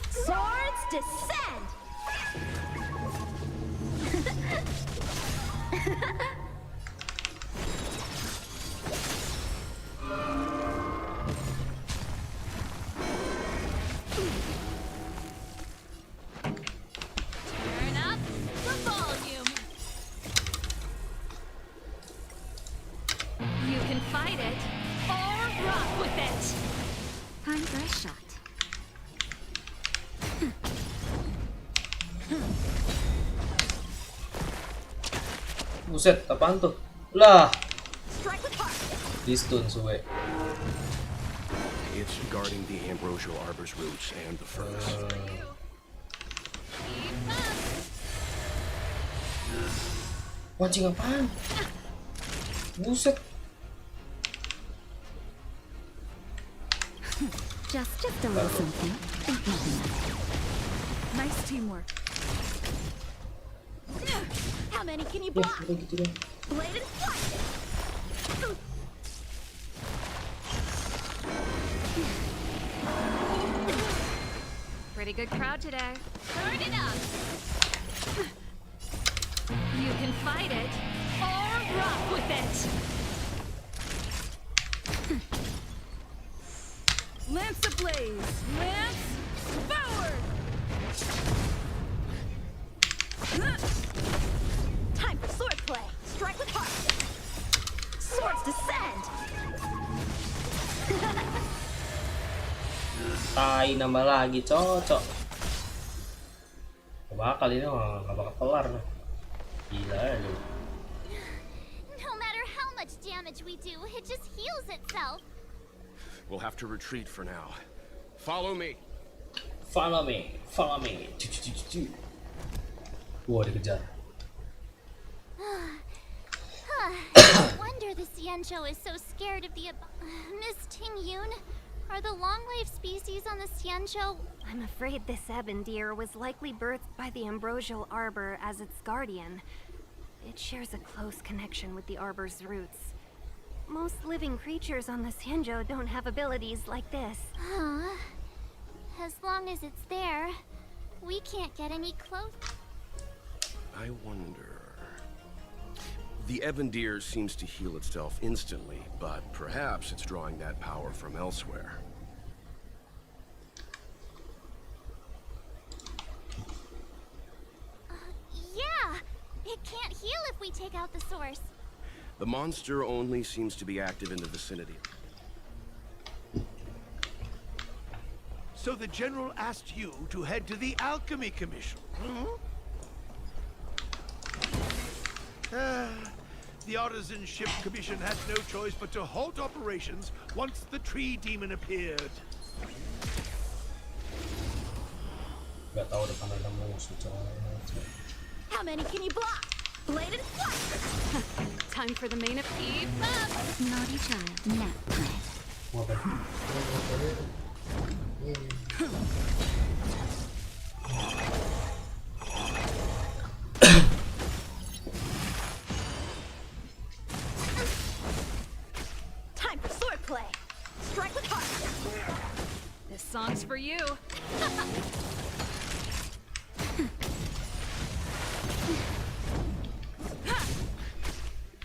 Swords descend! Turn up the volume. You can fight it or rock with it. Time for a shot. Buset, apaan tuh? Lah. Strike with heart. Distun suwe. It's guarding the ambrosial arbor's roots and the furnace. Wancing apaan? Buset. Just a little something. Think nothing of it. Nice teamwork. How many can you block? Gitu dong. Blade and flight. Pretty good crowd today. Turn it up. You can fight it or rock with it. Lance ablaze. Lance forward. Time for swordplay. Strike with heart. Swords descend. Tai nambah lagi, cocok. Bakal ini mah nggak bakal kelar nih. Gila lu. No matter how much damage we do, it just heals itself. We'll have to retreat for now. Follow me. Follow me. Wah, dikejar. No wonder the Xianzhou is so scared of the Miss Ting Yun. Are the long-lived species on the Xianzhou? I'm afraid this ebon deer was likely birthed by the ambrosial arbor as its guardian. It shares a close connection with the arbor's roots. Most living creatures on the Xianzhou don't have abilities like this. Huh. As long as it's there, we can't get any close. I wonder... The ebon deer seems to heal itself instantly, but perhaps it's drawing that power from elsewhere. Yeah! It can't heal if we take out the source. The monster only seems to be active in the vicinity. So the General asked you to head to the Alchemy Commission, The Artisanship Commission had no choice but to halt operations once the tree demon appeared. Gak tahu depan ada musuh coy. How many can you block? Bladed flash! Time for the main keep up! Naughty child, nap time. Time for swordplay! Strike with heart! This song's for you!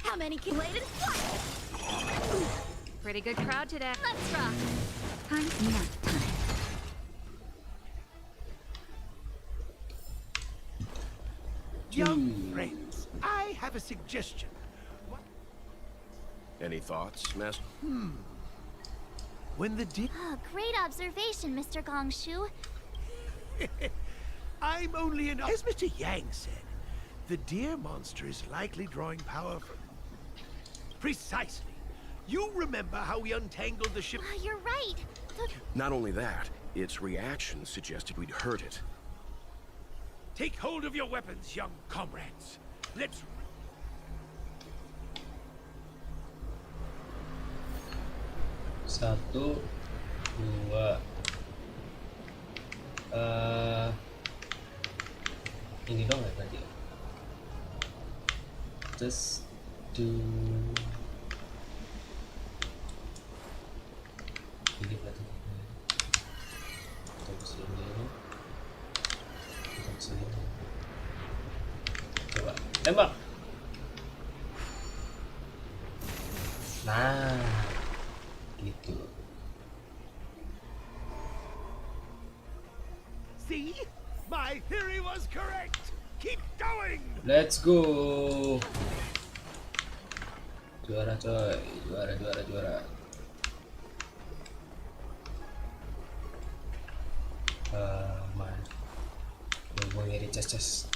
How many can bladed flash? Pretty good crowd today. Let's rock! Time nap time. Young friends, I have a suggestion. Any thoughts, Master? When the deer... Oh, great observation, Mr. Gongshu. I'm only an... As Mr. Yang said, the deer monster is likely drawing power from... Precisely. You remember how we untangled the ship... You're right. Not only that, its reaction suggested we'd hurt it. Take hold of your weapons, young comrades. Let's... Satu, dua. Ini dong ya tadi. Just do. Ini berarti. Kita kesini. Kita kesini. Coba tembak. Nah, gitu. See? My theory was correct. Keep going. Let's go. Juara coy, juara. Man. Gue nyari chest,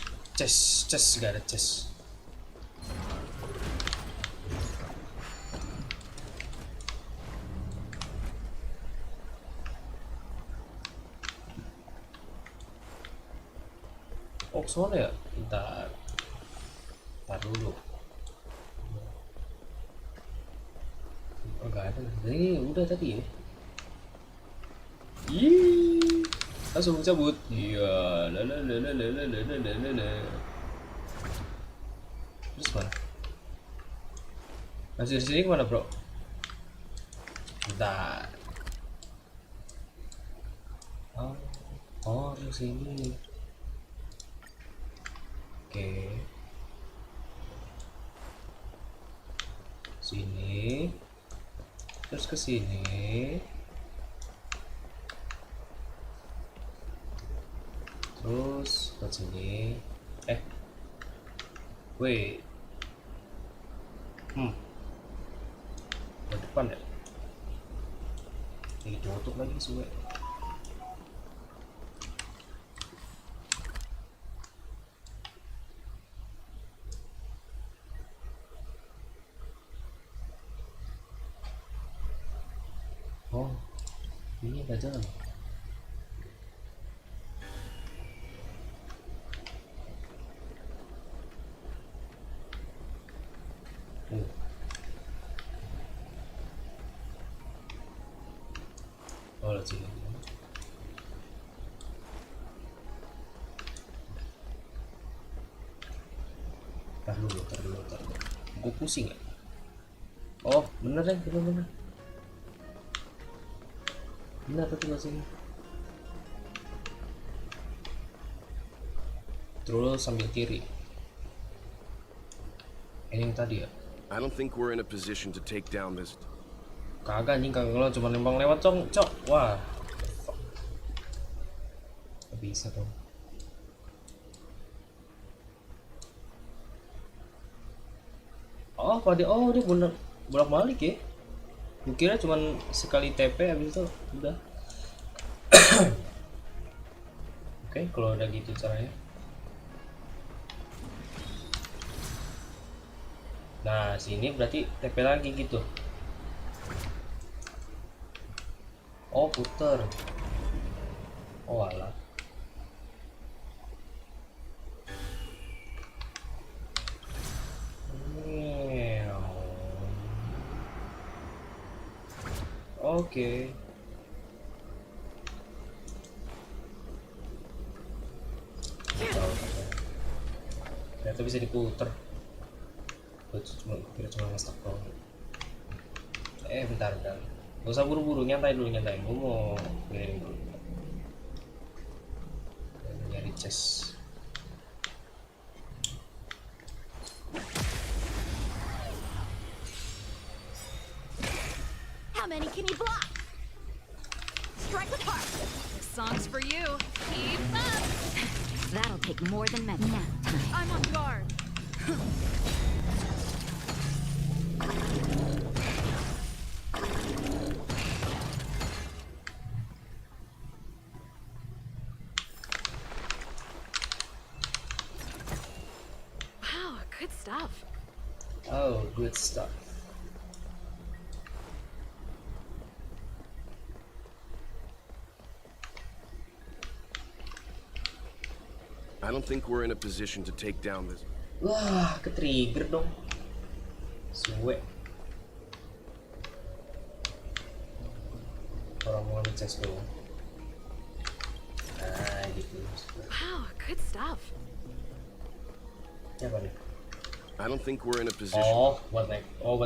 gak ada chest. Oh, soalnya ya? Bentar dulu. Oh, gak ada. Ini udah tadi ya. Ih, langsung cabut. Iya, Terus mana? Masih di sini kemana, bro? Bentar. Oh, di sini. Oke. Sini. Terus ke sini. Terus ke sini. Wait. Ke depan ya? Ini tutup lagi sih, Oh, ini ada jalan. sini. Tar dulu. Gue pusing ya. Oh, bener deh, bener. Bener tuh sini. Terus sambil kiri. Ini yang tadi ya. I don't think we're in a position to take down this. Kagak anjing, kagak lo cuma nembang lewat cok. Wah. Gak bisa dong. Oh, dia bener bolak-balik ya. Gue kira cuma sekali TP habis itu udah. Oke, kalau udah gitu caranya. Nah, sini berarti TP lagi gitu. Oh, puter. Oh, alah. Oke. Ternyata bisa diputer. Gue kira cuma ngestak doang. Bentar. Gak usah buru-buru, nyantai dulu. Gue mau ngirim dulu. Nyari chest. How many can you block? Strike with heart. This song's for you. Keep up. That'll take more than nap time. I'm on guard. Wow, good stuff. Oh, good stuff. I don't think we're in a position to take down this. Wah, ke-trigger dong. Suwe. Orang mau ngecek dulu. Nah, gitu. Wow, good stuff. Ya, apa nih? I don't think we're in a position. Buat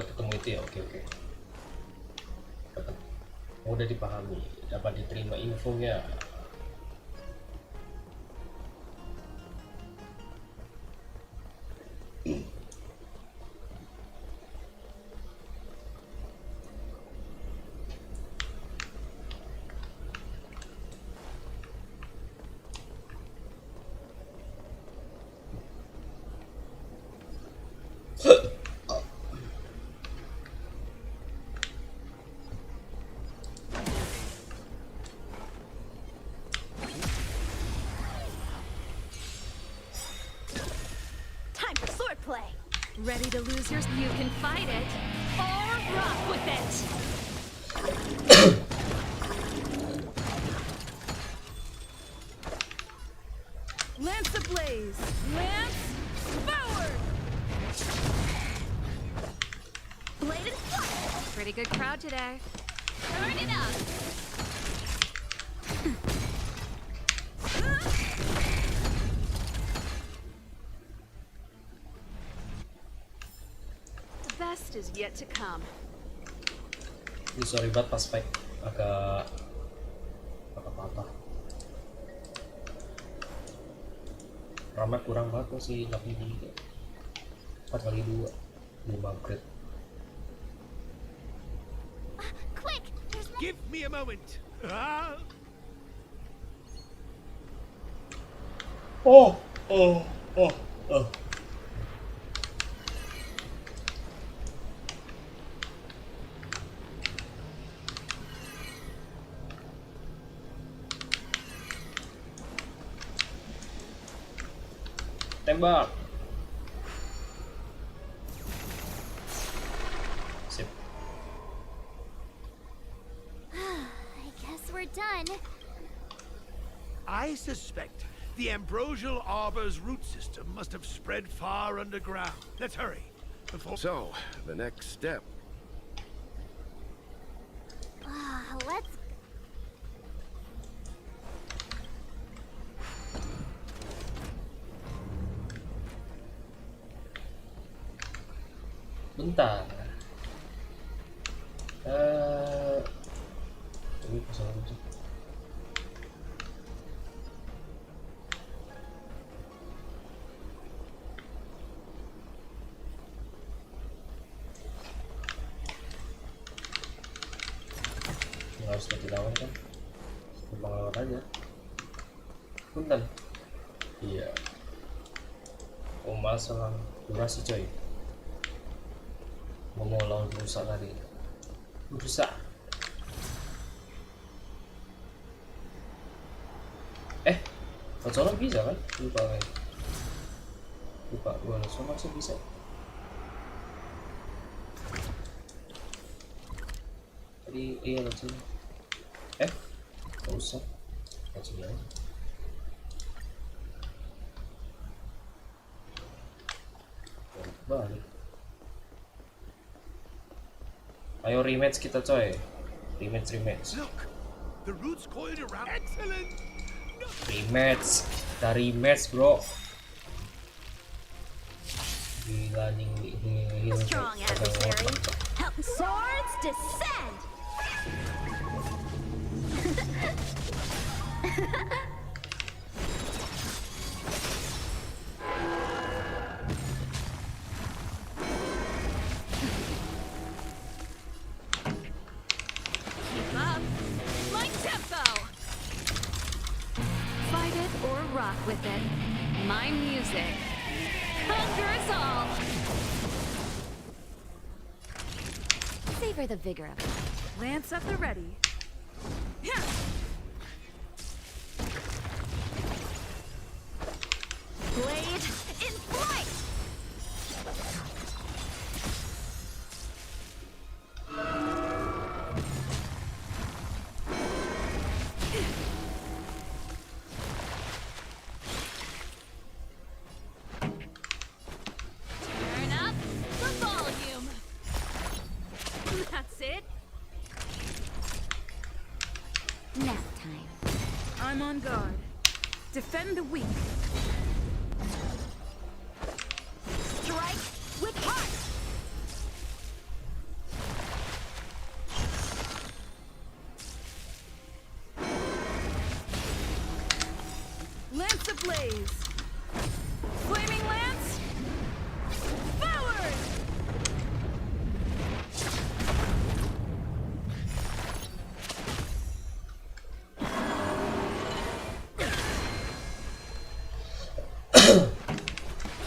ketemu itu ya. Oke. Mudah dipahami, dapat diterima infonya. Time for swordplay. Ready to lose yours? You can fight it or rock with it. Lance ablaze. Lance forward. Blade and fly. Pretty good crowd today. Turn it up. The best is yet to come. Ini sorry banget pas spike agak patah. Ramai kurang banget kok si 83. 4x2 belum upgrade. Quick! Give me a moment. Ah. Oh. Tembak. Sip. I guess we're done. I suspect the ambrosial arbor's root system must have spread far underground. Let's hurry. So, the next step. Let's Bentar. Ini pasang aja. Nggak harus ganti lawan kan? Gampang lewat aja. Punten. Iya. Oh masalah durasi coy. Mau lawan rusak tadi. Rusak. Soalnya bisa kan? Lupa gua langsung masih bisa. Tadi iya langsung. Nggak usah. Langsung aja. Balik. Ayo rematch kita coy. Rematch. Look, the roots coiled around. Excellent. Rematch. Kita rematch bro. Gila nih. Strong adversary. Help swords descend. Keep up. My tempo. Fight it or rock with it. My music. Conquer us all. Savor the vigor of it. Lance at the ready. Blade in flight. Turn up the volume. That's it. Nap time. I'm on guard. Defend the weak. Strike with heart. Lance ablaze. Flaming lance. Forward.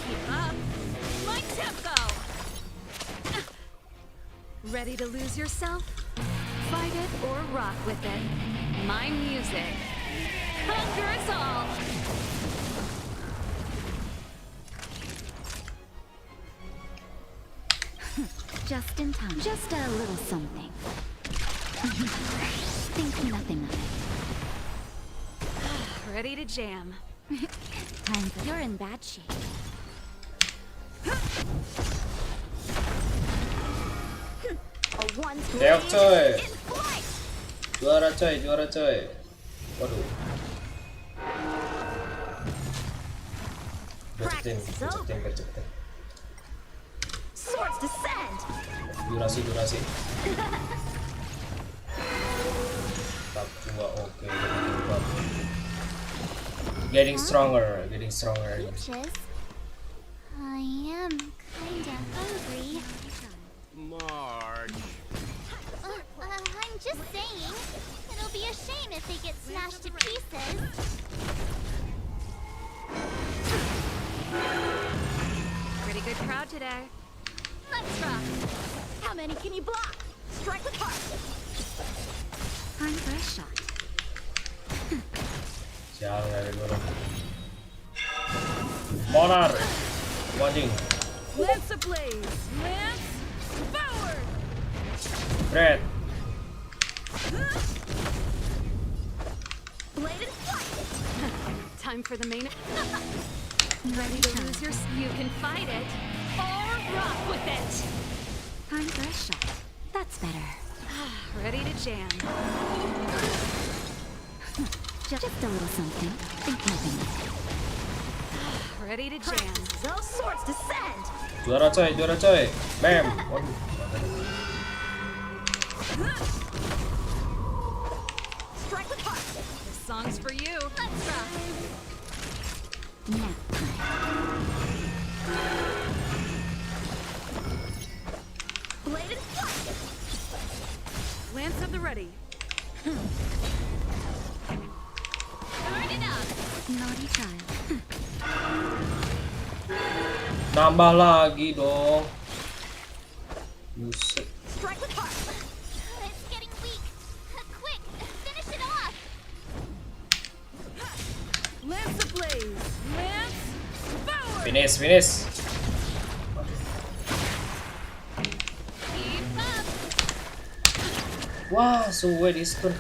Keep up. My tempo. Ready to lose yourself? Fight it or rock with it. My music. Conquer us all. Just in time. Just a little something. Think nothing of it. Ready to jam. Time for you're in bad shape. A one's Deok coy. in flight. Juara coy. Waduh. Practice is over. Gercetin. Swords descend. Durasi. Tab 2 oke. Getting stronger. Peaches, I am kinda hungry. Marge. I'm just saying, it'll be a shame if they get smashed to pieces. Pretty good crowd today. Let's rock. How many can you block? Strike with heart. Time for a shot. Sialan dari dulu. Monar. Wajing. Lance ablaze. Lance forward. Red. Blade in flight. Time for the main. Ready To lose your, you can fight it or rock with it. Time for a shot. That's better. Ready to jam. Just a little something. Think nothing of it. Ready to jam. Those swords descend. Juara coy. Bam. Waduh. Strike with heart. This song's for you. Let's rock. Blade and flight. Lance of the ready. Turn it up. Naughty child. Nambah lagi dong. Buset. Strike with heart. It's getting weak. Quick, finish it off. Lance ablaze. Lance forward. Finish. Keep up. Wah, suwe diskon.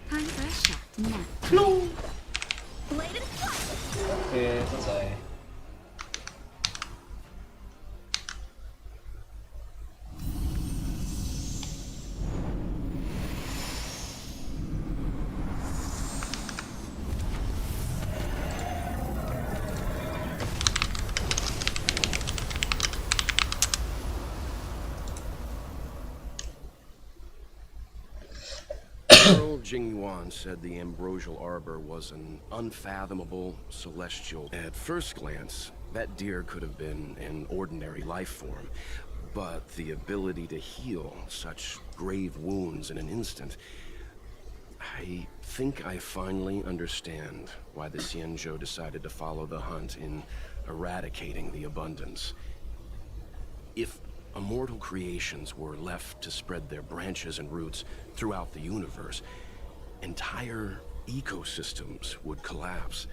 Time for a shot. Now. Blade and flight. Oke, selesai. Earl Jingyuan said the ambrosial arbor was an unfathomable celestial. At first glance, that deer could have been an ordinary life form, but the ability to heal such grave wounds in an instant... I think I finally understand why the Xianzhou decided to follow the hunt in eradicating the abundance. If immortal creations were left to spread their branches and roots throughout the universe, entire ecosystems would collapse.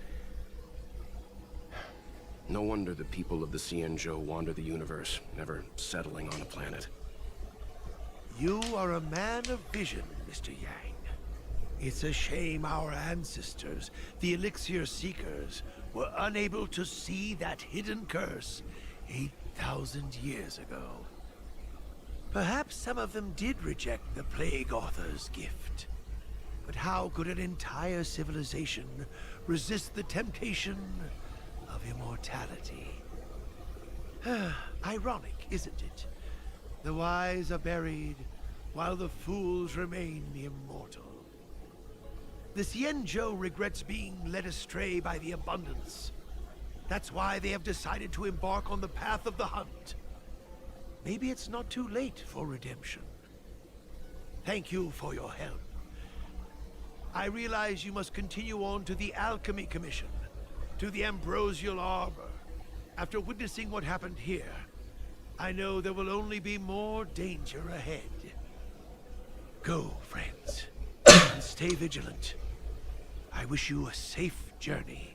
No wonder the people of the Xianzhou wander the universe, never settling on a planet. You are a man of vision, Mr. Yang. It's a shame our ancestors, the Elixir Seekers, were unable to see that hidden curse 8,000 years ago. Perhaps some of them did reject the Plague Author's gift. But how could an entire civilization resist the temptation of immortality? Ironic, isn't it? The wise are buried, while the fools remain immortal. The Xianzhou regrets being led astray by the abundance. That's why they have decided to embark on the path of the hunt. Maybe it's not too late for redemption. Thank you for your help. I realize you must continue on to the Alchemy Commission, to the Ambrosial Arbor. After witnessing what happened here, I know there will only be more danger ahead. Go, friends, and stay vigilant. I wish you a safe journey.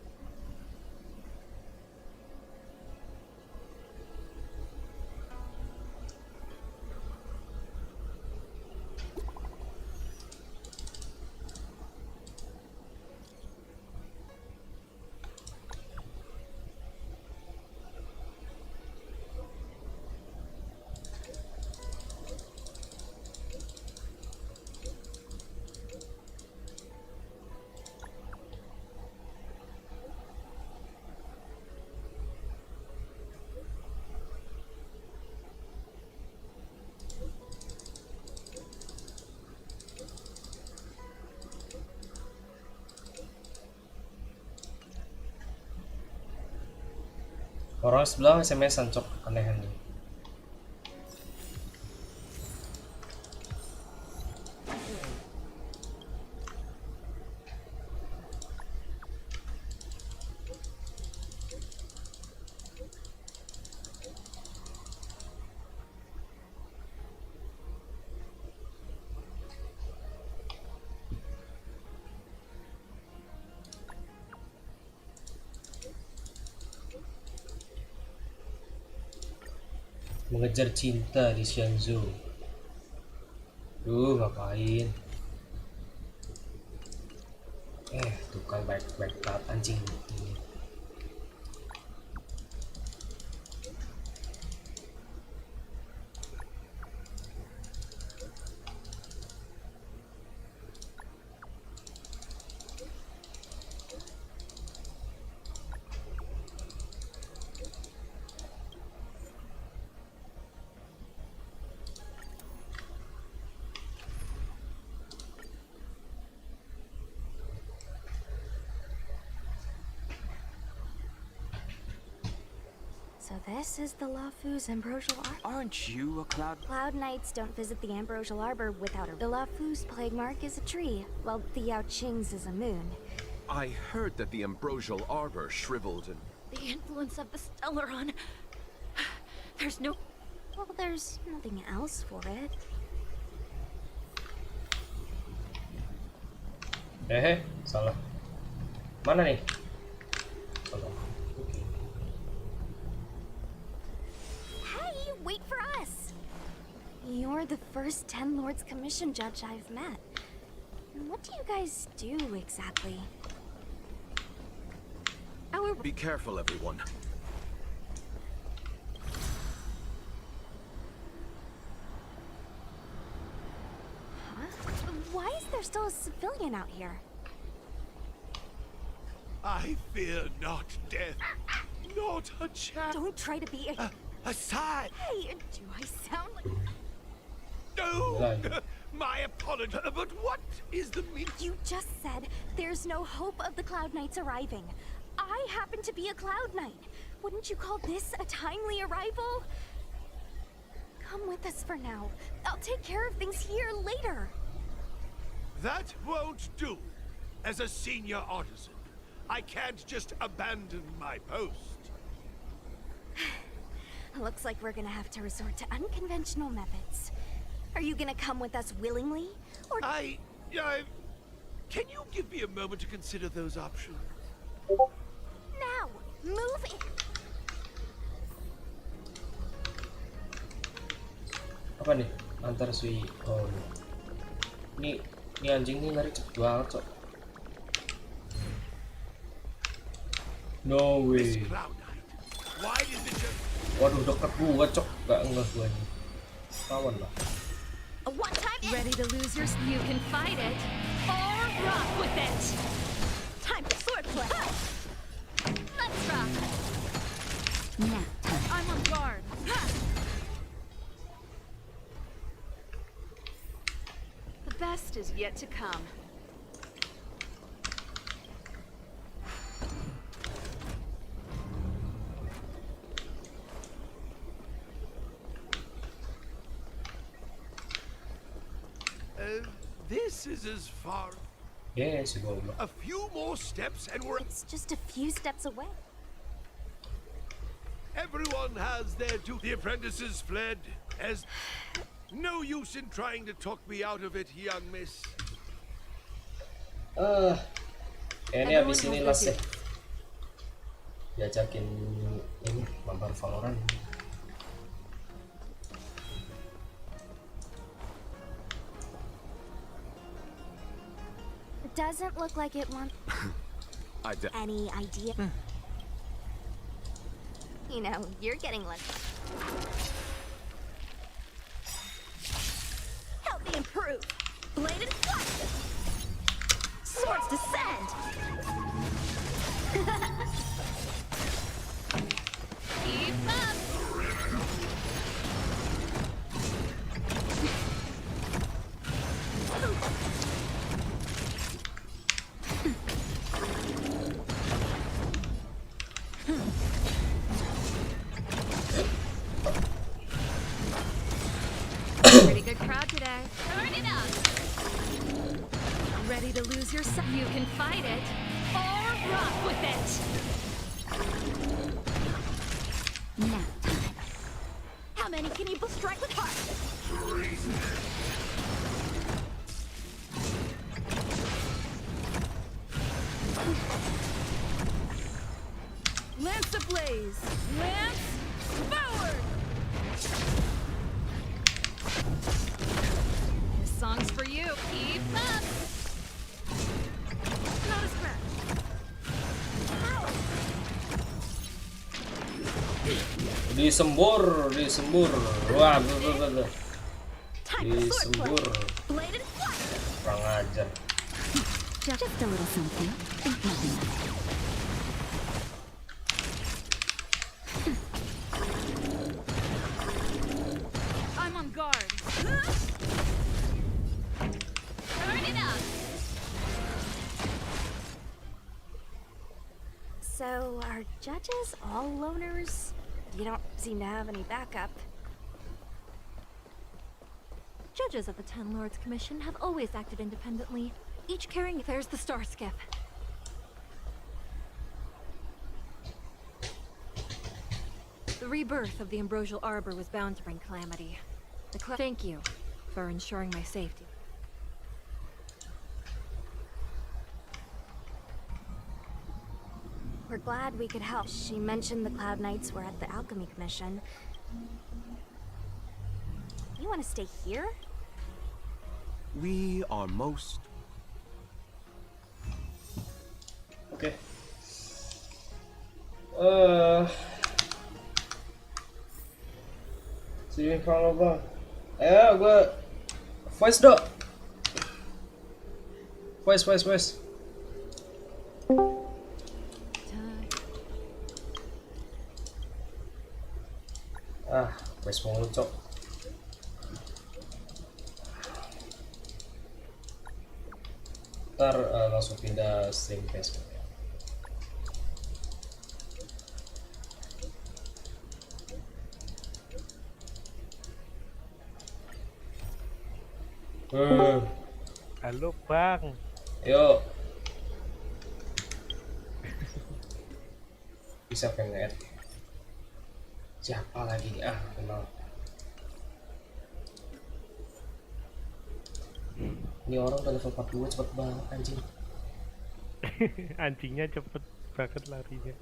Orang sebelah SMS-an cok, anehan nih. Mengejar cinta di Xianzhou. Ngapain? Tukang baik anjing. So this is the Lafu's Ambrosial Arbor. Aren't you a cloud? Cloud Knights don't visit the Ambrosial Arbor without a... The Lafu's plague mark is a tree, while the Yao Qing's is a moon. I heard that the Ambrosial Arbor shriveled and... The influence of the Stellaron. There's no... Well, there's nothing else for it. Salah. Mana nih? Salah. Hey, wait for us! You're the first 10 Lords Commission judge I've met. What do you guys do exactly? Be careful, everyone. Huh? Why is there still a civilian out here? I fear not death, not a chance. Don't try to be a side. Hey, do I sound like... No! My apology, but what is the meaning? You just said there's no hope of the Cloud Knights arriving. I happen to be a Cloud Knight. Wouldn't you call this a timely arrival? Come with us for now. I'll take care of things here later. That won't do. As a senior artisan, I can't just abandon my post. Looks like we're gonna have to resort to unconventional methods. Are you gonna come with us willingly, or... Can you give me a moment to consider those options? Now! Move it! Apa nih? Antar si... Oh, ini anjing nih lari cepet banget, Cok. No way. Waduh, deket gua, Cok. Gak enggak guanya. Lawan lah. Ready to lose your... You can fight it, or rock with it! Time for swordplay! Let's rock! Now. I'm on guard! The best is yet to come. This is as far... Yes, you go. A few more steps and we're... It's just a few steps away. Everyone has their due. The apprentices fled, as... No use in trying to talk me out of it, young miss. Kayaknya abis ini last ya. Diajakin ini mabar Valorant. Doesn't look like it wants... Any idea? You know, you're getting lucky. Help me improve! Bladed flash! Swords descend! Keep up! Pretty good crowd today. Turn it up! Ready to lose yourself? You can fight it, or rock with it! Now. How many can you strike with heart? Lance ablaze! Lance forward! This song's for you. Keep up! Not a scratch. Disembur. Wah, disembur. Kurang ajar. Just a little something. Think nothing of it. I'm on guard. Turn it up! So, are judges all loners? you don't seem to have any backup. Judges of the Ten Lords Commission have always acted independently, each carrying. There's the star skip. The rebirth of the Ambrosial Arbor was bound to bring calamity. Thank you for ensuring my safety. We're glad we could help. She mentioned the Cloud Knights were at the Alchemy Commission. You want to stay here? We are most... Oke. Sini kalau bang. Gue voice dok. Voice. Voice mau lucok. Ntar langsung pindah stream Facebook. Halo bang. Yuk. Bisa pengen. Siapa lagi nih? Kenal. Ini orang udah level 42 cepet banget anjing. Anjingnya cepet banget larinya.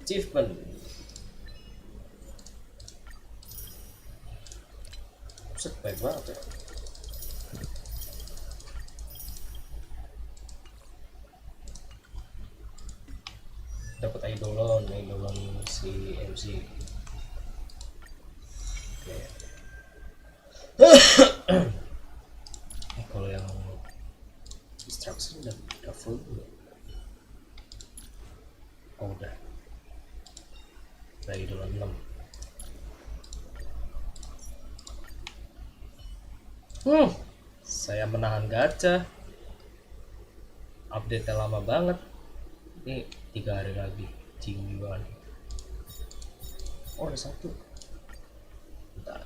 Achievement. Buset, baik banget ya. Dapat idolon si MC. Oke. Kalau yang distraction udah full belum? Oh udah. Udah idolon 6. Saya menahan gacha. Update-nya lama banget. Ini 3 hari lagi Jingyuan. Oh ada 1. Bentar.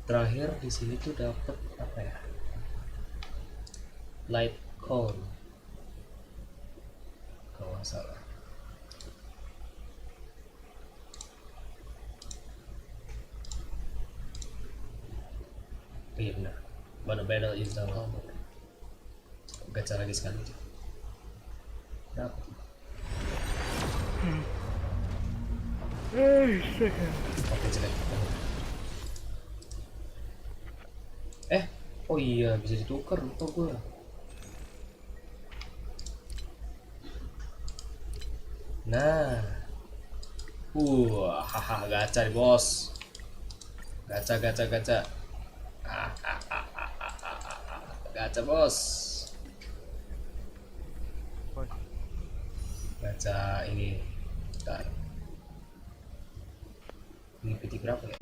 Terakhir di sini tuh dapat apa ya? Light cone kalau nggak salah. Iya benar. But the battle is done. Gacha lagi sekali. Dapat. Oke jelek. Oh iya bisa ditukar, lupa gue. Nah, haha gacha nih bos. Gacha. Gacha bos. Gacha ini. Bentar. Ini PT berapa ya?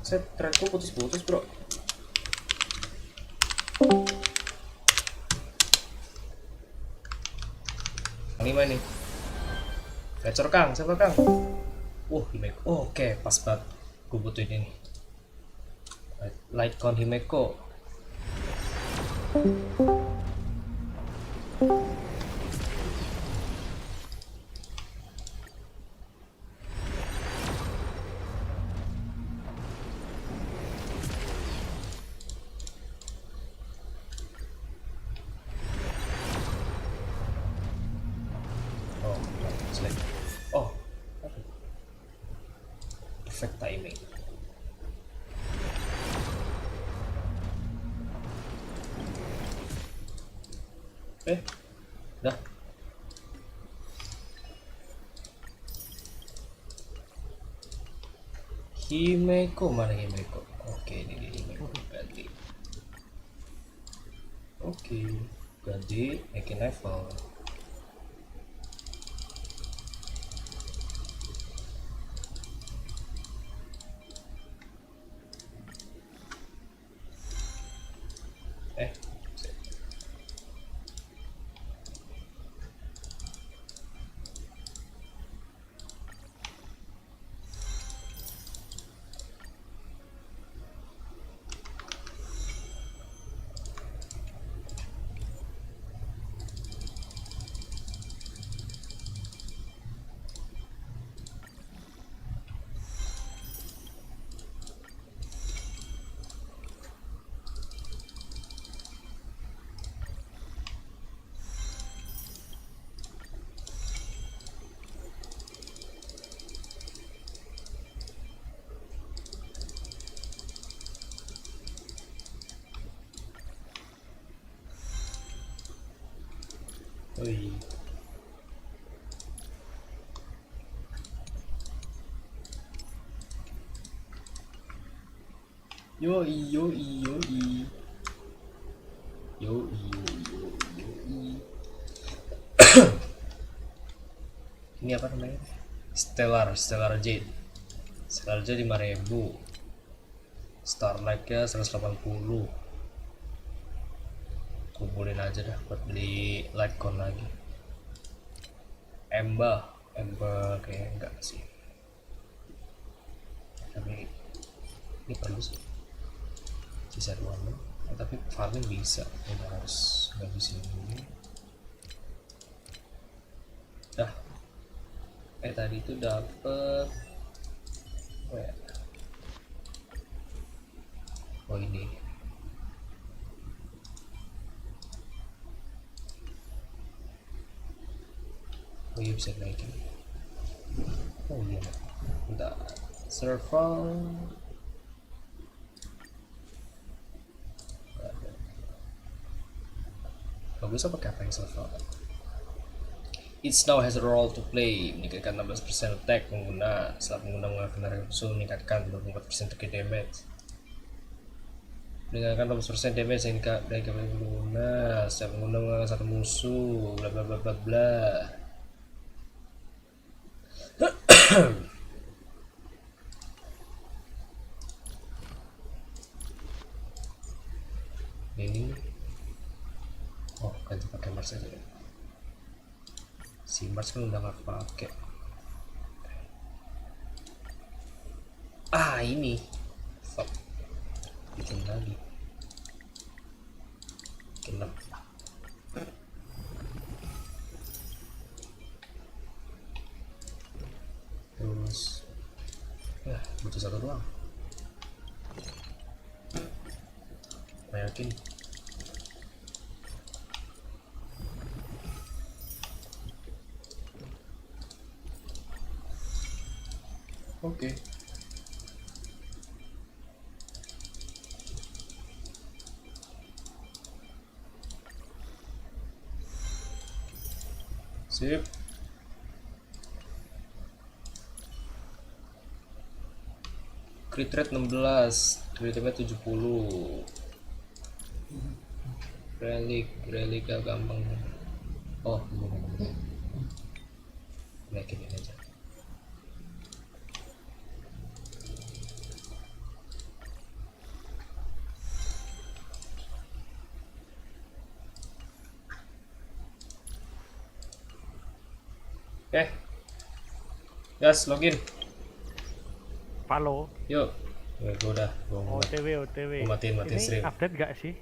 Saya trackku putus-putus bro. Yang 5 nih. Gacor Kang, siapa Kang? Himeko. Oke, pas banget. Gue butuh ini nih. Light Con Himeko. Perfect timing. Dah. Himeko mana Himeko? Oke, ini Himeko ganti. Oke, ganti naikin level. Oi. Yoi yoi yoi. Yoi yoi yoi yoi. Ini apa namanya? Stellar Jade. Stellar Jade 5.000. Starlight-nya 180. Kumpulin aja dah buat beli Litecoin lagi. Ember kayak enggak sih. Tapi ini perlu sih. Sisa 2 tapi farming bisa. Udah harus ngabisin ini. Dah. Tadi itu dapet apa ya? Oh ini. Oh iya bisa naikin. Oh iya. Bentar. Server. Bagus apa pakai apa yang server? It now has a role to play. Meningkatkan 16% attack pengguna saat pengguna menggunakan musuh, meningkatkan 24% target damage. Meningkatkan 12% damage yang dari pengguna saat pengguna menggunakan satu musuh. Bla bla bla bla bla. Ini ganti pakai Mars aja deh. Si Mars kan udah nggak pakai. Ini stop, bikin lagi, bikin lagi. Terus butuh satu doang. Yakin. Oke. Sip. Crit rate 16, crit rate 70. Relic gak gampang. Oh, naikin ini aja. Gas, login. Follow. Yuk. Gue udah. OTW. Matiin Ini stream. update gak sih?